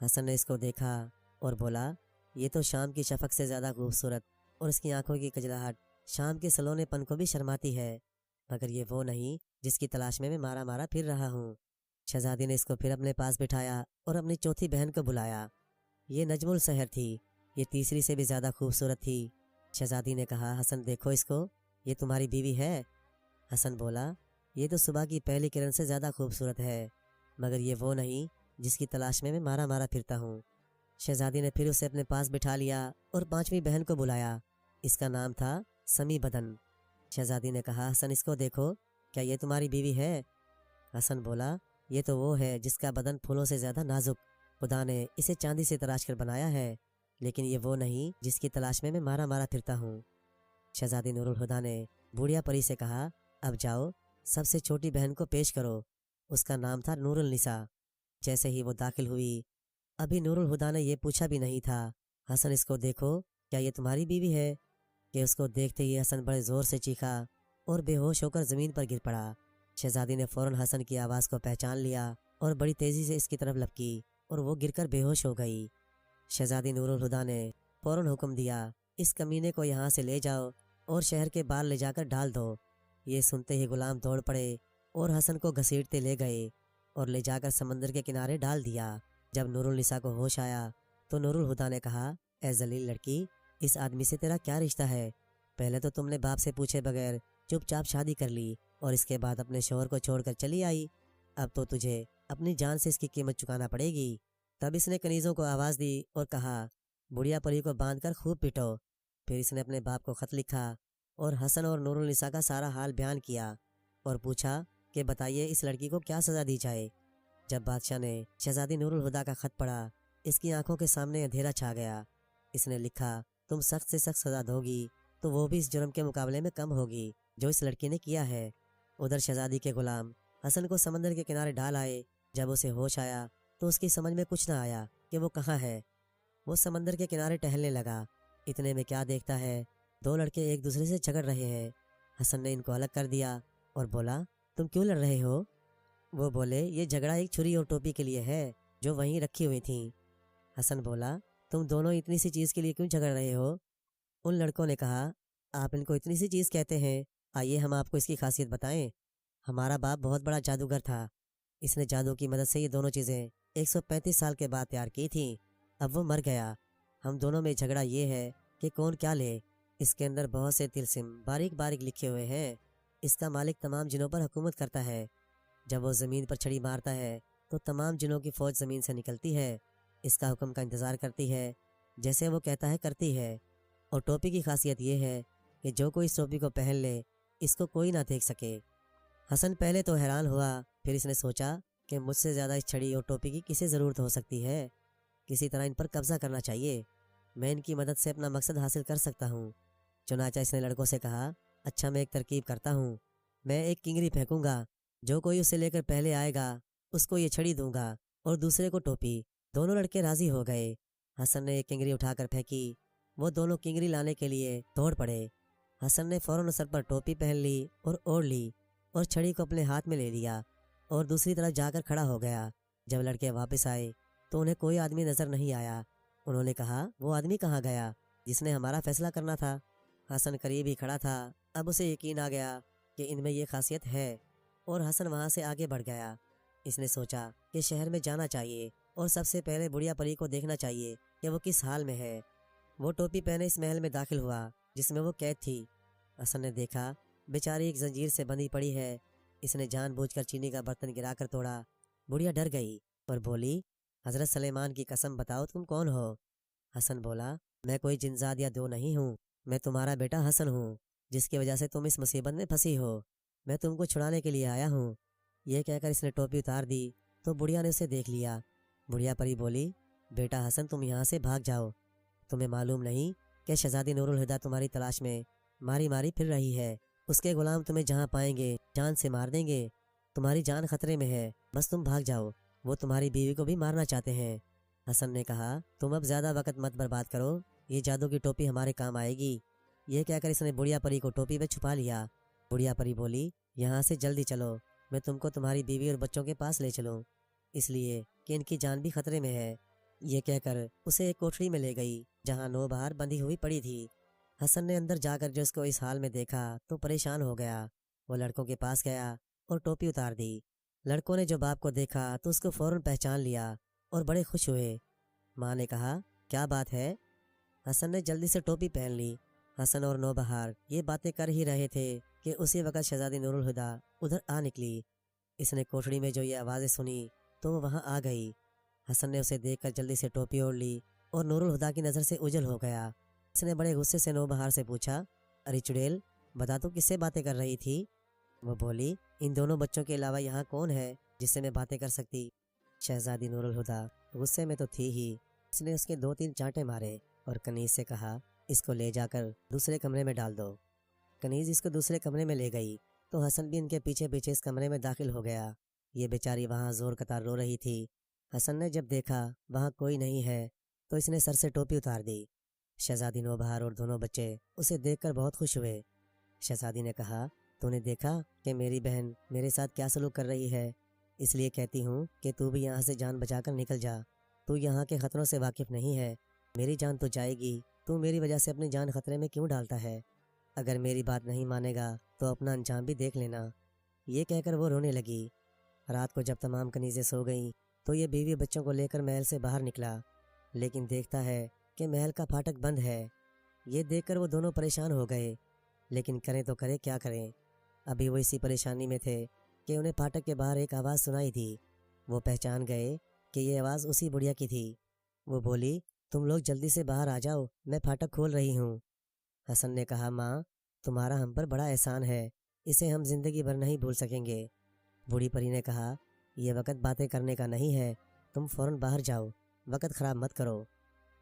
[SPEAKER 1] حسن نے اس کو دیکھا اور بولا یہ تو شام کی شفق سے زیادہ خوبصورت اور اس کی آنکھوں کی کجلاہٹ شام کے سلونے پن کو بھی شرماتی ہے، مگر یہ وہ نہیں جس کی تلاش میں مارا مارا پھر رہا ہوں۔ شہزادی نے اس کو پھر اپنے پاس بٹھایا اور اپنی چوتھی بہن کو بلایا، یہ نجم السحر تھی، یہ تیسری سے بھی زیادہ خوبصورت تھی۔ شہزادی نے کہا حسن دیکھو اس کو، یہ تمہاری بیوی ہے؟ حسن بولا یہ تو صبح کی پہلی کرن سے زیادہ خوبصورت ہے، مگر یہ وہ نہیں جس کی تلاش میں مارا مارا پھرتا ہوں۔ شہزادی نے پھر اسے اپنے پاس بٹھا لیا اور 5ویں بہن کو بلایا، اس کا نام تھا سمی بدن۔ شہزادی نے کہا حسن اس کو دیکھو، کیا یہ تمہاری بیوی ہے؟ حسن بولا یہ تو وہ ہے جس کا بدن پھولوں سے زیادہ نازک، خدا نے اسے چاندی سے تراش کر بنایا ہے، لیکن یہ وہ نہیں جس کی تلاش میں مارا مارا پھرتا ہوں۔ شہزادی نور الہدا نے بوڑھیا پری سے کہا اب جاؤ سب سے چھوٹی بہن کو پیش کرو اس کا نام تھا نور النساء۔ جیسے ہی وہ داخل ہوئی، ابھی نور الہدا نے یہ پوچھا بھی نہیں تھا، حسن اس کو دیکھو، کیا یہ تمہاری بیوی ہے؟ کہ اس کو دیکھتے ہی حسن بڑے زور سے چیخا اور بے ہوش ہو کر زمین پر گر پڑا۔ شہزادی نے فوراً حسن کی آواز کو پہچان لیا اور بڑی تیزی سے اس کی طرف لپکی اور وہ گر کر بے ہوش ہو گئی۔ شہزادی نور الہدا نے فوراً حکم دیا، اس کمینے کو یہاں سے لے جاؤ اور شہر کے باہر لے جا کر ڈال دو۔ یہ سنتے ہی غلام دوڑ پڑے اور حسن کو گھسیٹتے لے گئے اور لے جا کر سمندر کے کنارے ڈال دیا۔ جب نور النساء کو ہوش آیا تو نور الہدا نے کہا، اے ذلیل لڑکی، اس آدمی سے تیرا کیا رشتہ ہے؟ پہلے تو تم نے باپ سے پوچھے بغیر چپ چاپ شادی کر لی اور اس کے بعد اپنے شوہر کو چھوڑ کر چلی آئی۔ اب تو تجھے اپنی جان سے اس کی قیمت چکانا پڑے گی۔ تب اس نے کنیزوں کو آواز دی اور کہا، بڑھیا پری کو باندھ کر خوب پیٹو۔ پھر اس نے اپنے باپ کو خط لکھا اور حسن اور نور النساء کا سارا حال بیان کیا اور پوچھا کہ بتائیے اس لڑکی کو کیا سزا دی جائے۔ جب بادشاہ نے شہزادی نور الہدا کا خط پڑھا، اس کی آنکھوں کے سامنے اندھیرا چھا گیا۔ اس نے لکھا، تم سخت سے سخت سزا دو گی تو وہ بھی اس جرم کے مقابلے میں کم ہوگی جو اس لڑکی نے کیا ہے۔ ادھر شہزادی کے غلام حسن کو سمندر کے کنارے ڈال آئے۔ جب اسے ہوش آیا تو اس کی سمجھ میں کچھ نہ آیا کہ وہ کہاں ہے۔ وہ سمندر کے کنارے ٹہلنے لگا۔ اتنے میں کیا دیکھتا ہے، دو لڑکے ایک دوسرے سے جھگڑ رہے ہیں۔ حسن نے ان کو الگ کر دیا اور بولا، تم کیوں لڑ رہے ہو؟ وہ بولے، یہ جھگڑا ایک چھری اور ٹوپی کے لیے ہے جو وہیں رکھی ہوئی تھیں۔ حسن بولا، تم دونوں اتنی سی چیز کے لیے کیوں جھگڑ رہے ہو؟ ان لڑکوں نے کہا، آپ ان کو اتنی سی چیز کہتے ہیں، آئیے ہم آپ کو اس کی خاصیت بتائیں۔ ہمارا باپ بہت بڑا جادوگر تھا، اس نے جادو کی مدد سے یہ دونوں چیزیں 135 سال کے بعد تیار کی تھیں۔ اب وہ مر گیا۔ ہم دونوں میں جھگڑا یہ ہے کہ کون کیا لے۔ اس کے اندر بہت سے طلسم باریک باریک لکھے ہوئے ہیں۔ اس کا مالک تمام جنوں پر حکومت کرتا ہے۔ جب وہ زمین پر چھڑی مارتا ہے تو تمام جنوں کی فوج زمین سے نکلتی ہے، اس کا حکم کا انتظار کرتی ہے، جیسے وہ کہتا ہے کرتی ہے۔ اور ٹوپی کی خاصیت یہ ہے کہ جو کوئی اس ٹوپی کو پہن لے، اس کو کوئی نہ دیکھ سکے۔ حسن پہلے تو حیران ہوا، پھر اس نے سوچا کہ مجھ سے زیادہ اس چھڑی اور ٹوپی کی کسے ضرورت ہو سکتی ہے۔ کسی طرح ان پر قبضہ کرنا چاہیے، میں ان کی مدد سے اپنا مقصد حاصل کر سکتا ہوں۔ چنانچہ اس نے لڑکوں سے کہا، اچھا میں ایک ترکیب کرتا ہوں، میں ایک کنگری پھینکوں گا، جو کوئی اسے لے کر پہلے آئے گا اس کو یہ چھڑی دوں گا اور دوسرے کو ٹوپی۔ دونوں لڑکے راضی ہو گئے۔ حسن نے ایک کنگری اٹھا کر پھینکی، وہ دونوں کنگری لانے کے لیے دوڑ پڑے۔ حسن نے فوراً سر پر ٹوپی پہن لی اور اوڑھ لی اور چھڑی کو اپنے ہاتھ میں لے لیا اور دوسری طرف جا کر کھڑا ہو گیا۔ جب لڑکے واپس آئے تو انہیں کوئی آدمی نظر نہیں آیا۔ انہوں نے کہا، وہ آدمی کہاں گیا جس نے ہمارا فیصلہ کرنا تھا؟ حسن قریب ہی کھڑا تھا۔ اب اسے یقین آ گیا کہ ان میں یہ خاصیت ہے اور حسن وہاں سے آگے بڑھ گیا۔ اس نے سوچا کہ شہر میں جانا چاہیے اور سب سے پہلے بڑھیا پری کو دیکھنا چاہیے کہ وہ کس حال میں ہے۔ وہ ٹوپی پہنے اس محل میں داخل ہوا جس میں وہ قید تھی۔ حسن نے دیکھا بیچاری ایک زنجیر سے بندھی پڑی ہے۔ اس نے جان بوجھ کر چینی کا برتن گرا کر توڑا۔ بڑھیا ڈر گئی اور بولی، حضرت سلیمان کی قسم بتاؤ تم کون ہو؟ حسن بولا، میں کوئی جنزاد یا دو نہیں ہوں، میں تمہارا بیٹا حسن ہوں جس کی وجہ سے تم اس مصیبت میں پھنسی ہو۔ میں تم کو چھڑانے کے لیے آیا ہوں۔ یہ کہہ کر اس نے ٹوپی اتار دی تو بڑھیا نے اسے دیکھ لیا۔ بڑھیا پری بولی، بیٹا حسن تم یہاں سے بھاگ جاؤ، تمہیں معلوم نہیں کہ شہزادی نور الہدا تمہاری تلاش میں ماری ماری پھر رہی ہے۔ اس کے غلام تمہیں جہاں پائیں گے جان سے مار دیں گے، تمہاری جان خطرے میں ہے، بس تم بھاگ جاؤ، وہ تمہاری بیوی کو بھی مارنا چاہتے ہیں۔ حسن نے کہا، تم اب زیادہ وقت مت برباد کرو، یہ جادو کی ٹوپی ہمارے کام آئے گی۔ یہ کہہ کر اس نے بڑھیا پری کو ٹوپی میں چھپا لیا۔ بڑھیا پری بولی، یہاں سے جلدی چلو، میں تم کو تمہاری بیوی اور بچوں کے پاس لے چلوں، اس لیے کہ ان کی جان بھی خطرے میں ہے۔ یہ کہہ کر اسے ایک کوٹھری میں لے گئی جہاں نو بہار بندھی ہوئی پڑی تھی۔ حسن نے اندر جا کر جو اس کو اس حال میں دیکھا تو پریشان ہو گیا۔ وہ لڑکوں کے پاس گیا اور ٹوپی اتار دی۔ لڑکوں نے جو باپ کو دیکھا تو اس کو فوراً پہچان لیا اور بڑے خوش ہوئے۔ ماں نے کہا، کیا بات ہے؟ حسن نے جلدی سے ٹوپی پہن لی۔ حسن اور نو بہار یہ باتیں کر ہی رہے تھے کہ اسی وقت شہزادی نور الہدا ادھر آ نکلی۔ اس نے کوٹھڑی میں جو یہ آوازیں سنی تو وہ وہاں آ گئی۔ حسن نے اسے دیکھ کر جلدی سے ٹوپی اوڑھ لی اور نور الہدا کی نظر سے اوجھل ہو گیا۔ اس نے بڑے غصے سے نو بہار سے پوچھا، ارے چڑیل، بتا تو کس سے باتیں کر رہی تھی؟ وہ بولی، ان دونوں بچوں کے علاوہ یہاں کون ہے جس سے میں باتیں کر سکتی؟ شہزادی نور الہدا غصے میں تو تھی ہی۔ اس نے اس کے 2-3 چانٹے مارے اور کنیز سے کہا، اس کو لے جا کر دوسرے کمرے میں ڈال دو۔ کنیز اس کو دوسرے کمرے میں لے گئی تو حسن بھی ان کے پیچھے پیچھے اس کمرے میں داخل ہو گیا۔ یہ بیچاری وہاں زور قطار رو رہی تھی۔ حسن نے جب دیکھا وہاں کوئی نہیں ہے تو اس نے سر سے ٹوپی اتار دی۔ شہزادی نوبہار اور دونوں بچے اسے دیکھ کر بہت خوش ہوئے۔ شہزادی نے کہا، تو نے دیکھا کہ میری بہن میرے ساتھ کیا سلوک کر رہی ہے، اس لیے کہتی ہوں کہ تو بھی یہاں سے جان بچا کر نکل جا۔ تو یہاں کے خطروں سے واقف نہیں ہے، میری جان تو جائے گی، تو میری وجہ سے اپنی جان خطرے میں کیوں ڈالتا ہے؟ اگر میری بات نہیں مانے گا تو اپنا انجام بھی دیکھ لینا۔ یہ کہہ کر وہ رونے لگی۔ رات کو جب تمام کنیزیں سو گئیں تو یہ بیوی بچوں کو لے کر محل سے باہر نکلا، لیکن دیکھتا ہے کہ محل کا پھاٹک بند ہے۔ یہ دیکھ کر وہ دونوں پریشان ہو گئے، لیکن کریں تو کریں کیا کریں۔ ابھی وہ اسی پریشانی میں تھے کہ انہیں پھاٹک کے باہر ایک آواز سنائی دی۔ وہ پہچان گئے کہ یہ آواز اسی بڑھیا کی تھی۔ وہ بولی، تم لوگ جلدی سے باہر آ جاؤ، میں پھاٹک کھول رہی ہوں۔ حسن نے کہا، ماں تمہارا ہم پر بڑا احسان ہے، اسے ہم زندگی بھر نہیں بھول سکیں گے۔ بوڑھی پری نے کہا، یہ وقت باتیں کرنے کا نہیں ہے، تم فوراً باہر جاؤ، وقت خراب مت کرو۔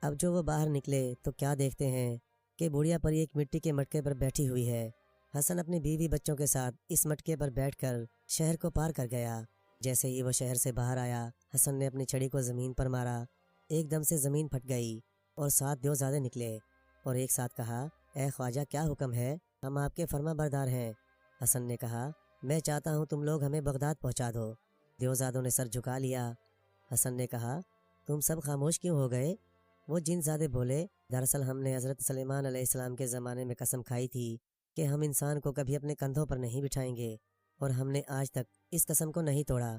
[SPEAKER 1] اب جو وہ باہر نکلے تو کیا دیکھتے ہیں کہ بوڑھیا پری ایک مٹی کے مٹکے پر بیٹھی ہوئی ہے۔ حسن اپنی بیوی بچوں کے ساتھ اس مٹکے پر بیٹھ کر شہر کو پار کر گیا۔ جیسے ہی وہ شہر سے باہر آیا، حسن نے اپنی چھڑی کو زمین پر مارا۔ ایک دم سے زمین پھٹ گئی اور 7 دیوزادے نکلے اور ایک ساتھ کہا، اے خواجہ کیا حکم ہے، ہم آپ کے فرما بردار ہیں۔ حسن نے کہا، میں چاہتا ہوں تم لوگ ہمیں بغداد پہنچا دو۔ دیوزادوں نے سر جھکا لیا۔ حسن نے کہا، تم سب خاموش کیوں ہو گئے؟ وہ جن زادے بولے، دراصل ہم نے حضرت سلیمان علیہ السلام کے زمانے میں قسم کھائی تھی کہ ہم انسان کو کبھی اپنے کندھوں پر نہیں بٹھائیں گے، اور ہم نے آج تک اس قسم کو نہیں توڑا۔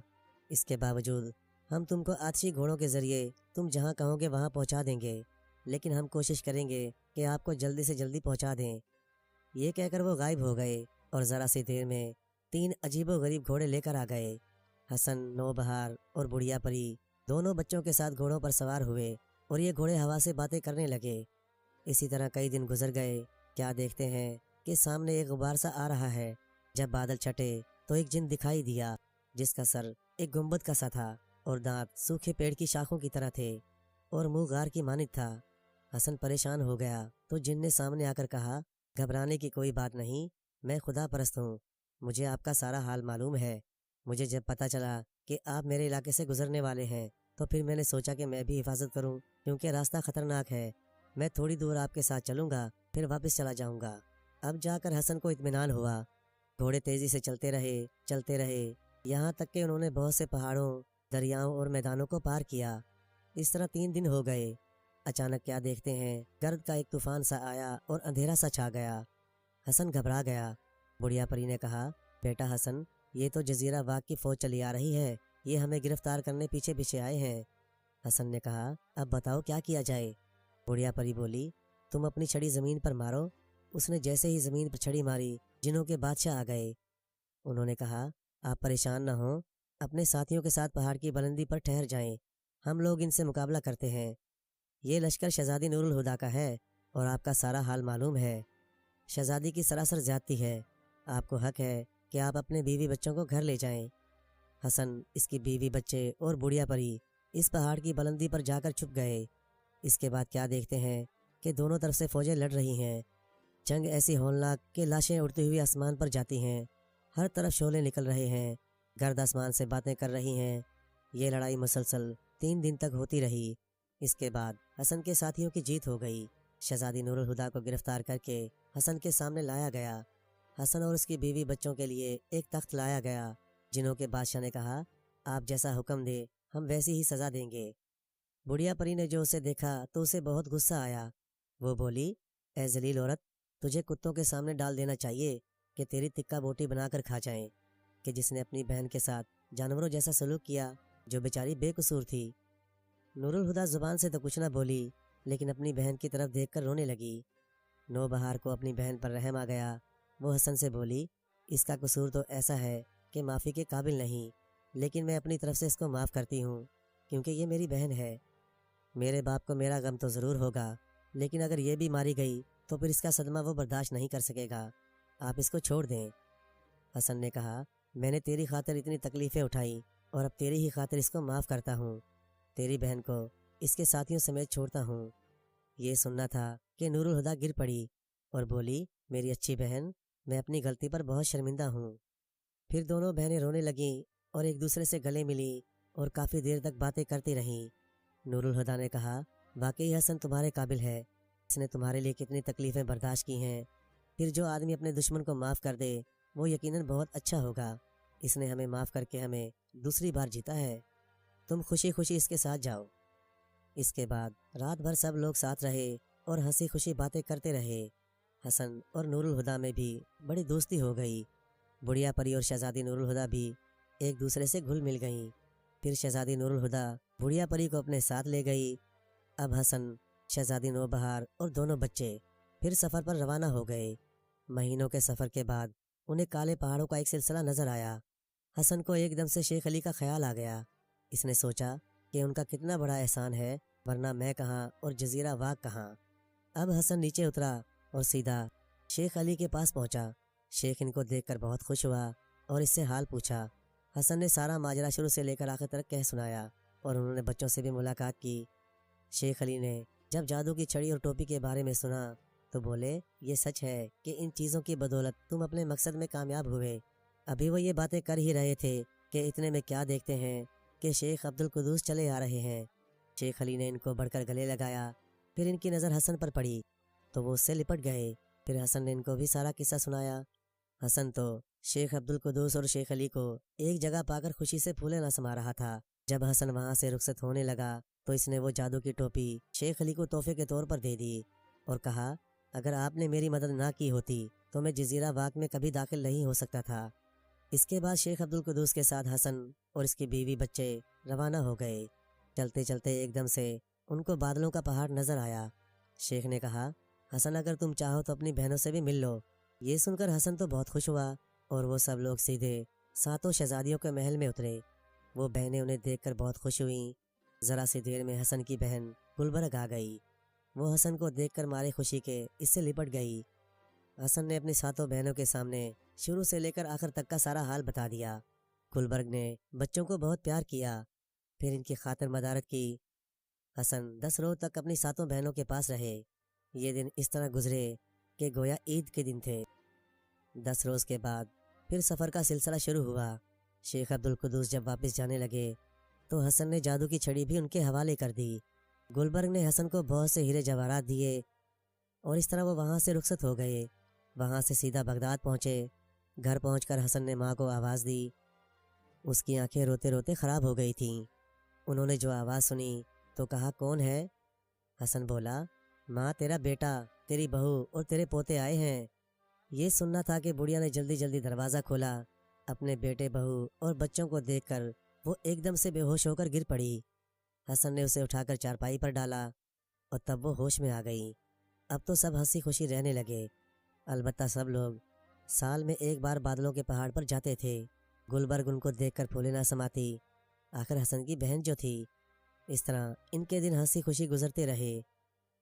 [SPEAKER 1] اس کے باوجود ہم تم کو آتشی گھوڑوں کے ذریعے تم جہاں کہو گے وہاں پہنچا دیں گے، لیکن ہم کوشش کریں گے کہ آپ کو جلدی سے جلدی پہنچا دیں۔ یہ کہہ کر وہ غائب ہو گئے اور ذرا سی دیر میں 3 عجیب و غریب گھوڑے لے کر آ گئے۔ حسن، نوبہار اور بڑھیا پری دونوں بچوں کے ساتھ گھوڑوں پر سوار ہوئے اور یہ گھوڑے ہوا سے باتیں کرنے لگے۔ اسی طرح کئی دن گزر گئے۔ کیا دیکھتے ہیں کہ سامنے ایک غبار سا آ رہا ہے۔ جب بادل چھٹے تو ایک جن دکھائی دیا جس کا سر ایک گنبد کا سا تھا اور دانت سوکھے پیڑ کی شاخوں کی طرح تھے اور منہ غار کی مانند تھا۔ حسن پریشان ہو گیا تو جن نے سامنے آ کر کہا، گھبرانے کی کوئی بات نہیں، میں خدا پرست ہوں، مجھے آپ کا سارا حال معلوم ہے۔ مجھے جب پتہ چلا کہ آپ میرے علاقے سے گزرنے والے ہیں تو پھر میں نے سوچا کہ میں بھی حفاظت کروں، کیونکہ راستہ خطرناک ہے۔ میں تھوڑی دور آپ کے ساتھ چلوں گا، پھر واپس چلا جاؤں گا۔ اب جا کر حسن کو اطمینان ہوا۔ گھوڑے تیزی سے چلتے رہے، یہاں تک کہ انہوں نے بہت سے پہاڑوں، دریاؤں اور میدانوں کو پار کیا۔ اس طرح 3 دن ہو گئے۔ اچانک کیا دیکھتے ہیں، گرد کا ایک طوفان سا آیا اور اندھیرا سا چھا گیا۔ حسن گھبرا گیا۔ بڑھیا پری نے کہا، بیٹا حسن، یہ تو جزیرہ واق کی فوج چلی آ رہی ہے، یہ ہمیں گرفتار کرنے پیچھے پیچھے آئے ہیں۔ حسن نے کہا، اب بتاؤ کیا کیا جائے؟ بڑھیا پری بولی، تم اپنی چھڑی زمین پر مارو۔ اس نے جیسے ہی زمین پر چھڑی ماری، جنوں کے بادشاہ آ گئے۔ انہوں نے کہا، آپ پریشان نہ ہوں، اپنے ساتھیوں کے ساتھ پہاڑ کی بلندی پر ٹھہر جائیں، ہم لوگ ان سے مقابلہ کرتے ہیں۔ یہ لشکر شہزادی نور الہدا کا ہے اور آپ کا سارا حال معلوم ہے۔ شہزادی کی سراسر زیادتی ہے، آپ کو حق ہے کہ آپ اپنے بیوی بچوں کو گھر لے جائیں۔ حسن، اس کی بیوی بچے اور بڑھیا پری اس پہاڑ کی بلندی پر جا کر چھپ گئے۔ اس کے بعد کیا دیکھتے ہیں کہ دونوں طرف سے فوجیں لڑ رہی ہیں۔ جنگ ایسی ہولناک کہ لاشیں اڑتی ہوئی آسمان پر جاتی ہیں، ہر طرف شعلے نکل رہے ہیں، گرد آسمان سے باتیں کر رہی ہیں۔ یہ لڑائی مسلسل 3 دن تک ہوتی رہی۔ اس کے بعد حسن کے ساتھیوں کی جیت ہو گئی۔ شہزادی نور الہدا کو گرفتار کر کے حسن کے سامنے لایا گیا۔ حسن اور اس کی بیوی بچوں کے لیے ایک تخت لایا گیا۔ جنوں کے بادشاہ نے کہا، آپ جیسا حکم دے ہم ویسی ہی سزا دیں گے۔ بڑھیا پری نے جو اسے دیکھا تو اسے بہت غصہ آیا۔ وہ بولی، اے ذلیل عورت، تجھے کتوں کے سامنے ڈال دینا چاہیے کہ تیری تکہ بوٹی بنا کر کھا جائیں، کہ جس نے اپنی بہن کے ساتھ جانوروں جیسا سلوک کیا، جو بیچاری بے قصور تھی۔ نور الہدا زبان سے تو کچھ نہ بولی، لیکن اپنی بہن کی طرف دیکھ کر رونے لگی۔ نوبہار کو اپنی بہن پر رحم آ گیا۔ وہ حسن سے بولی، اس کا قصور تو ایسا ہے کہ معافی کے قابل نہیں، لیکن میں اپنی طرف سے اس کو معاف کرتی ہوں، کیونکہ یہ میری بہن ہے۔ میرے باپ کو میرا غم تو ضرور ہوگا، لیکن اگر یہ بھی ماری گئی تو پھر اس کا صدمہ وہ برداشت نہیں کر سکے گا، آپ اس کو چھوڑ دیں۔ حسن نے کہا، میں نے تیری خاطر اتنی تکلیفیں اٹھائیں اور اب تیری ہی خاطر اس کو معاف کرتا ہوں، تیری بہن کو اس کے ساتھیوں سمیت چھوڑتا ہوں۔ یہ سننا تھا کہ نور الہدا گر پڑی اور بولی، میری اچھی بہن، میں اپنی غلطی پر بہت شرمندہ ہوں۔ پھر دونوں بہنیں رونے لگیں اور ایک دوسرے سے گلے ملی اور کافی دیر تک باتیں کرتی رہیں۔ نور الہدیٰ نے کہا، واقعی حسن تمہارے قابل ہے، اس نے تمہارے لیے کتنی تکلیفیں برداشت کی ہیں۔ پھر جو آدمی اپنے دشمن کو معاف کر دے وہ یقیناً بہت اچھا ہوگا۔ اس نے ہمیں معاف کر کے ہمیں دوسری بار جیتا ہے، تم خوشی خوشی اس کے ساتھ جاؤ۔ اس کے بعد رات بھر سب لوگ ساتھ رہے اور ہنسی خوشی باتیں کرتے رہے۔ حسن اور نور الہدیٰ میں بھی بڑی دوستی ہو گئی۔ بڑھیا پری اور شہزادی نور الہدیٰ بھی ایک دوسرے سے گھل مل گئیں۔ پھر شہزادی نور الہدیٰ بڑھیا پری کو اپنے ساتھ لے گئی۔ اب حسن، شہزادی نوبہار اور دونوں بچے پھر سفر پر روانہ ہو گئے۔ مہینوں کے سفر کے بعد انہیں کالے پہاڑوں کا ایک سلسلہ نظر آیا۔ حسن کو ایک دم سے شیخ علی کا خیال آ گیا۔ اس نے سوچا کہ ان کا کتنا بڑا احسان ہے، ورنہ میں کہاں اور جزیرہ واق کہاں۔ اب حسن نیچے اترا اور سیدھا شیخ علی کے پاس پہنچا۔ شیخ ان کو دیکھ کر بہت خوش ہوا اور اس سے حال پوچھا۔ حسن نے سارا ماجرا شروع سے لے کر آخر تک کہہ سنایا اور انہوں نے بچوں سے بھی ملاقات کی۔ شیخ علی نے جب جادو کی چھڑی اور ٹوپی کے بارے میں سنا تو بولے، یہ سچ ہے کہ ان چیزوں کی بدولت تم اپنے مقصد میں کامیاب ہوئے۔ ابھی وہ یہ باتیں کر ہی رہے تھے کہ اتنے میں کیا دیکھتے ہیں کہ شیخ عبدالقدوس چلے آ رہے ہیں۔ شیخ علی نے ان کو بڑھ کر گلے لگایا۔ پھر ان کی نظر حسن پر پڑی تو وہ اس سے لپٹ گئے۔ پھر حسن نے ان کو بھی سارا قصہ سنایا۔ حسن تو شیخ عبدالقدوس اور شیخ علی کو ایک جگہ پا کر خوشی سے پھولے نہ سما رہا تھا۔ جب حسن وہاں سے رخصت ہونے لگا تو اس نے وہ جادو کی ٹوپی شیخ علی کو تحفے کے طور پر دے دی اور کہا، اگر آپ نے میری مدد نہ کی ہوتی تو میں جزیرہ واق میں کبھی داخل نہیں ہو سکتا تھا۔ اس کے بعد شیخ عبدالقدوس کے ساتھ حسن اور اس کی بیوی بچے روانہ ہو گئے۔ چلتے چلتے ایک دم سے ان کو بادلوں کا پہاڑ نظر آیا۔ شیخ نے کہا، حسن اگر تم چاہو تو اپنی بہنوں سے بھی مل لو۔ یہ سن کر حسن تو بہت خوش ہوا اور وہ سب لوگ سیدھے ساتوں شہزادیوں کے محل میں اترے۔ وہ بہنیں انہیں دیکھ کر بہت خوش ہوئیں۔ ذرا سی دیر میں حسن کی بہن گلبرگ آ گئی۔ وہ حسن کو دیکھ کر مارے خوشی کے اس سے لپٹ گئی۔ حسن نے اپنی ساتوں بہنوں کے سامنے شروع سے لے کر آخر تک کا سارا حال بتا دیا۔ گلبرگ نے بچوں کو بہت پیار کیا، پھر ان کی خاطر مدارت کی۔ حسن 10 روز تک اپنی ساتوں بہنوں کے پاس رہے۔ یہ دن اس طرح گزرے کہ گویا عید کے دن تھے۔ 10 روز کے بعد پھر سفر کا سلسلہ شروع ہوا۔ شیخ عبدالقدوس جب واپس جانے لگے تو حسن نے جادو کی چھڑی بھی ان کے حوالے کر دی۔ گلبرگ نے حسن کو بہت سے ہیرے جواہرات دیے اور اس طرح وہ وہاں سے رخصت ہو گئے۔ وہاں سے سیدھا بغداد پہنچے۔ گھر پہنچ کر حسن نے ماں کو آواز دی۔ اس کی آنکھیں روتے روتے خراب ہو گئی تھیں۔ انہوں نے جو آواز سنی تو کہا، کون ہے؟ حسن بولا، ماں تیرا بیٹا، تیری بہو اور تیرے پوتے آئے ہیں۔ یہ سننا تھا کہ بڑھیا نے جلدی جلدی دروازہ کھولا۔ اپنے بیٹے، بہو اور بچوں کو دیکھ کر وہ ایک دم سے بے ہوش ہو کر گر پڑی۔ حسن نے اسے اٹھا کر چارپائی پر ڈالا اور تب وہ ہوش میں آ گئی۔ اب تو سب ہنسی خوشی رہنے لگے۔ البتہ سب لوگ سال میں ایک بار بادلوں کے پہاڑ پر جاتے تھے۔ گلبرگ ان کو دیکھ کر پھولے نہ سماتی، آخر حسن کی بہن جو تھی۔ اس طرح ان کے دن ہنسی خوشی گزرتے رہے۔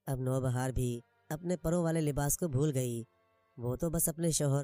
[SPEAKER 1] اب نوبہار بھی اپنے پروں والے لباس کو بھول گئی۔ وہ تو بس اپنے شوہر